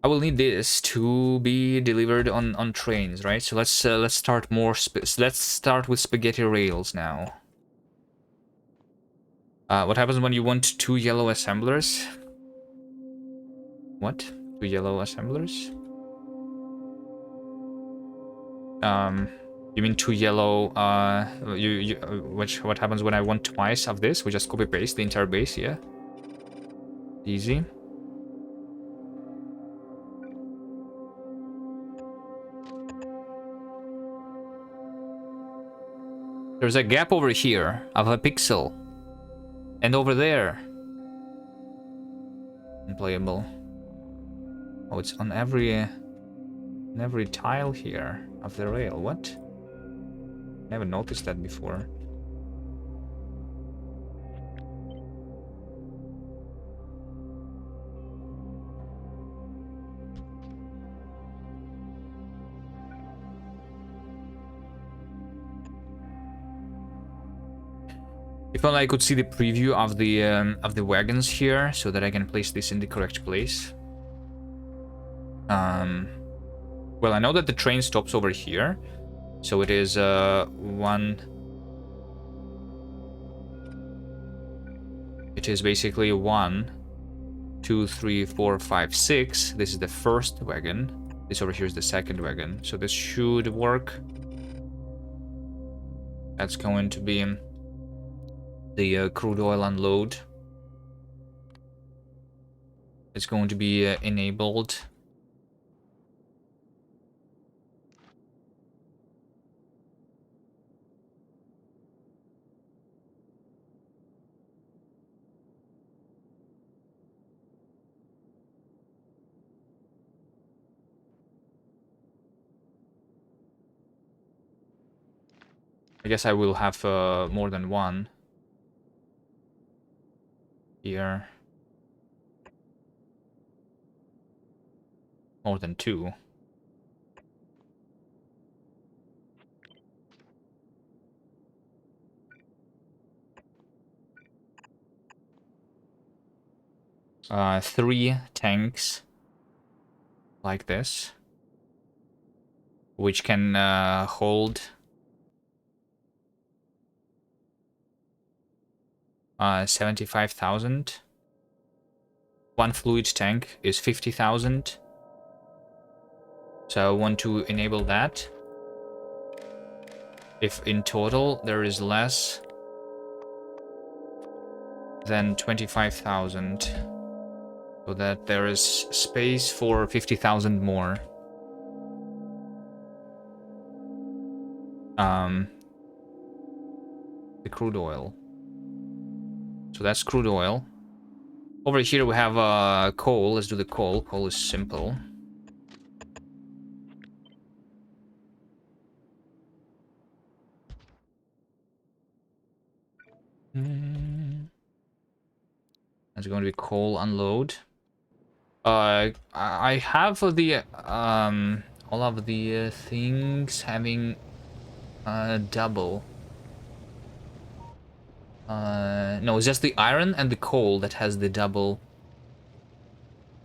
I will need this to be delivered on trains, right? So let's start let's start with spaghetti rails now. What happens when you want 2 yellow assemblers? What? 2 yellow assemblers? You mean 2 yellow? What happens when I want twice of this? We just copy paste the entire base, yeah. Easy. There's a gap over here of a pixel. And over there. Unplayable. Oh, it's on every tile here of the rail. What? Never noticed that before. If only I could see the preview of the wagons here, so that I can place this in the correct place. Well, I know that the train stops over here, so it is 1. It is basically 1, 2, 3, 4, 5, 6. This is the first wagon. This over here is the second wagon, so this should work. That's going to be the crude oil unload. It's going to be enabled. I guess I will have more than one here. More than 2. 3 tanks like this, which can hold 75,000. One fluid tank is 50,000. So I want to enable that. If in total there is less than 25,000, so that there is space for 50,000 more. The crude oil. So that's crude oil. Over here we have coal. Let's do the coal. Coal is simple. That's going to be coal unload. I have the all of the things having double. No, it's just the iron and the coal that has the double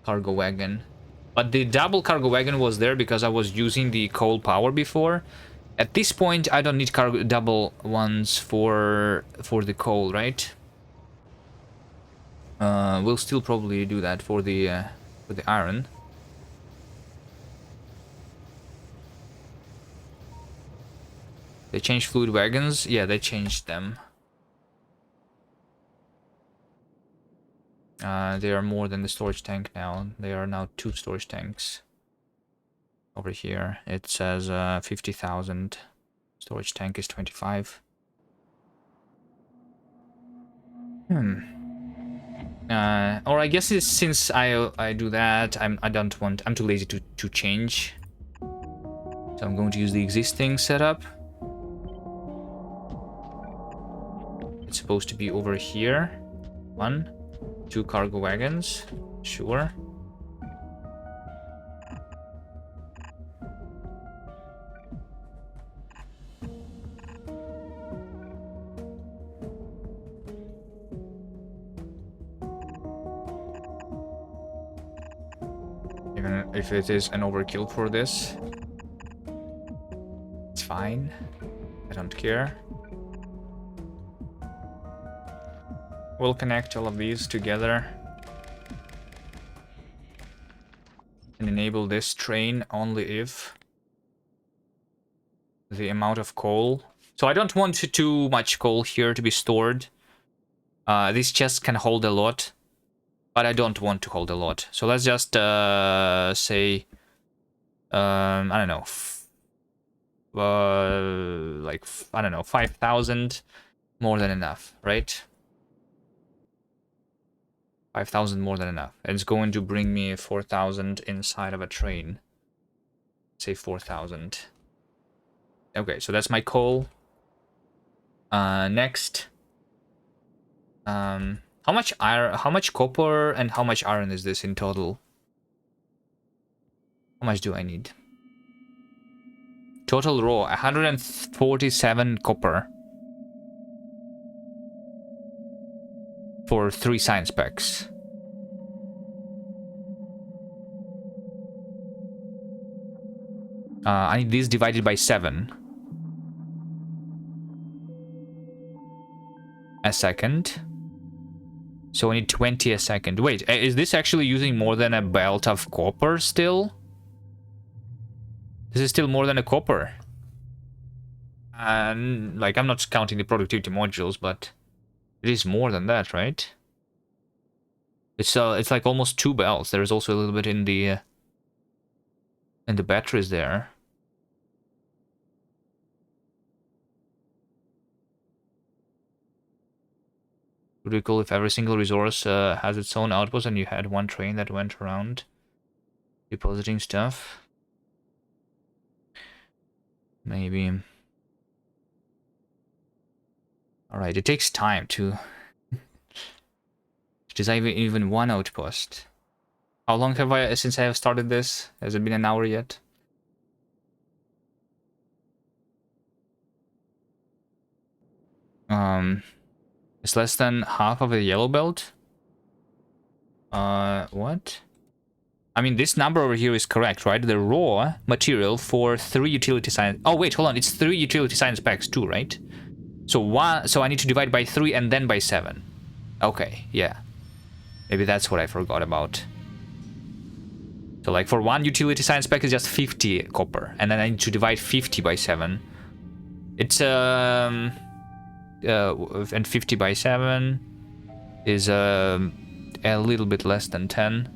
cargo wagon. But the double cargo wagon was there because I was using the coal power before. At this point, I don't need double ones for the coal, right? We'll still probably do that for the iron. They changed fluid wagons. Yeah, they changed them. They are more than the storage tank now. They are now 2 storage tanks. Over here, it says 50,000. Storage tank is 25. Or I guess it's, since I do that, I'm too lazy to change. So I'm going to use the existing setup. It's supposed to be over here. 1, 2 cargo wagons. Sure. Even if it is an overkill for this, it's fine. I don't care. We'll connect all of these together and enable this train only if the amount of coal. So I don't want too much coal here to be stored. These chests can hold a lot, but I don't want to hold a lot. So let's just say, I don't know, like, I don't know, 5,000, more than enough, right? 5,000 more than enough. It's going to bring me 4,000 inside of a train. Say 4,000. Okay, so that's my coal. Next. How much iron, how much copper and how much iron is this in total? How much do I need? Total raw, 147 copper. For 3 science packs. I need this divided by 7. A second. So I need 20 a second. Wait, is this actually using more than a belt of copper still? This is still more than a copper. And like, I'm not counting the productivity modules, but it is more than that, right? It's like almost 2 belts. There is also a little bit in the batteries there. Would be cool if every single resource has its own outpost and you had one train that went around depositing stuff. Maybe. Alright, it takes time to design even one outpost. How long have I since I have started this? Has it been an hour yet? It's less than half of a yellow belt. What? I mean, this number over here is correct, right? The raw material for 3 utility science... Oh, wait, hold on. It's 3 utility science packs too, right? So I need to divide by 3 and then by 7. Okay, yeah. Maybe that's what I forgot about. So like for 1 utility science pack is just 50 copper. And then I need to divide 50 by 7. It's and 50 by 7 is a little bit less than 10.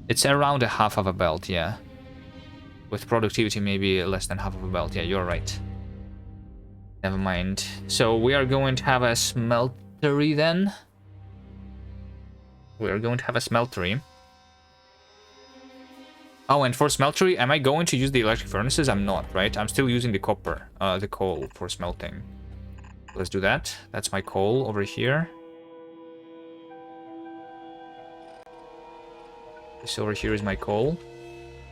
It's around a half of a belt, yeah. With productivity, maybe less than half of a belt. Yeah, you're right. Never mind. So we are going to have a smeltery then. We are going to have a smeltery. Oh, and for smeltery, am I going to use the electric furnaces? I'm not, right? I'm still using the copper, the coal for smelting. Let's do that. That's my coal over here. This over here is my coal.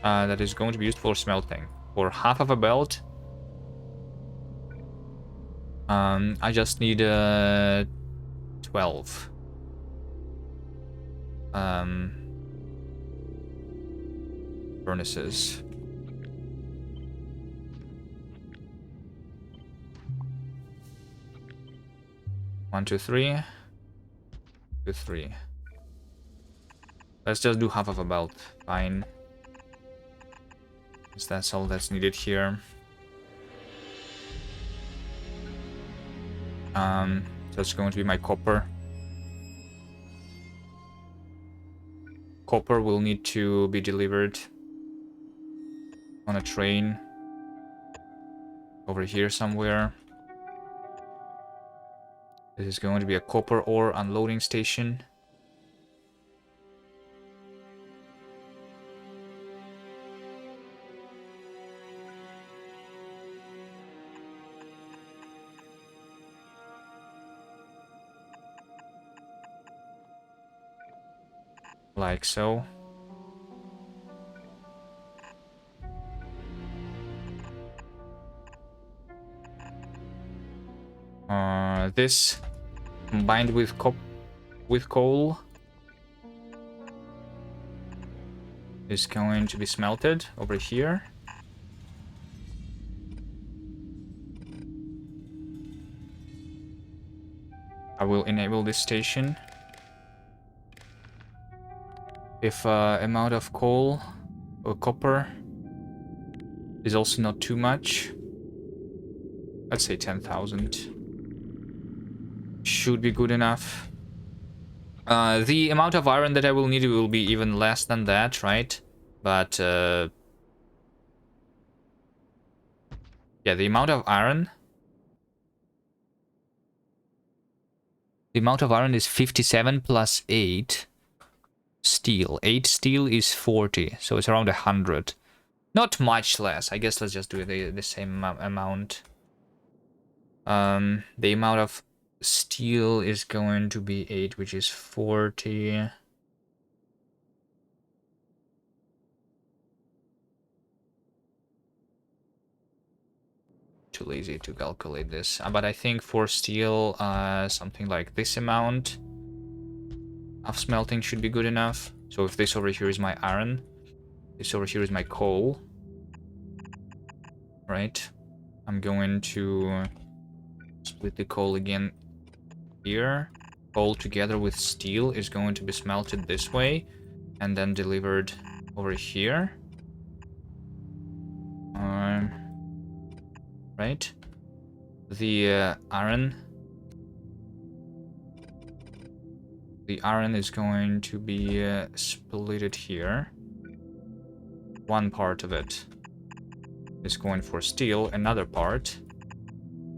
That is going to be used for smelting. For half of a belt, I just need 12. Furnaces. One, two, three. 2, 3. Let's just do half of a belt. Fine. Because that's all that's needed here. So it's going to be my copper. Copper will need to be delivered on a train over here somewhere. This is going to be a copper ore unloading station. Like so. This combined with coal is going to be smelted over here. I will enable this station. If amount of coal or copper is also not too much, let's say 10,000 should be good enough. The amount of iron that I will need will be even less than that, right? But yeah, the amount of iron is 57 plus 8 steel. 8 steel is 40, so it's around 100. Not much less. I guess let's just do the same amount. The amount of steel is going to be 8, which is 40. Too lazy to calculate this. But I think for steel, something like this amount of smelting should be good enough. So if this over here is my iron, this over here is my coal, right? I'm going to split the coal again here. Coal together with steel is going to be smelted this way and then delivered over here. Right? The iron is going to be splitted here. One part of it is going for steel, another part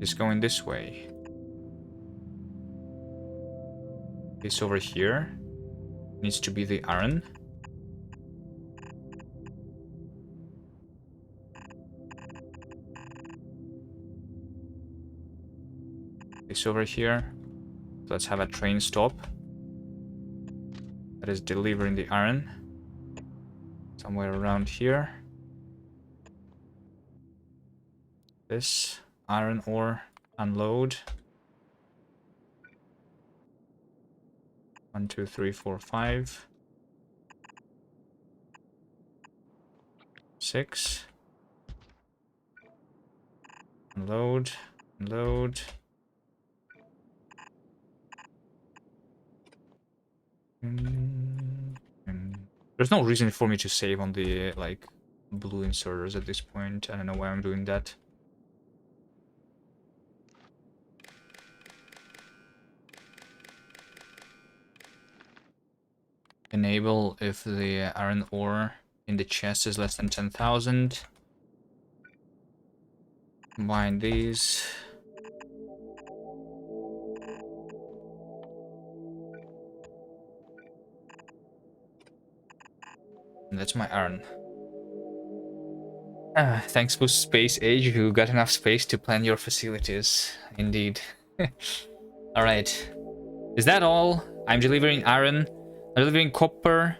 is going this way. This over here needs to be the iron. This over here. Let's have a train stop that is delivering the iron somewhere around here. This iron ore unload. 1, 2, 3, 4, 5, 6. Unload, unload. There's no reason for me to save on the like blue inserters at this point. I don't know why I'm doing that. Enable if the iron ore in the chest is less than 10,000. Combine these. And that's my iron. Thanks for Space Age, who got enough space to plan your facilities. Indeed. Alright. Is that all? I'm delivering iron, delivering copper,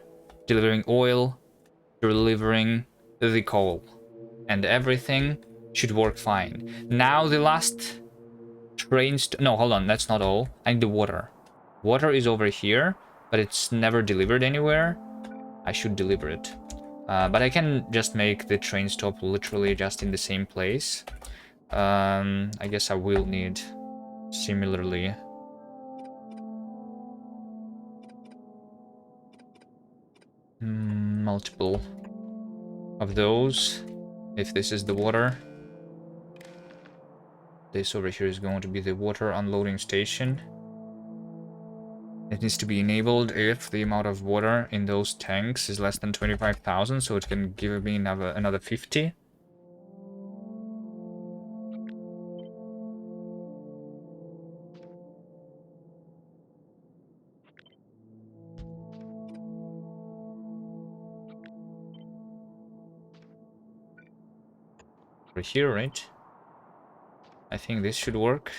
delivering oil, delivering the coal. And everything should work fine. Now the last trains... No, hold on, that's not all. I need the water. Water is over here, but it's never delivered anywhere. I should deliver it. But I can just make the train stop literally just in the same place. I guess I will need similarly multiple of those. If this is the water, this over here is going to be the water unloading station. It needs to be enabled if the amount of water in those tanks is less than 25,000, so it can give me another 50. Over here, right? I think this should work.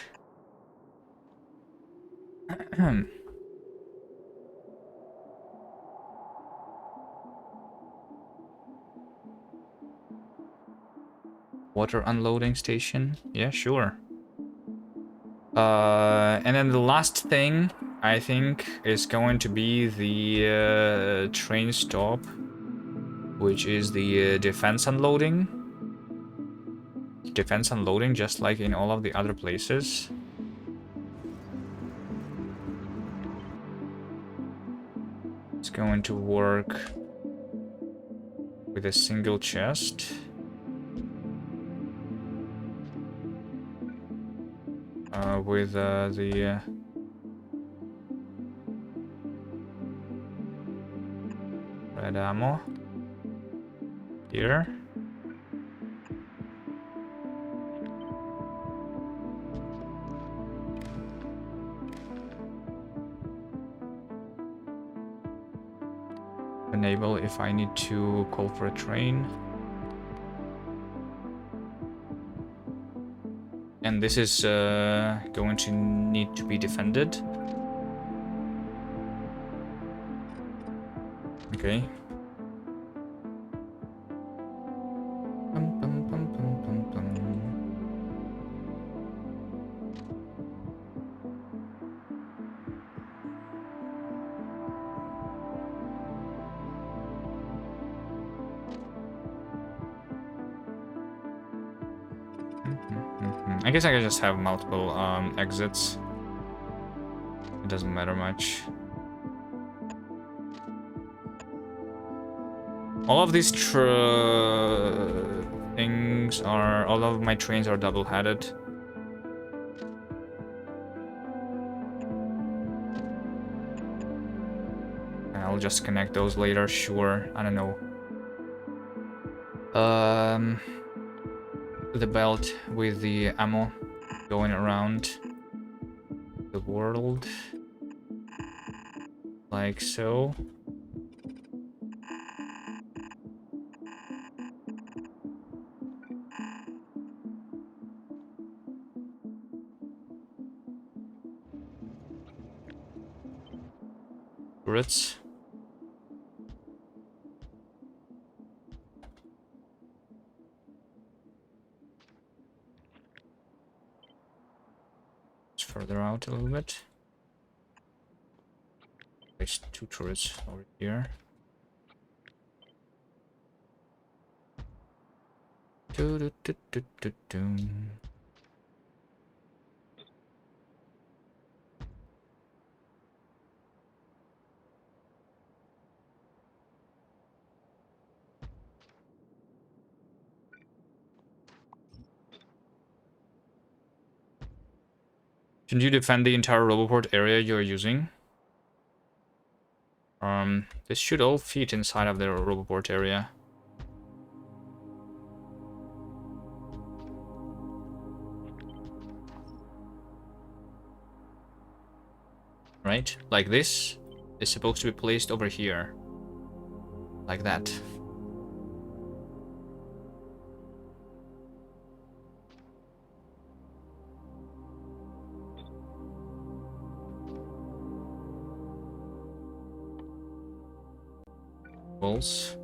Water unloading station. Yeah, sure. And then the last thing, I think, is going to be the train stop, which is the defense unloading. Defense unloading, just like in all of the other places. It's going to work with a single chest. With the red ammo here. Enable if I need to call for a train. And this is going to need to be defended. Okay. I guess I can just have multiple exits. It doesn't matter much. All of these things are... All of my trains are double-headed. I'll just connect those later, sure. I don't know. The belt with the ammo going around the world. Like so. Turrets. Further out a little bit. There's 2 turrets over here. Shouldn't you defend the entire Roboport area you're using? This should all fit inside of the Roboport area. Right? Like this is supposed to be placed over here. Like that. Walls.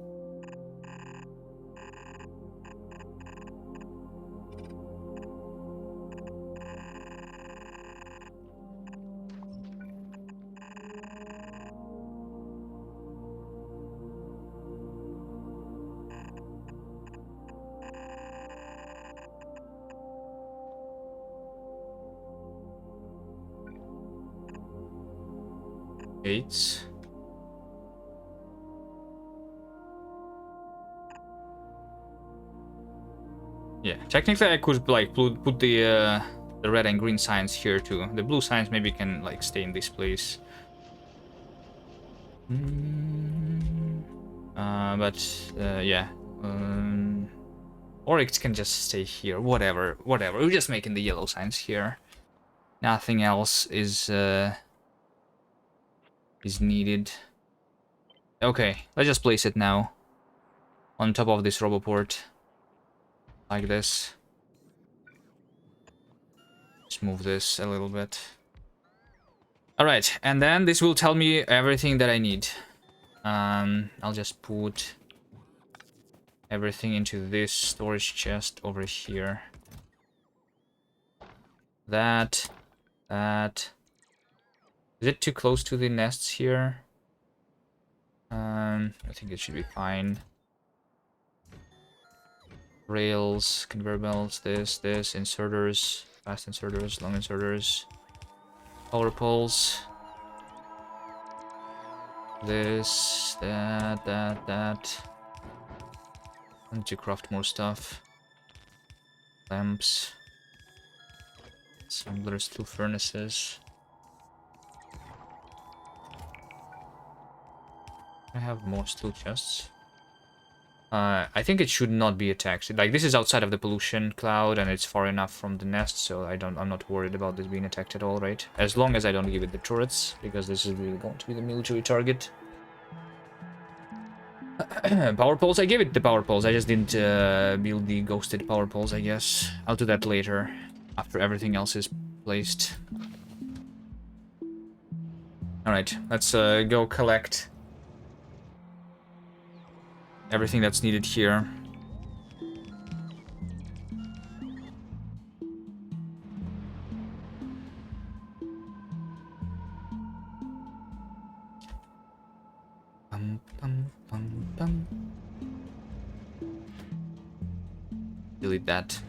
Gates. Yeah, technically I could like put the red and green signs here too. The blue signs maybe can like stay in this place. Yeah. Or it can just stay here. Whatever. We're just making the yellow signs here. Nothing else is needed. Okay, let's just place it now on top of this Roboport. Like this. Let's move this a little bit. Alright, and then this will tell me everything that I need. I'll just put everything into this storage chest over here. That. Is it too close to the nests here? I think it should be fine. Rails, conveyor belts, this, inserters, fast inserters, long inserters, power poles, this, that. I need to craft more stuff. Lamps, assemblers, 2 furnaces. I have more steel chests. I think it should not be attacked. Like, this is outside of the pollution cloud, and it's far enough from the nest, so I'm not worried about this being attacked at all, right? As long as I don't give it the turrets, because this is really going to be the military target. Power poles, I gave it the power poles. I just didn't build the ghosted power poles, I guess. I'll do that later, after everything else is placed. Alright, let's go collect everything that's needed here. Delete that.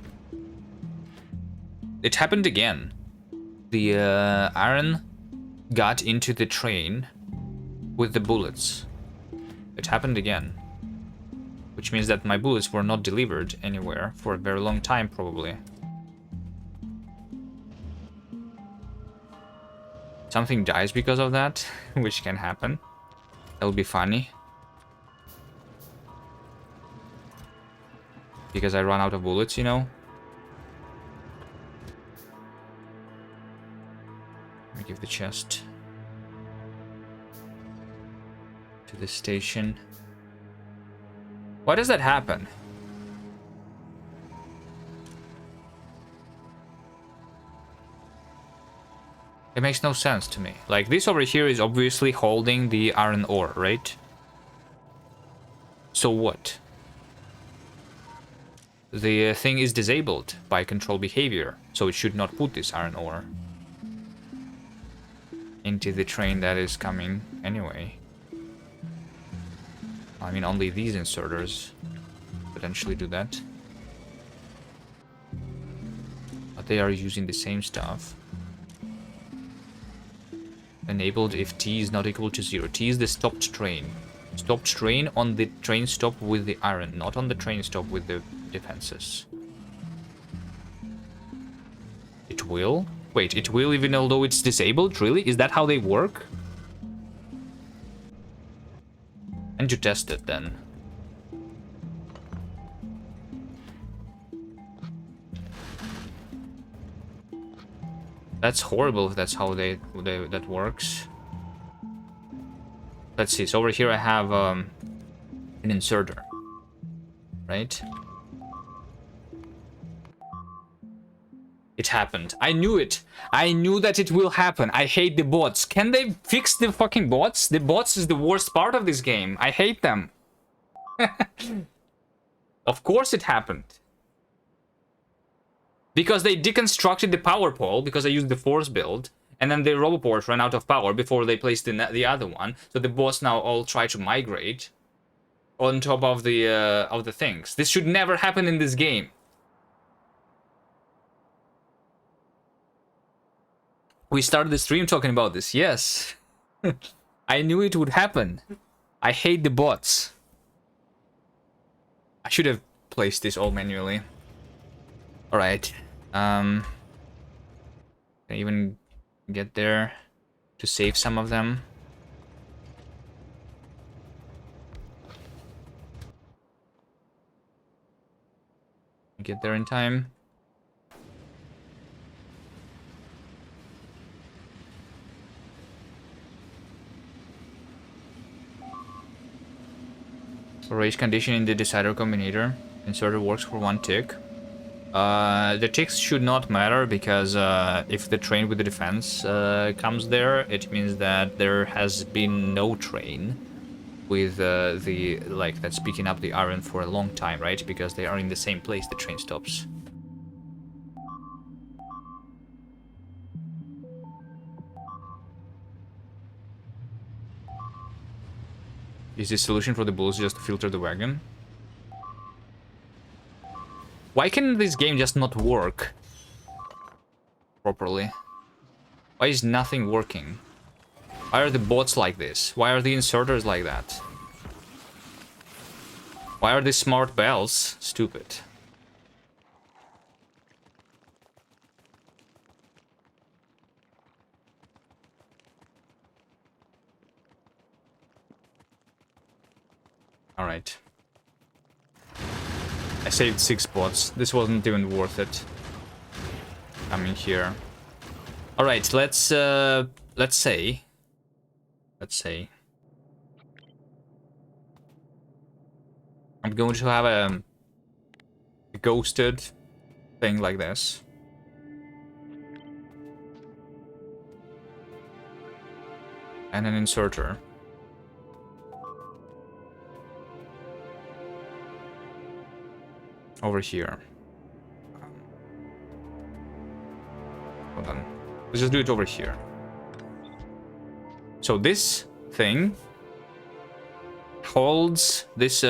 It happened again. The iron got into the train with the bullets. It happened again. Which means that my bullets were not delivered anywhere for a very long time, probably. Something dies because of that, which can happen. That'll be funny. Because I run out of bullets, you know? Let me give the chest to the station. Why does that happen? It makes no sense to me. Like, this over here is obviously holding the iron ore, right? So what? The thing is disabled by control behavior, so it should not put this iron ore. into the train that is coming anyway. I mean, only these inserters potentially do that. But they are using the same stuff. Enabled if T is not equal to 0. T is the stopped train. Stopped train on the train stop with the iron, not on the train stop with the defenses. It will? Wait, it will even although it's disabled? Really? Is that how they work? And you test it then. That's horrible if that's how that works. Let's see. So over here I have an inserter, right? It happened. I knew it. I knew that it will happen. I hate the bots. Can they fix the fucking bots? The bots is the worst part of this game. I hate them. Of course it happened. Because they deconstructed the power pole, because I used the force build, and then the roboport ran out of power before they placed the other one. So the bots now all try to migrate on top of the things. This should never happen in this game. We started the stream talking about this. Yes. I knew it would happen. I hate the bots. I should have placed this all manually. Alright. Can I even get there to save some of them? Get there in time. For race condition in the decider combinator, inserter works for 1 tick. The ticks should not matter because if the train with the defense comes there, it means that there has been no train with that's picking up the iron for a long time, right? Because they are in the same place the train stops. Is the solution for the bulls just to filter the wagon? Why can this game just not work properly? Why is nothing working? Why are the bots like this? Why are the inserters like that? Why are the smart bells stupid? Alright. I saved 6 bots. This wasn't even worth it. Coming here. Alright, let's say I'm going to have a ghosted thing like this. And an inserter. Over here. Hold on. Let's just do it over here. So this thing holds this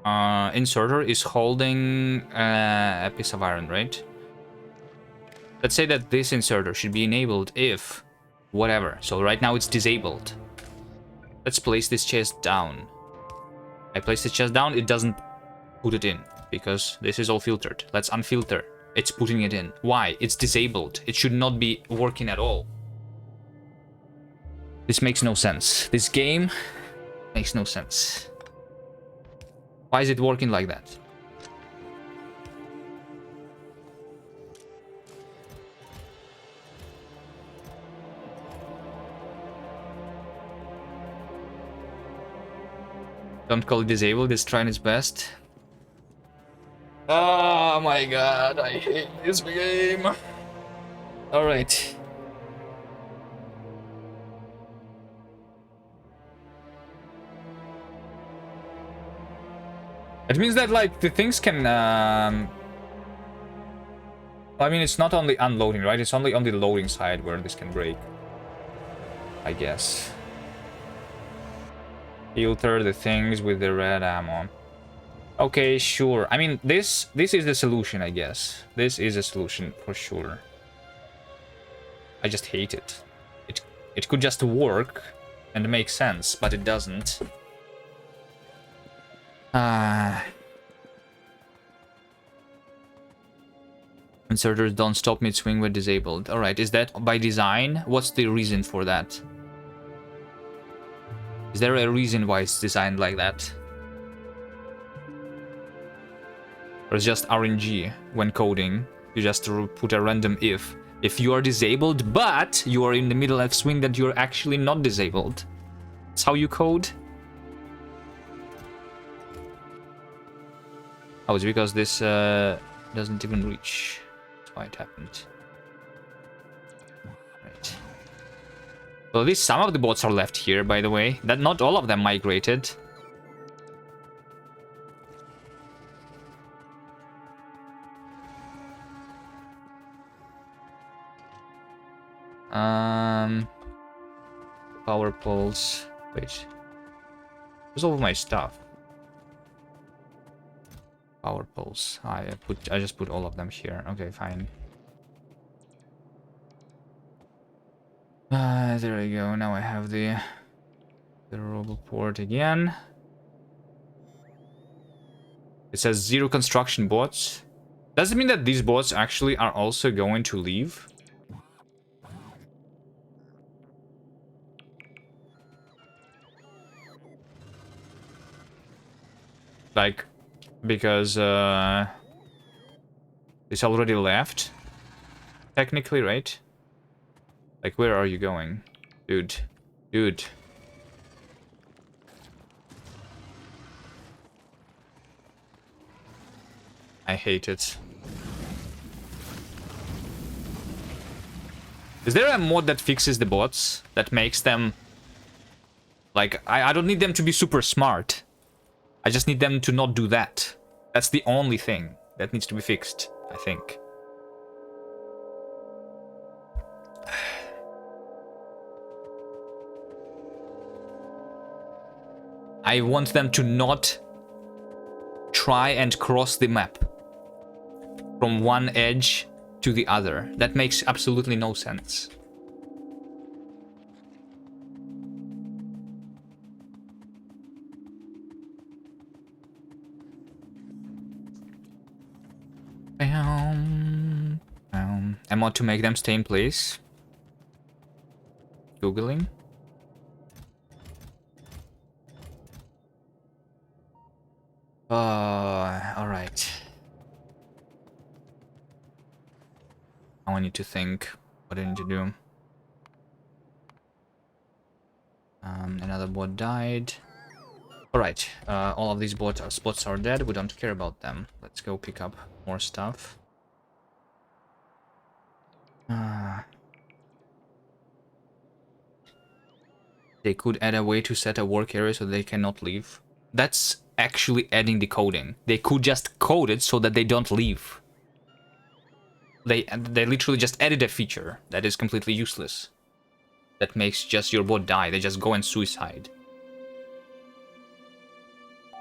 inserter is holding a piece of iron, right? Let's say that this inserter should be enabled if whatever. So right now it's disabled. Let's place this chest down. I place the chest down, it doesn't put it in because this is all filtered. Let's unfilter. It's putting it in. Why? It's disabled. It should not be working at all. This makes no sense. This game makes no sense. Why is it working like that? Don't call it disabled. It's trying its best. Oh my god, I hate this game. Alright. It means that, like, the things can, I mean, it's not only unloading, right? It's only on the loading side where this can break. I guess. Filter the things with the red ammo. Okay, sure. I mean, this is the solution, I guess. This is a solution for sure. I just hate it. It could just work and make sense, but it doesn't. Inserters don't stop mid-swing when disabled. Alright, is that by design? What's the reason for that? Is there a reason why it's designed like that? Or it's just RNG when coding? You just put a random if. If you are disabled, but you are in the middle of swing that you're actually not disabled. That's how you code? Oh, it's because this doesn't even reach. That's why it happened. Right. Well, at least some of the bots are left here, by the way. That not all of them migrated. Power poles. Wait. Where's all of my stuff? Power poles. I just put all of them here. Okay, fine. There we go. Now I have the roboport again. It says 0 construction bots. Does it mean that these bots actually are also going to leave? Like, because it's already left, technically, right? Like, where are you going? Dude. Dude. I hate it. Is there a mod that fixes the bots? That makes them... Like, I don't need them to be super smart. I just need them to not do that. That's the only thing that needs to be fixed, I think. I want them to not try and cross the map from one edge to the other. That makes absolutely no sense. I want to make them stay in place. Googling. Alright. Now I need to think what I need to do. Another bot died. Alright, all of these spots are dead. We don't care about them. Let's go pick up more stuff. They could add a way to set a work area so they cannot leave. That's actually adding the coding. They could just code it so that they don't leave. They literally just added a feature that is completely useless. That makes just your bot die. They just go and suicide.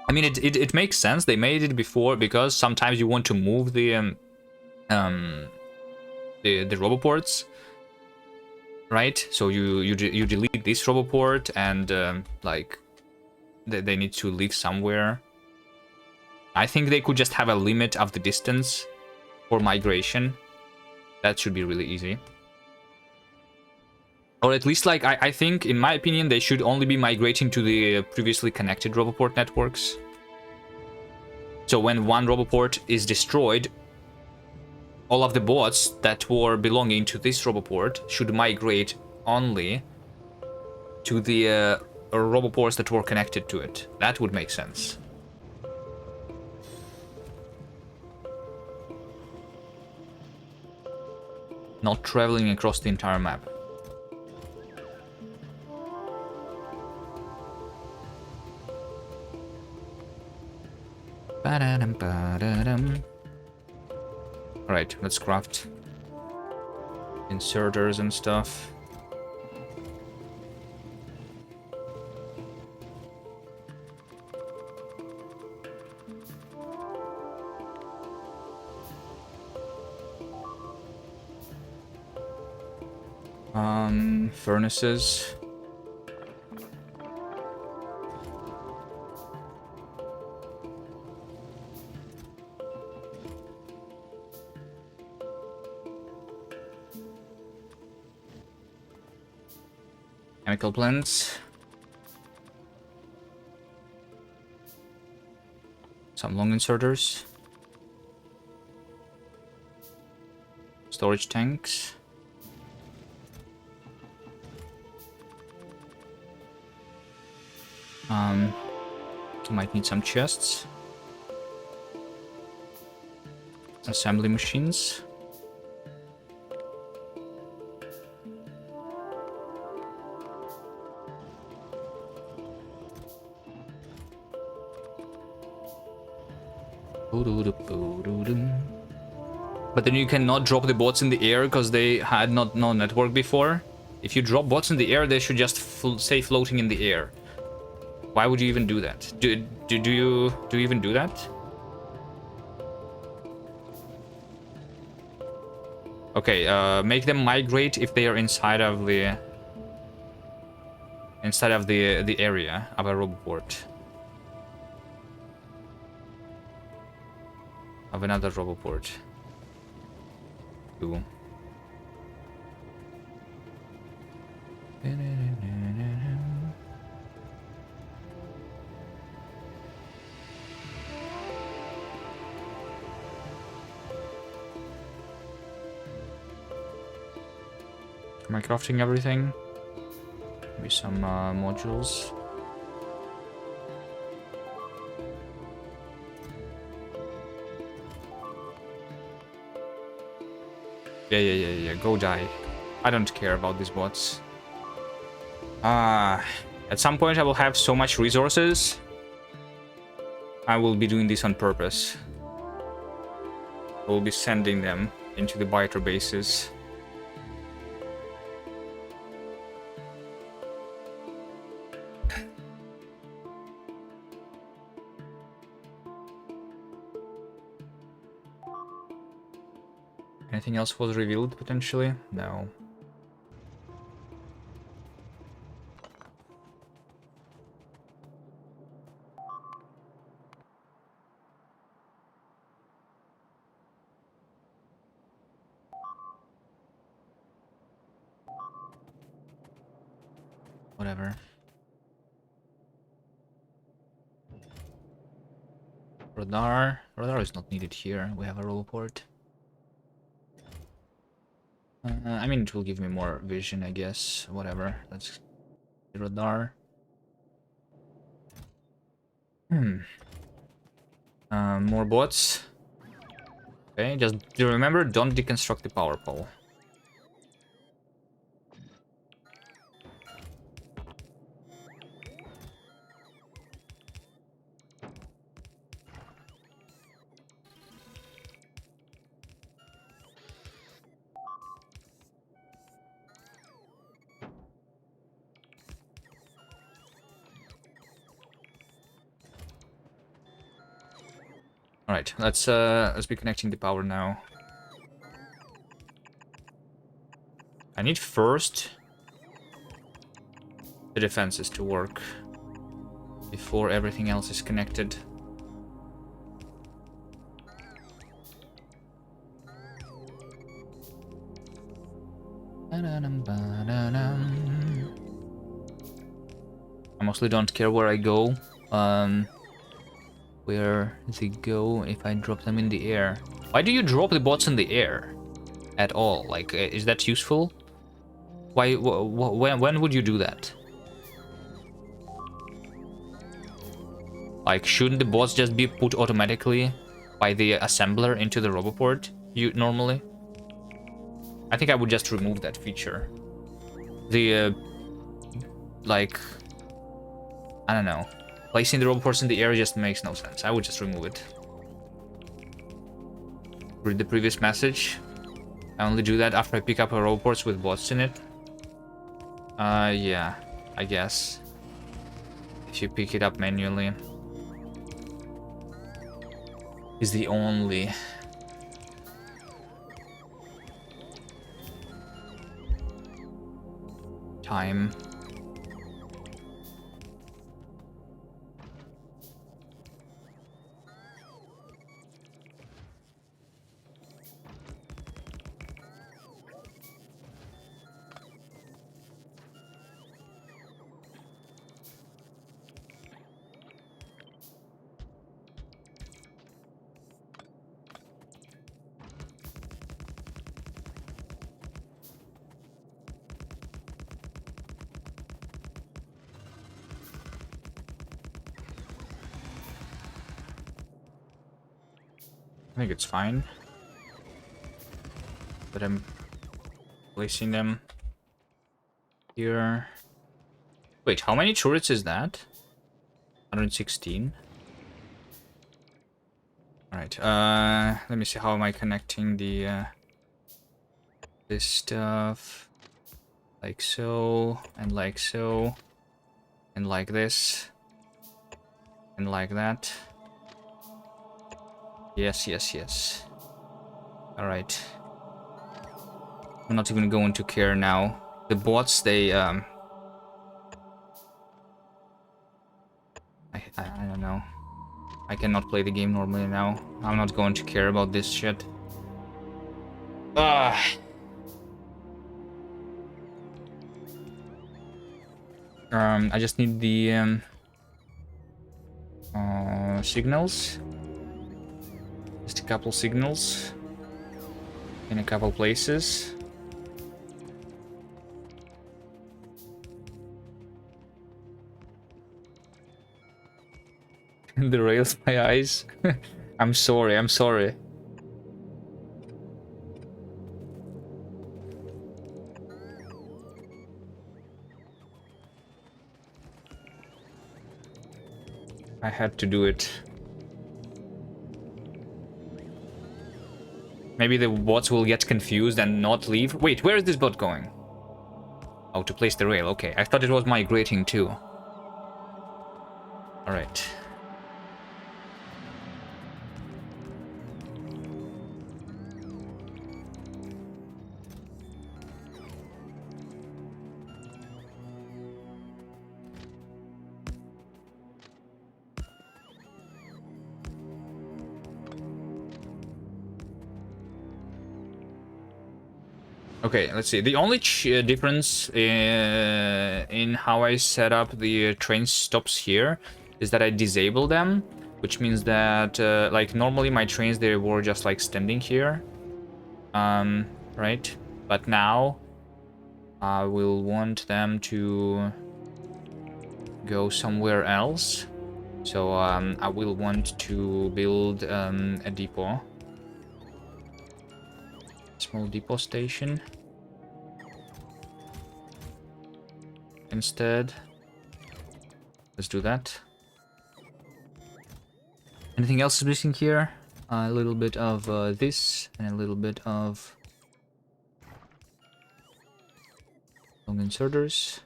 I mean, it makes sense. They made it before because sometimes you want to move the roboports, right? So you delete this roboport and like they need to leave somewhere. I think they could just have a limit of the distance for migration. That should be really easy. Or at least, like, I think, in my opinion, they should only be migrating to the previously connected roboport networks. So when one roboport is destroyed, all of the bots that were belonging to this roboport should migrate only to the roboports that were connected to it. That would make sense. Not traveling across the entire map. Alright, let's craft inserters and stuff. Furnaces. Chemical plants. Some long inserters. Storage tanks. Might need some chests. Assembly machines. But then you cannot drop the bots in the air because they had no network before. If you drop bots in the air, they should just stay floating in the air. Why would you even do that? Do you even do that? Okay, make them migrate if they are inside of the area of a roboport. Of another roboport. Cool. Am I crafting everything? Maybe some modules. Yeah. Go die. I don't care about these bots. At some point I will have so much resources. I will be doing this on purpose. I will be sending them into the biter bases. Anything else was revealed, potentially? No. Whatever. Radar. Radar is not needed here. We have a roboport. I mean, it will give me more vision, I guess. Whatever. Let's get radar. More bots. Okay, just remember, don't deconstruct the power pole. Alright, let's be connecting the power now. I need first the defenses to work before everything else is connected. I mostly don't care where I go. Where they go if I drop them in the air. Why do you drop the bots in the air at all? Like, is that useful? Why? When would you do that? Like, shouldn't the bots just be put automatically by the assembler into the roboport? Normally? I think I would just remove that feature. The like, I don't know. Placing the roboports in the air just makes no sense. I would just remove it. Read the previous message. I only do that after I pick up a roboports with bots in it. Yeah, I guess. If you pick it up manually. Is the only... time. I think it's fine. But I'm placing them here. Wait, how many turrets is that? 116. Alright, let me see, how am I connecting the this stuff? Like so, and like so, and like this, and like that. Yes, yes, yes. Alright. I'm not even going to care now. The bots, they, I don't know. I cannot play the game normally now. I'm not going to care about this shit. Ah. I just need the signals. Just a couple signals in a couple places. The rails my eyes. I'm sorry, I'm sorry. I had to do it. Maybe the bots will get confused and not leave. Wait, where is this bot going? Oh, to place the rail. Okay, I thought it was migrating too. Alright. Okay, let's see. The only difference in how I set up the train stops here is that I disable them, which means that like normally my trains, they were just like standing here, right? But now I will want them to go somewhere else. So I will want to build a depot. Small depot station. Instead, let's do that. Anything else is missing here? A little bit of this and a little bit of long inserters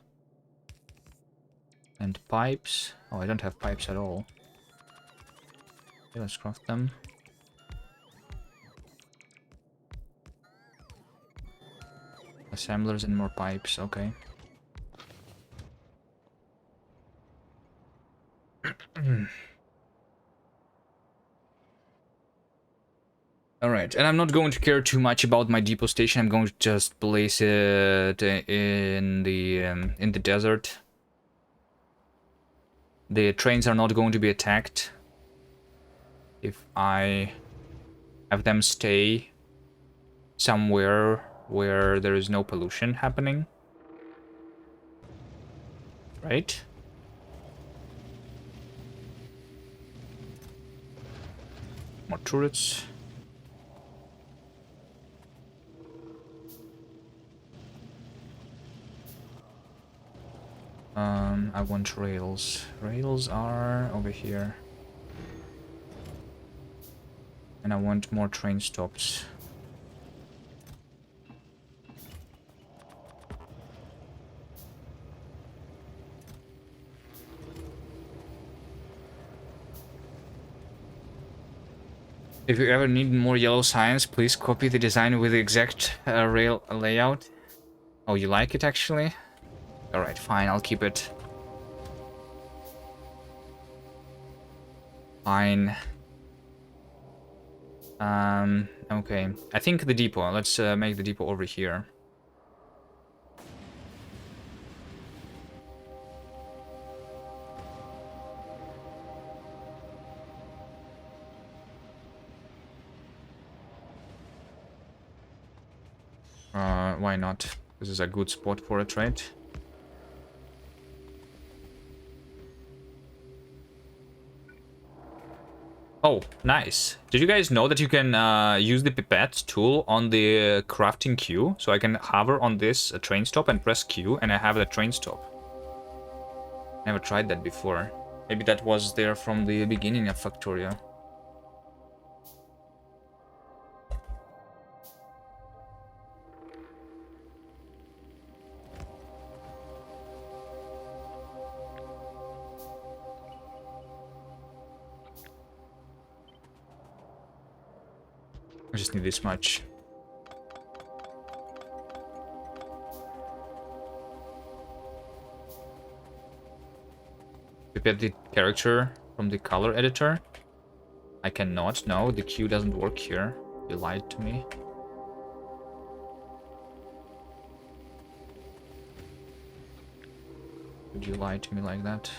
and pipes. Oh, I don't have pipes at all. Okay, let's craft them. Assemblers and more pipes, okay. Alright, and I'm not going to care too much about my depot station. I'm going to just place it in the desert. The trains are not going to be attacked if I have them stay somewhere where there is no pollution happening. Right? More turrets. I want rails. Rails are over here. And I want more train stops. If you ever need more yellow signs, please copy the design with the exact rail layout. Oh, you like it actually? Alright, fine, I'll keep it. Fine. Okay. I think the depot. Let's make the depot over here. Why not? This is a good spot for it, right? Oh, nice. Did you guys know that you can use the pipette tool on the crafting queue? So I can hover on this train stop and press Q, and I have the train stop. Never tried that before. Maybe that was there from the beginning of Factoria. I just need this much. Prepare the character from the color editor. I cannot. No, the queue doesn't work here. You lied to me. Would you lie to me like that?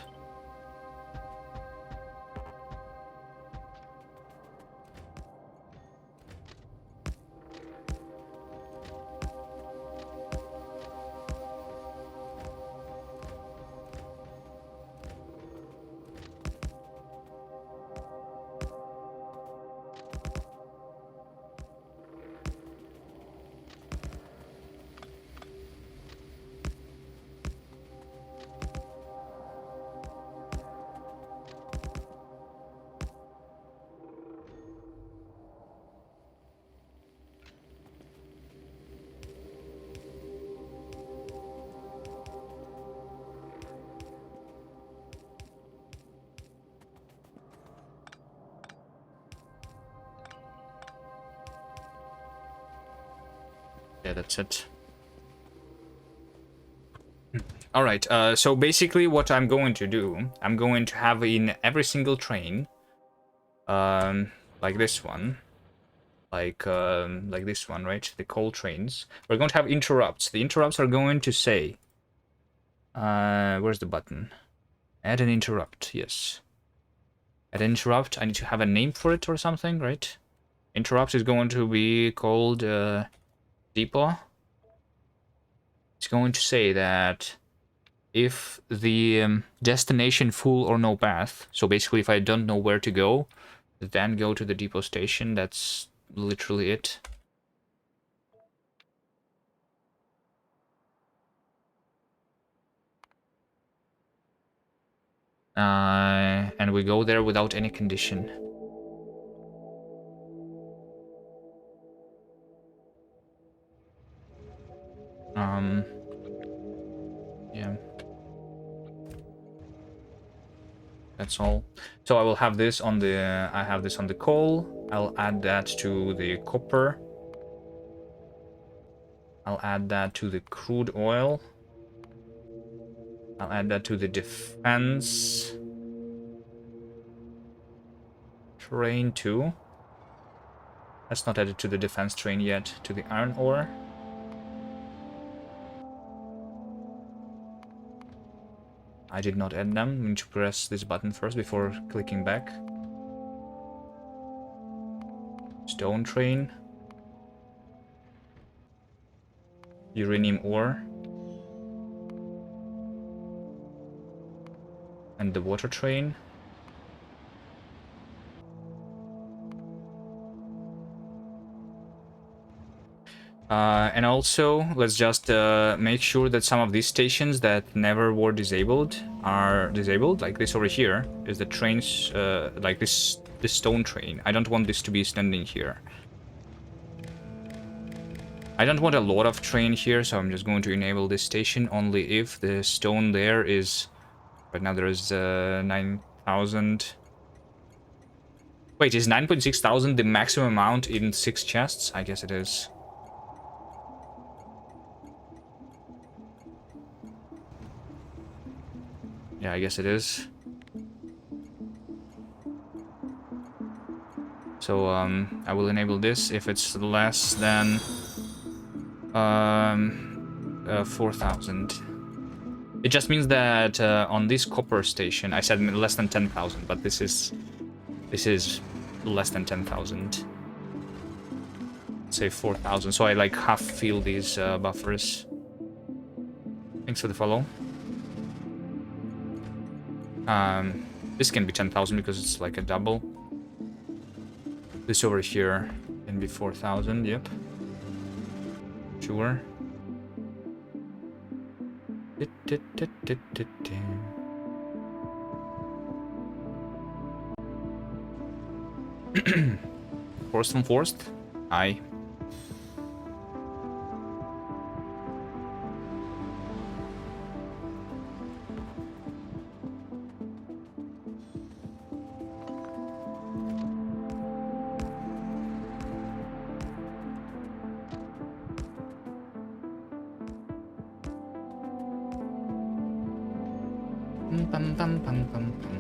Yeah, that's it. All right, so basically what I'm going to do, I'm going to have in every single train, like this one, like this one, right? The coal trains. We're going to have interrupts. The interrupts are going to say, where's the button? Add an interrupt, yes. Add an interrupt, I need to have a name for it or something, right? Interrupt is going to be called depot. It's going to say that if the destination full or no path, so basically if I don't know where to go, then go to the depot station. That's literally it. And we go there without any condition. Yeah. That's all. So I will have this on the, I have this on the coal. I'll add that to the copper. I'll add that to the crude oil. I'll add that to the defense train too. That's not added to the defense train yet. To the iron ore. I did not add them. I need to press this button first before clicking back. Stone train. Uranium ore. And the water train. And also, let's just make sure that some of these stations that never were disabled are disabled. Like this over here is the trains, like this stone train. I don't want this to be standing here. I don't want a lot of train here, so I'm just going to enable this station only if the stone there is... Right now there is 9,000... Wait, is 9.6 thousand the maximum amount in 6 chests? I guess it is. Yeah, I guess it is. So I will enable this if it's less than 4,000. It just means that on this copper station, I said less than 10,000, but this is less than 10,000. Say 4,000. So I like half fill these buffers. Thanks for the follow. This can be 10,000 because it's like a double. This over here can be 4,000, yep. Sure. Forced from forced? Aye. Bum, bum, bum, bum, bum.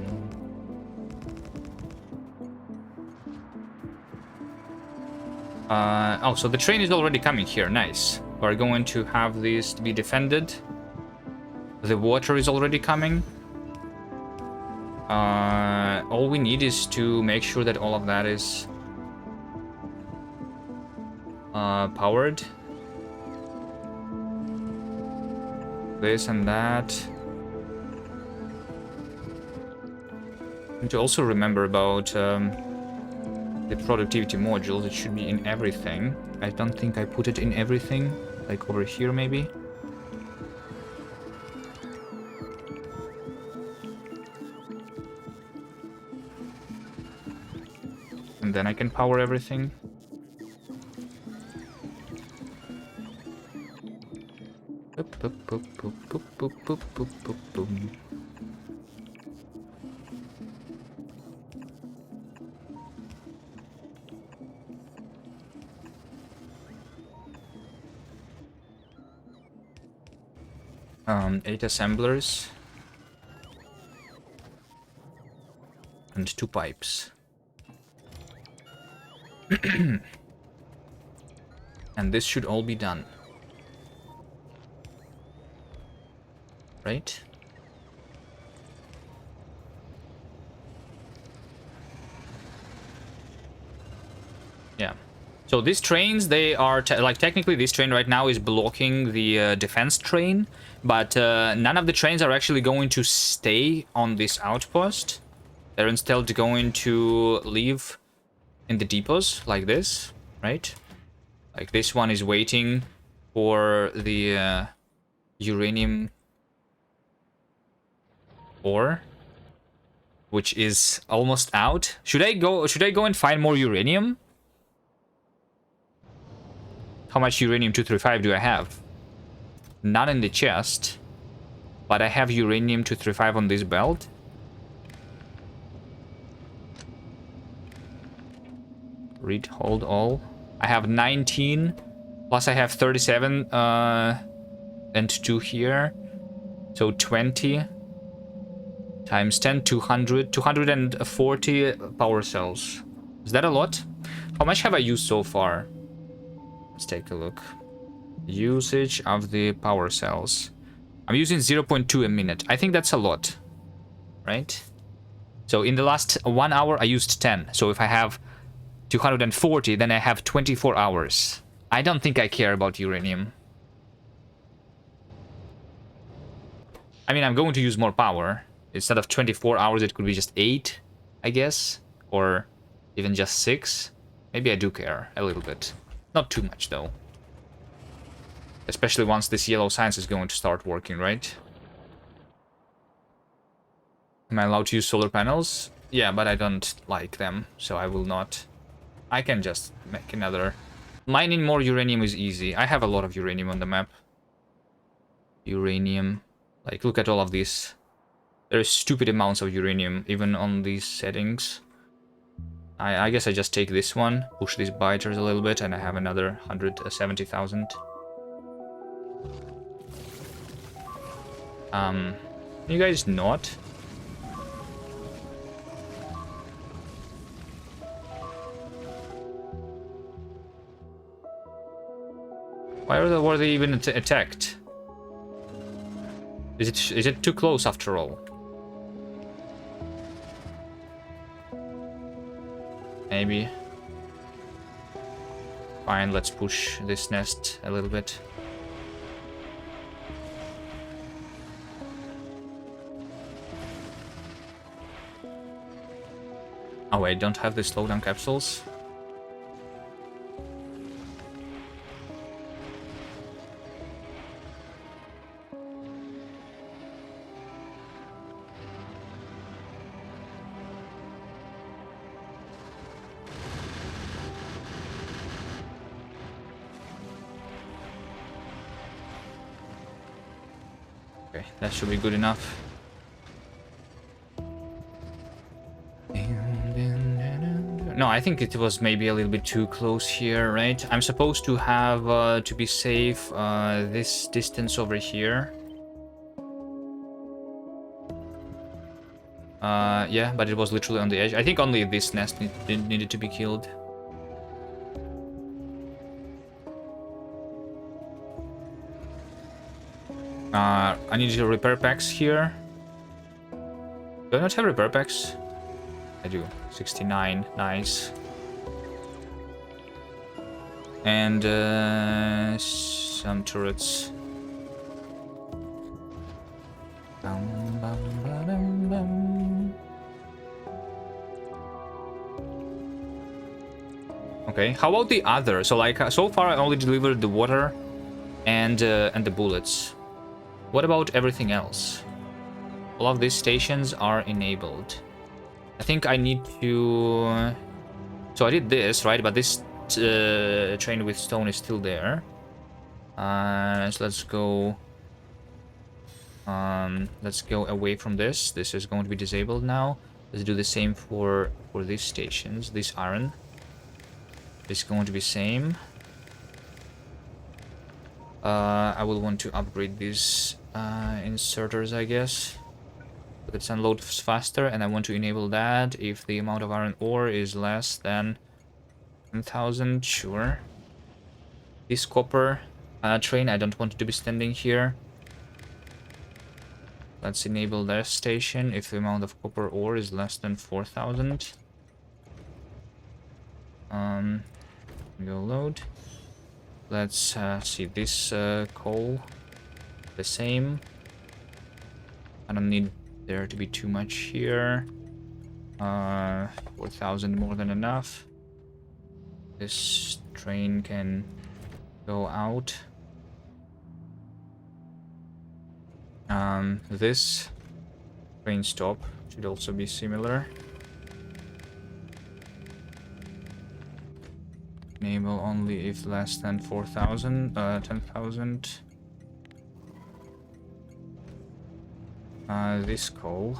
Oh, so the train is already coming here. Nice. We're going to have this be defended. The water is already coming. All we need is to make sure that all of that is powered. This and that. And to also remember about the productivity modules. It should be in everything. I don't think I put it in everything. Like over here, maybe. And then I can power everything. Boop, boop, boop, boop, boop, boop, boop, boop, boop, boom. Eight assemblers. And 2 pipes. And this should all be done. Right? Yeah. So these trains, they are like technically this train right now is blocking the defense train, but none of the trains are actually going to stay on this outpost. They're instead going to leave in the depots like this, right? Like this one is waiting for the uranium ore, which is almost out. Should I go and find more uranium? How much uranium-235 do I have? None in the chest, but I have uranium-235 on this belt. Read, hold all. I have 19, plus I have 37 and 2 here. So 20 times 10, 200, 240 power cells. Is that a lot? How much have I used so far? Let's take a look. Usage of the power cells. I'm using 0.2 a minute. I think that's a lot, right? So in the last 1 hour, I used 10. So if I have 240, then I have 24 hours. I don't think I care about uranium. I mean, I'm going to use more power. Instead of 24 hours, it could be just 8, I guess. Or even just 6. Maybe I do care a little bit. Not too much, though. Especially once this yellow science is going to start working, right? Am I allowed to use solar panels? Yeah, but I don't like them, so I will not. I can just make another. Mining more uranium is easy. I have a lot of uranium on the map. Uranium. Like, look at all of these. There's stupid amounts of uranium, even on these settings. I guess I just take this one, push these biters a little bit, and I have another 170,000. You guys not? Why were they even attacked? Is it too close after all? Maybe. Fine, let's push this nest a little bit. Oh wait, don't have the slowdown capsules. Okay, that should be good enough. No, I think it was maybe a little bit too close here, right? I'm supposed to have, to be safe, this distance over here. Yeah, but it was literally on the edge. I think only this nest needed to be killed. I need to repair packs here. Do I not have repair packs? I do. 69. Nice. And some turrets. Okay, how about the other? So like so far I only delivered the water and the bullets. What about everything else? All of these stations are enabled. I think I need to... So I did this, right? But this train with stone is still there. So let's go... let's go away from this. This is going to be disabled now. Let's do the same for these stations. This iron is going to be same. I will want to upgrade these inserters, I guess. Let's unload faster, and I want to enable that if the amount of iron ore is less than 10,000. Sure. This copper train, I don't want it to be standing here. Let's enable that station if the amount of copper ore is less than 4,000. Go load. Let's see this coal. The same. I don't need there to be too much here. 4,000 more than enough. This train can go out. This train stop should also be similar. Enable only if less than 4,000, 10,000. This coal.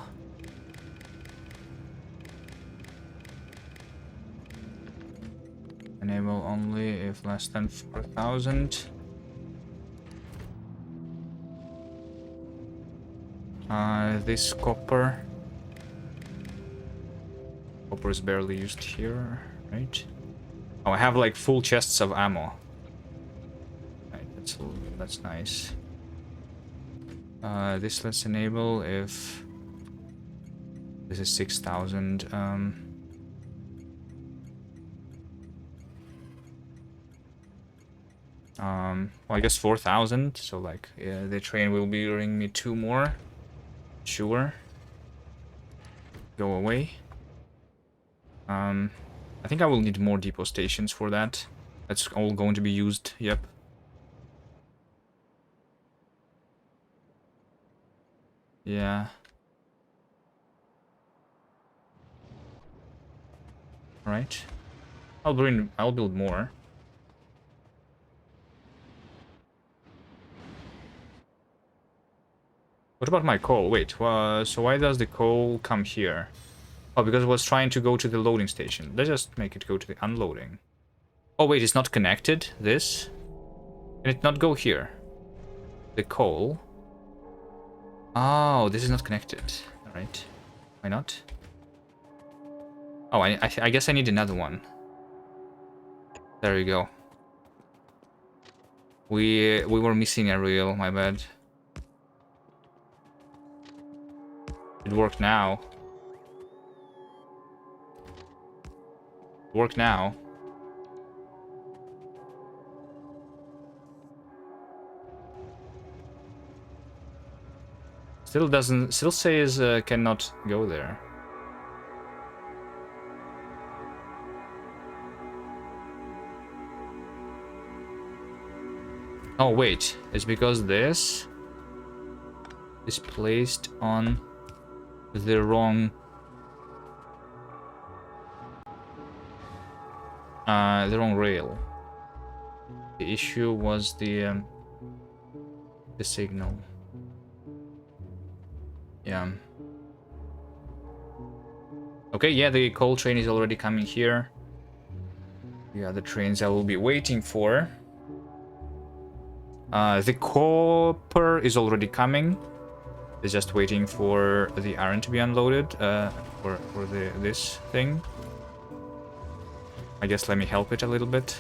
Enable only if less than 4,000. This copper. Copper is barely used here, right? Oh, I have like full chests of ammo. Right, that's nice. This let's enable if this is 6,000. Well, I guess 4,000. So like, yeah, the train will be bringing me 2 more. Sure. Go away. I think I will need more depot stations for that. That's all going to be used. Yep. Yeah. Right. I'll build more. What about my coal? Wait, so why does the coal come here? Oh, because it was trying to go to the loading station. Let's just make it go to the unloading. Oh wait, it's not connected, this? Can it not go here? The coal? Oh, this is not connected. Alright. Why not? Oh, I guess I need another one. There you go. We were missing a reel, my bad. It worked now. Work now. Still says cannot go there. Oh wait, it's because this is placed on the wrong rail. The issue was the signal. Yeah. Okay, yeah, the coal train is already coming here. The other trains I will be waiting for. The copper is already coming. It's just waiting for the iron to be unloaded for this thing. I guess let me help it a little bit,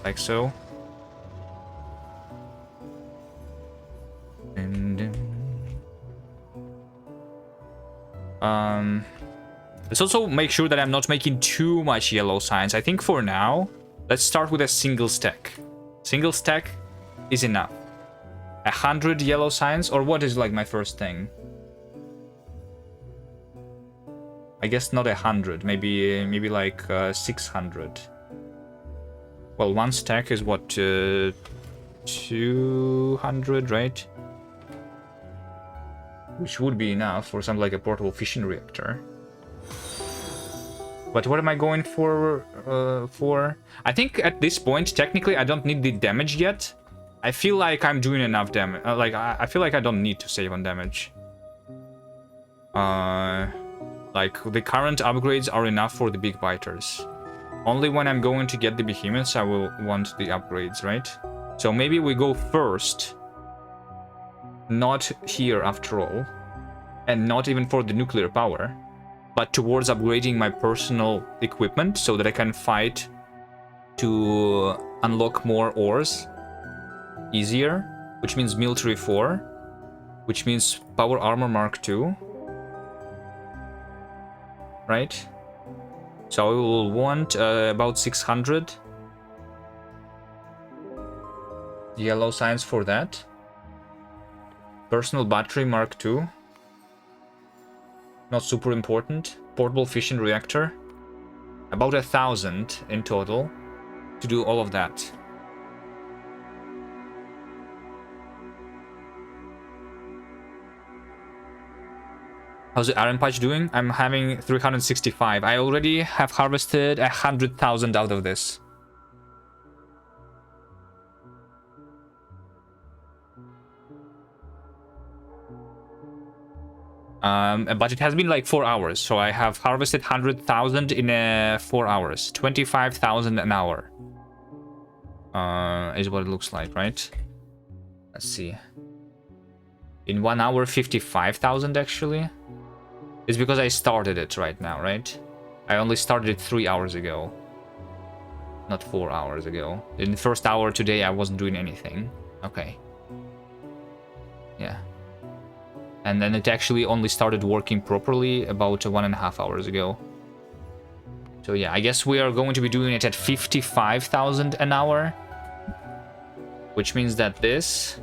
like so. Let's also make sure that I'm not making too much yellow signs. I think for now, let's start with a single stack. Single stack is enough. 100 yellow signs, or what is like my first thing? I guess not 100, maybe like 600. Well, one stack is what, 200, right? Which would be enough for something like a portable fission reactor. But what am I going for? I think at this point, technically, I don't need the damage yet. I feel like I'm doing enough damage. I feel like I don't need to save on damage. Like, the current upgrades are enough for the big biters. Only when I'm going to get the behemoths, I will want the upgrades, right? So maybe we go first. Not here, after all. And not even for the nuclear power. But towards upgrading my personal equipment so that I can fight to unlock more ores easier, which means military 4, which means power armor mark 2, right? So I will want about 600 yellow signs for that. Personal battery mark 2. Not super important. Portable fission reactor. About 1,000 in total to do all of that. How's the iron patch doing? I'm having 365. I already have harvested 100,000 out of this. But it has been like 4 hours, so I have harvested 100,000 in 4 hours. 25,000 an hour. Is what it looks like, right? Let's see. In 1 hour, 55,000 actually. It's because I started it right now, right? I only started it 3 hours ago. Not 4 hours ago. In the first hour today, I wasn't doing anything. Okay. Yeah. And then it actually only started working properly about 1.5 hours ago. So yeah, I guess we are going to be doing it at 55,000 an hour. Which means that this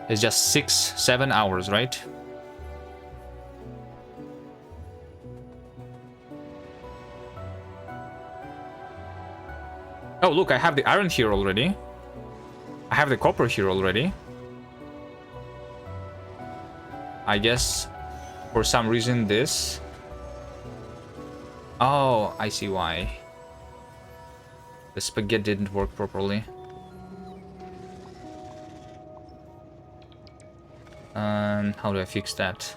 is just 6-7 hours, right? Oh, look, I have the iron here already. I have the copper here already. I guess for some reason this... Oh, I see why. The spaghetti didn't work properly. How do I fix that?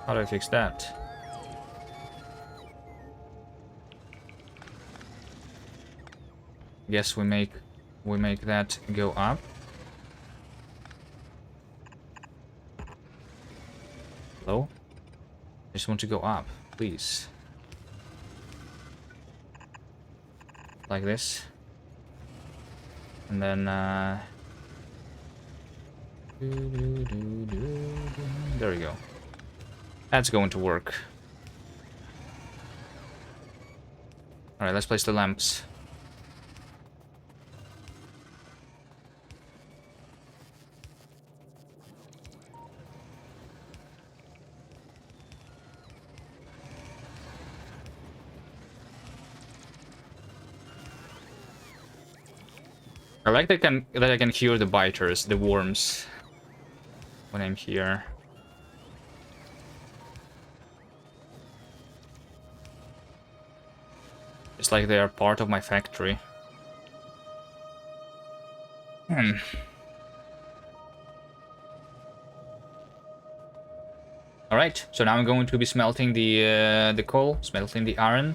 How do I fix that? Guess we make that go up. Hello? I just want to go up, please. Like this. And then there we go. That's going to work. Alright, let's place the lamps. I like that I can hear the biters, the worms, when I'm here. It's like they are part of my factory. Alright, so now I'm going to be smelting the coal, smelting the iron,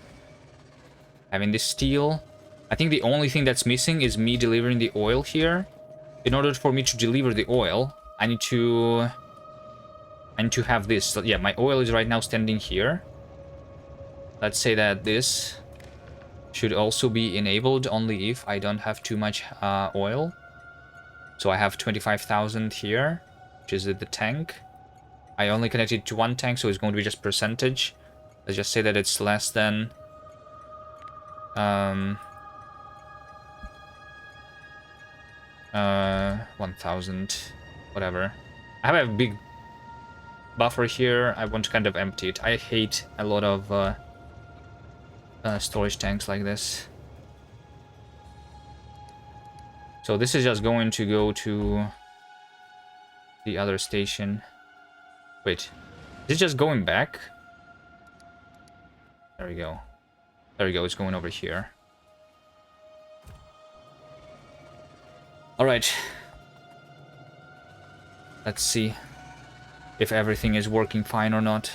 having the steel. I think the only thing that's missing is me delivering the oil here. In order for me to deliver the oil, I need to have this. So, yeah, my oil is right now standing here. Let's say that this should also be enabled only if I don't have too much oil. So I have 25,000 here, which is the tank. I only connected to one tank, so it's going to be just percentage. Let's just say that it's less than 1,000, whatever. I have a big buffer here. I want to kind of empty it. I hate a lot of storage tanks like this. So this is just going to go to the other station. Wait, is it just going back? There we go. There we go, it's going over here. Alright. Let's see if everything is working fine or not.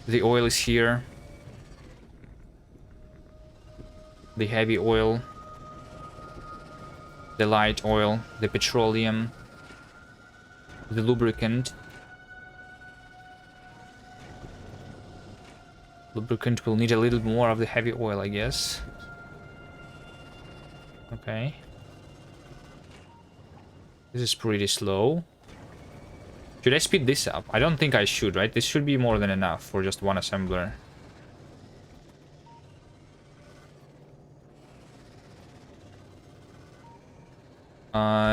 The oil is here. The heavy oil. The light oil. The petroleum. The lubricant. Lubricant will need a little more of the heavy oil, I guess. Okay. This is pretty slow. Should I speed this up? I don't think I should, right? This should be more than enough for just one assembler.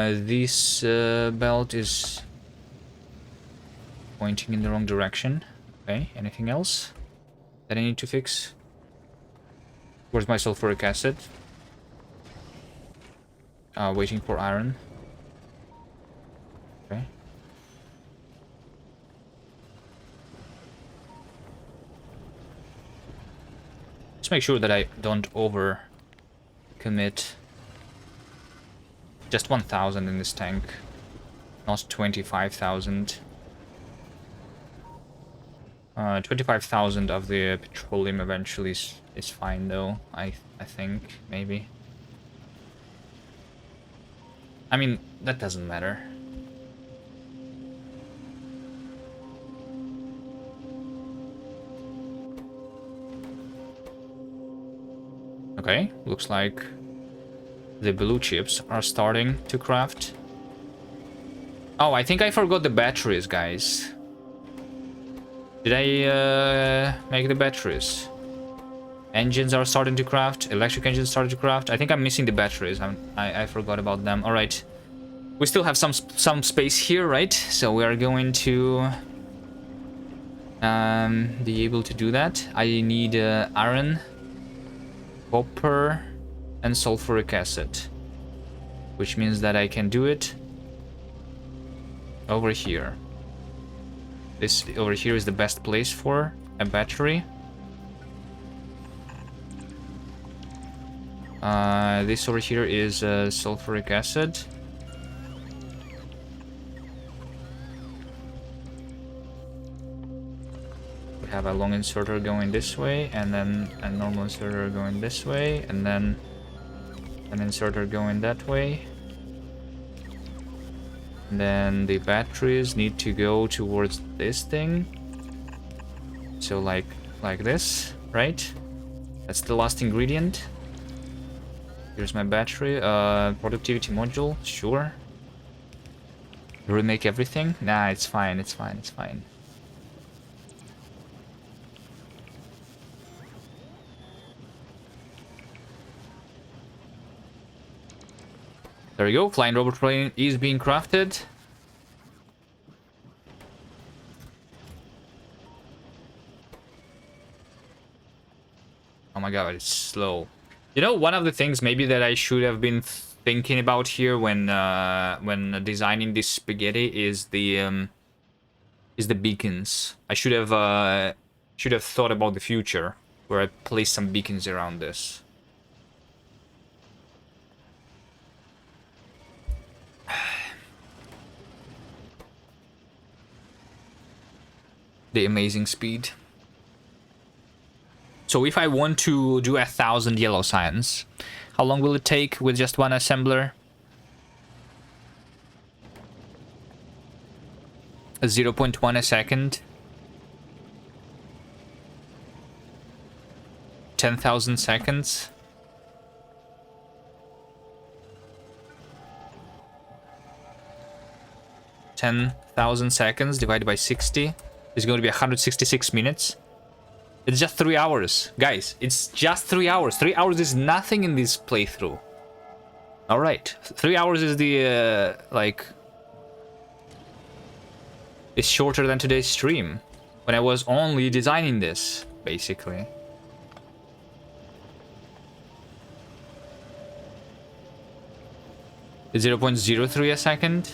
This belt is pointing in the wrong direction. Okay, anything else that I need to fix? Where's my sulfuric acid? Waiting for iron. Okay. Just make sure that I don't over commit. Just 1,000 in this tank, not 25,000. 25,000 of the petroleum eventually is fine though, I think, maybe. I mean, that doesn't matter. Okay, looks like the blue chips are starting to craft. Oh, I think I forgot the batteries, guys. Did I make the batteries? Engines are starting to craft. Electric engines started to craft. I think I'm missing the batteries. I forgot about them. All right. We still have some space here, right? So we are going to be able to do that. I need iron, copper, and sulfuric acid, which means that I can do it over here. This over here is the best place for a battery. This over here is sulfuric acid. We have a long inserter going this way, and then a normal inserter going this way, and then an inserter going that way. And then the batteries need to go towards this thing. So like this, right? That's the last ingredient. Here's my battery. Productivity module, sure. Remake everything? Nah, it's fine, it's fine, it's fine. There we go, flying robot plane is being crafted. Oh my god, it's slow. You know, one of the things maybe that I should have been thinking about here when designing this spaghetti is the beacons. I should have thought about the future, where I place some beacons around this. The amazing speed. So if I want to do 1,000 yellow cyan's, how long will it take with just one assembler? 0.1 a second. 10,000 seconds. $10,000 seconds divided by 60 is going to be 166 minutes. It's just 3 hours. Guys, it's just 3 hours. 3 hours is nothing in this playthrough. Alright. 3 hours is the, it's shorter than today's stream, when I was only designing this, basically. It's 0.03 a second.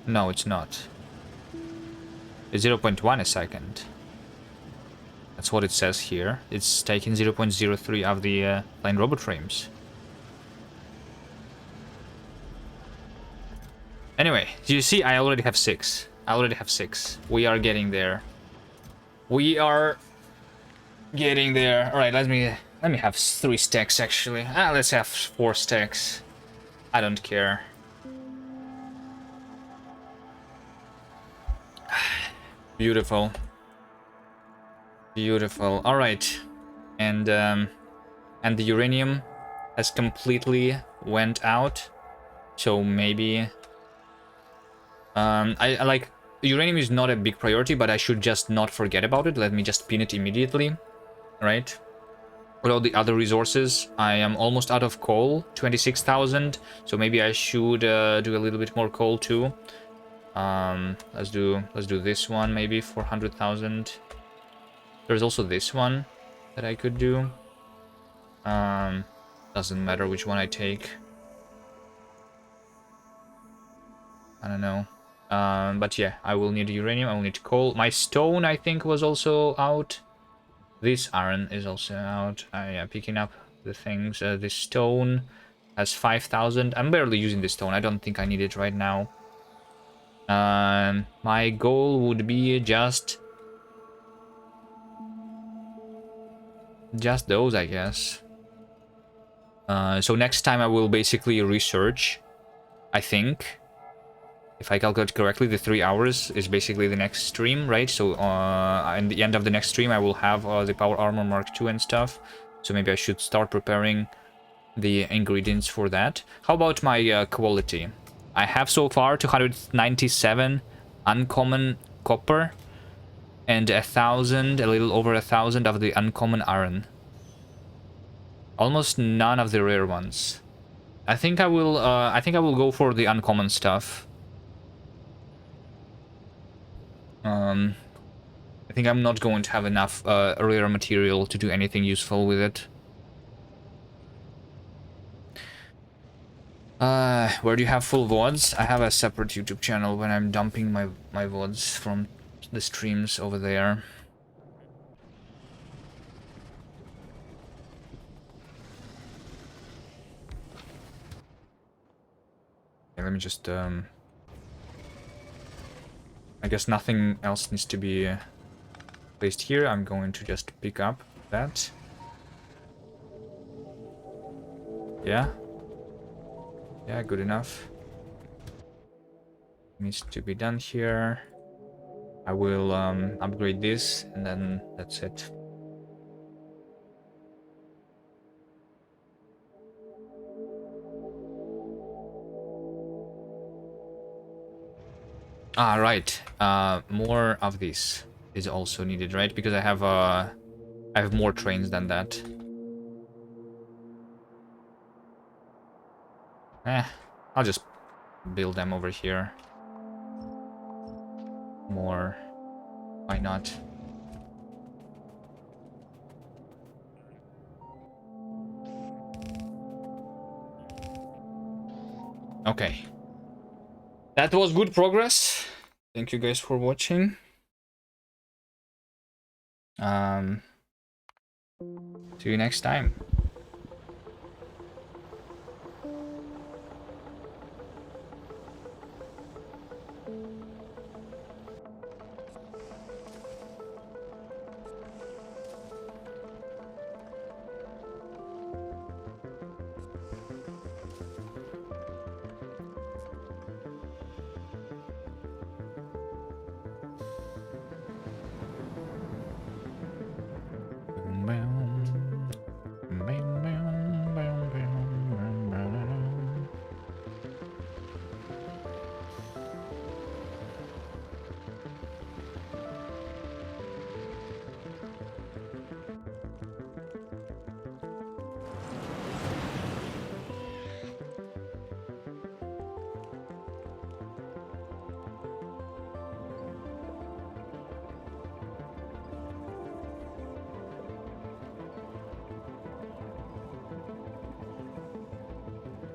No, it's not. It's 0.1 a second. That's what it says here. It's taking 0.03 of the flying robot frames. Anyway, you see, I already have 6. I already have 6. We are getting there. We are getting there. All right, let me have 3 stacks actually. Let's have 4 stacks. I don't care. Beautiful. Beautiful. All right. And the uranium has completely went out. So maybe I like uranium is not a big priority, but I should just not forget about it. Let me just pin it immediately. Right? With all the other resources, I am almost out of coal, 26,000. So maybe I should do a little bit more coal too. Let's do this one maybe 400,000. There's also this one that I could do. Doesn't matter which one I take. I don't know. But yeah, I will need uranium, I will need coal. My stone, I think, was also out. This iron is also out. Yeah, picking up the things. This stone has 5,000. I'm barely using this stone. I don't think I need it right now. My goal would be just those, I guess. So next time I will basically research, I think. If I calculate correctly, the 3 hours is basically the next stream, right? So at the end of the next stream, I will have the Power Armor Mark II and stuff. So maybe I should start preparing the ingredients for that. How about my quality? I have so far 297 uncommon copper and 1,000, a little over 1,000 of the uncommon iron. Almost none of the rare ones. I think I will go for the uncommon stuff. I think I'm not going to have enough rare material to do anything useful with it. Where do you have full VODs? I have a separate YouTube channel when I'm dumping my VODs from the streams over there. let me just I guess nothing else needs to be placed here. I'm going to just pick up that. Yeah. Yeah, good enough. Needs to be done here. I will upgrade this and then that's it. Ah, right. More of this is also needed, right? Because I have more trains than that. I'll just build them over here. More. Why not? Okay. That was good progress. Thank you guys for watching. See you next time.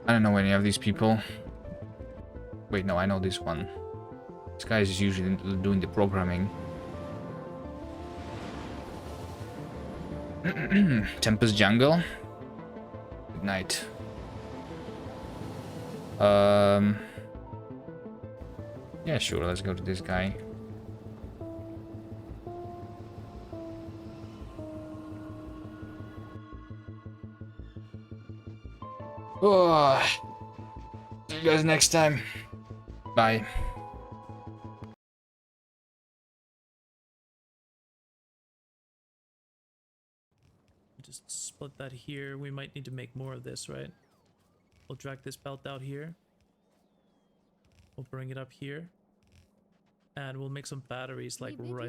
I don't know any of these people. Wait, no, I know this one. This guy is usually doing the programming. Tempest Jungle. Good night. Yeah, sure, let's go to this guy. Oh, see you guys next time. Bye. Just split that here. We might need to make more of this, right? We'll drag this belt out here. We'll bring it up here. And we'll make some batteries like right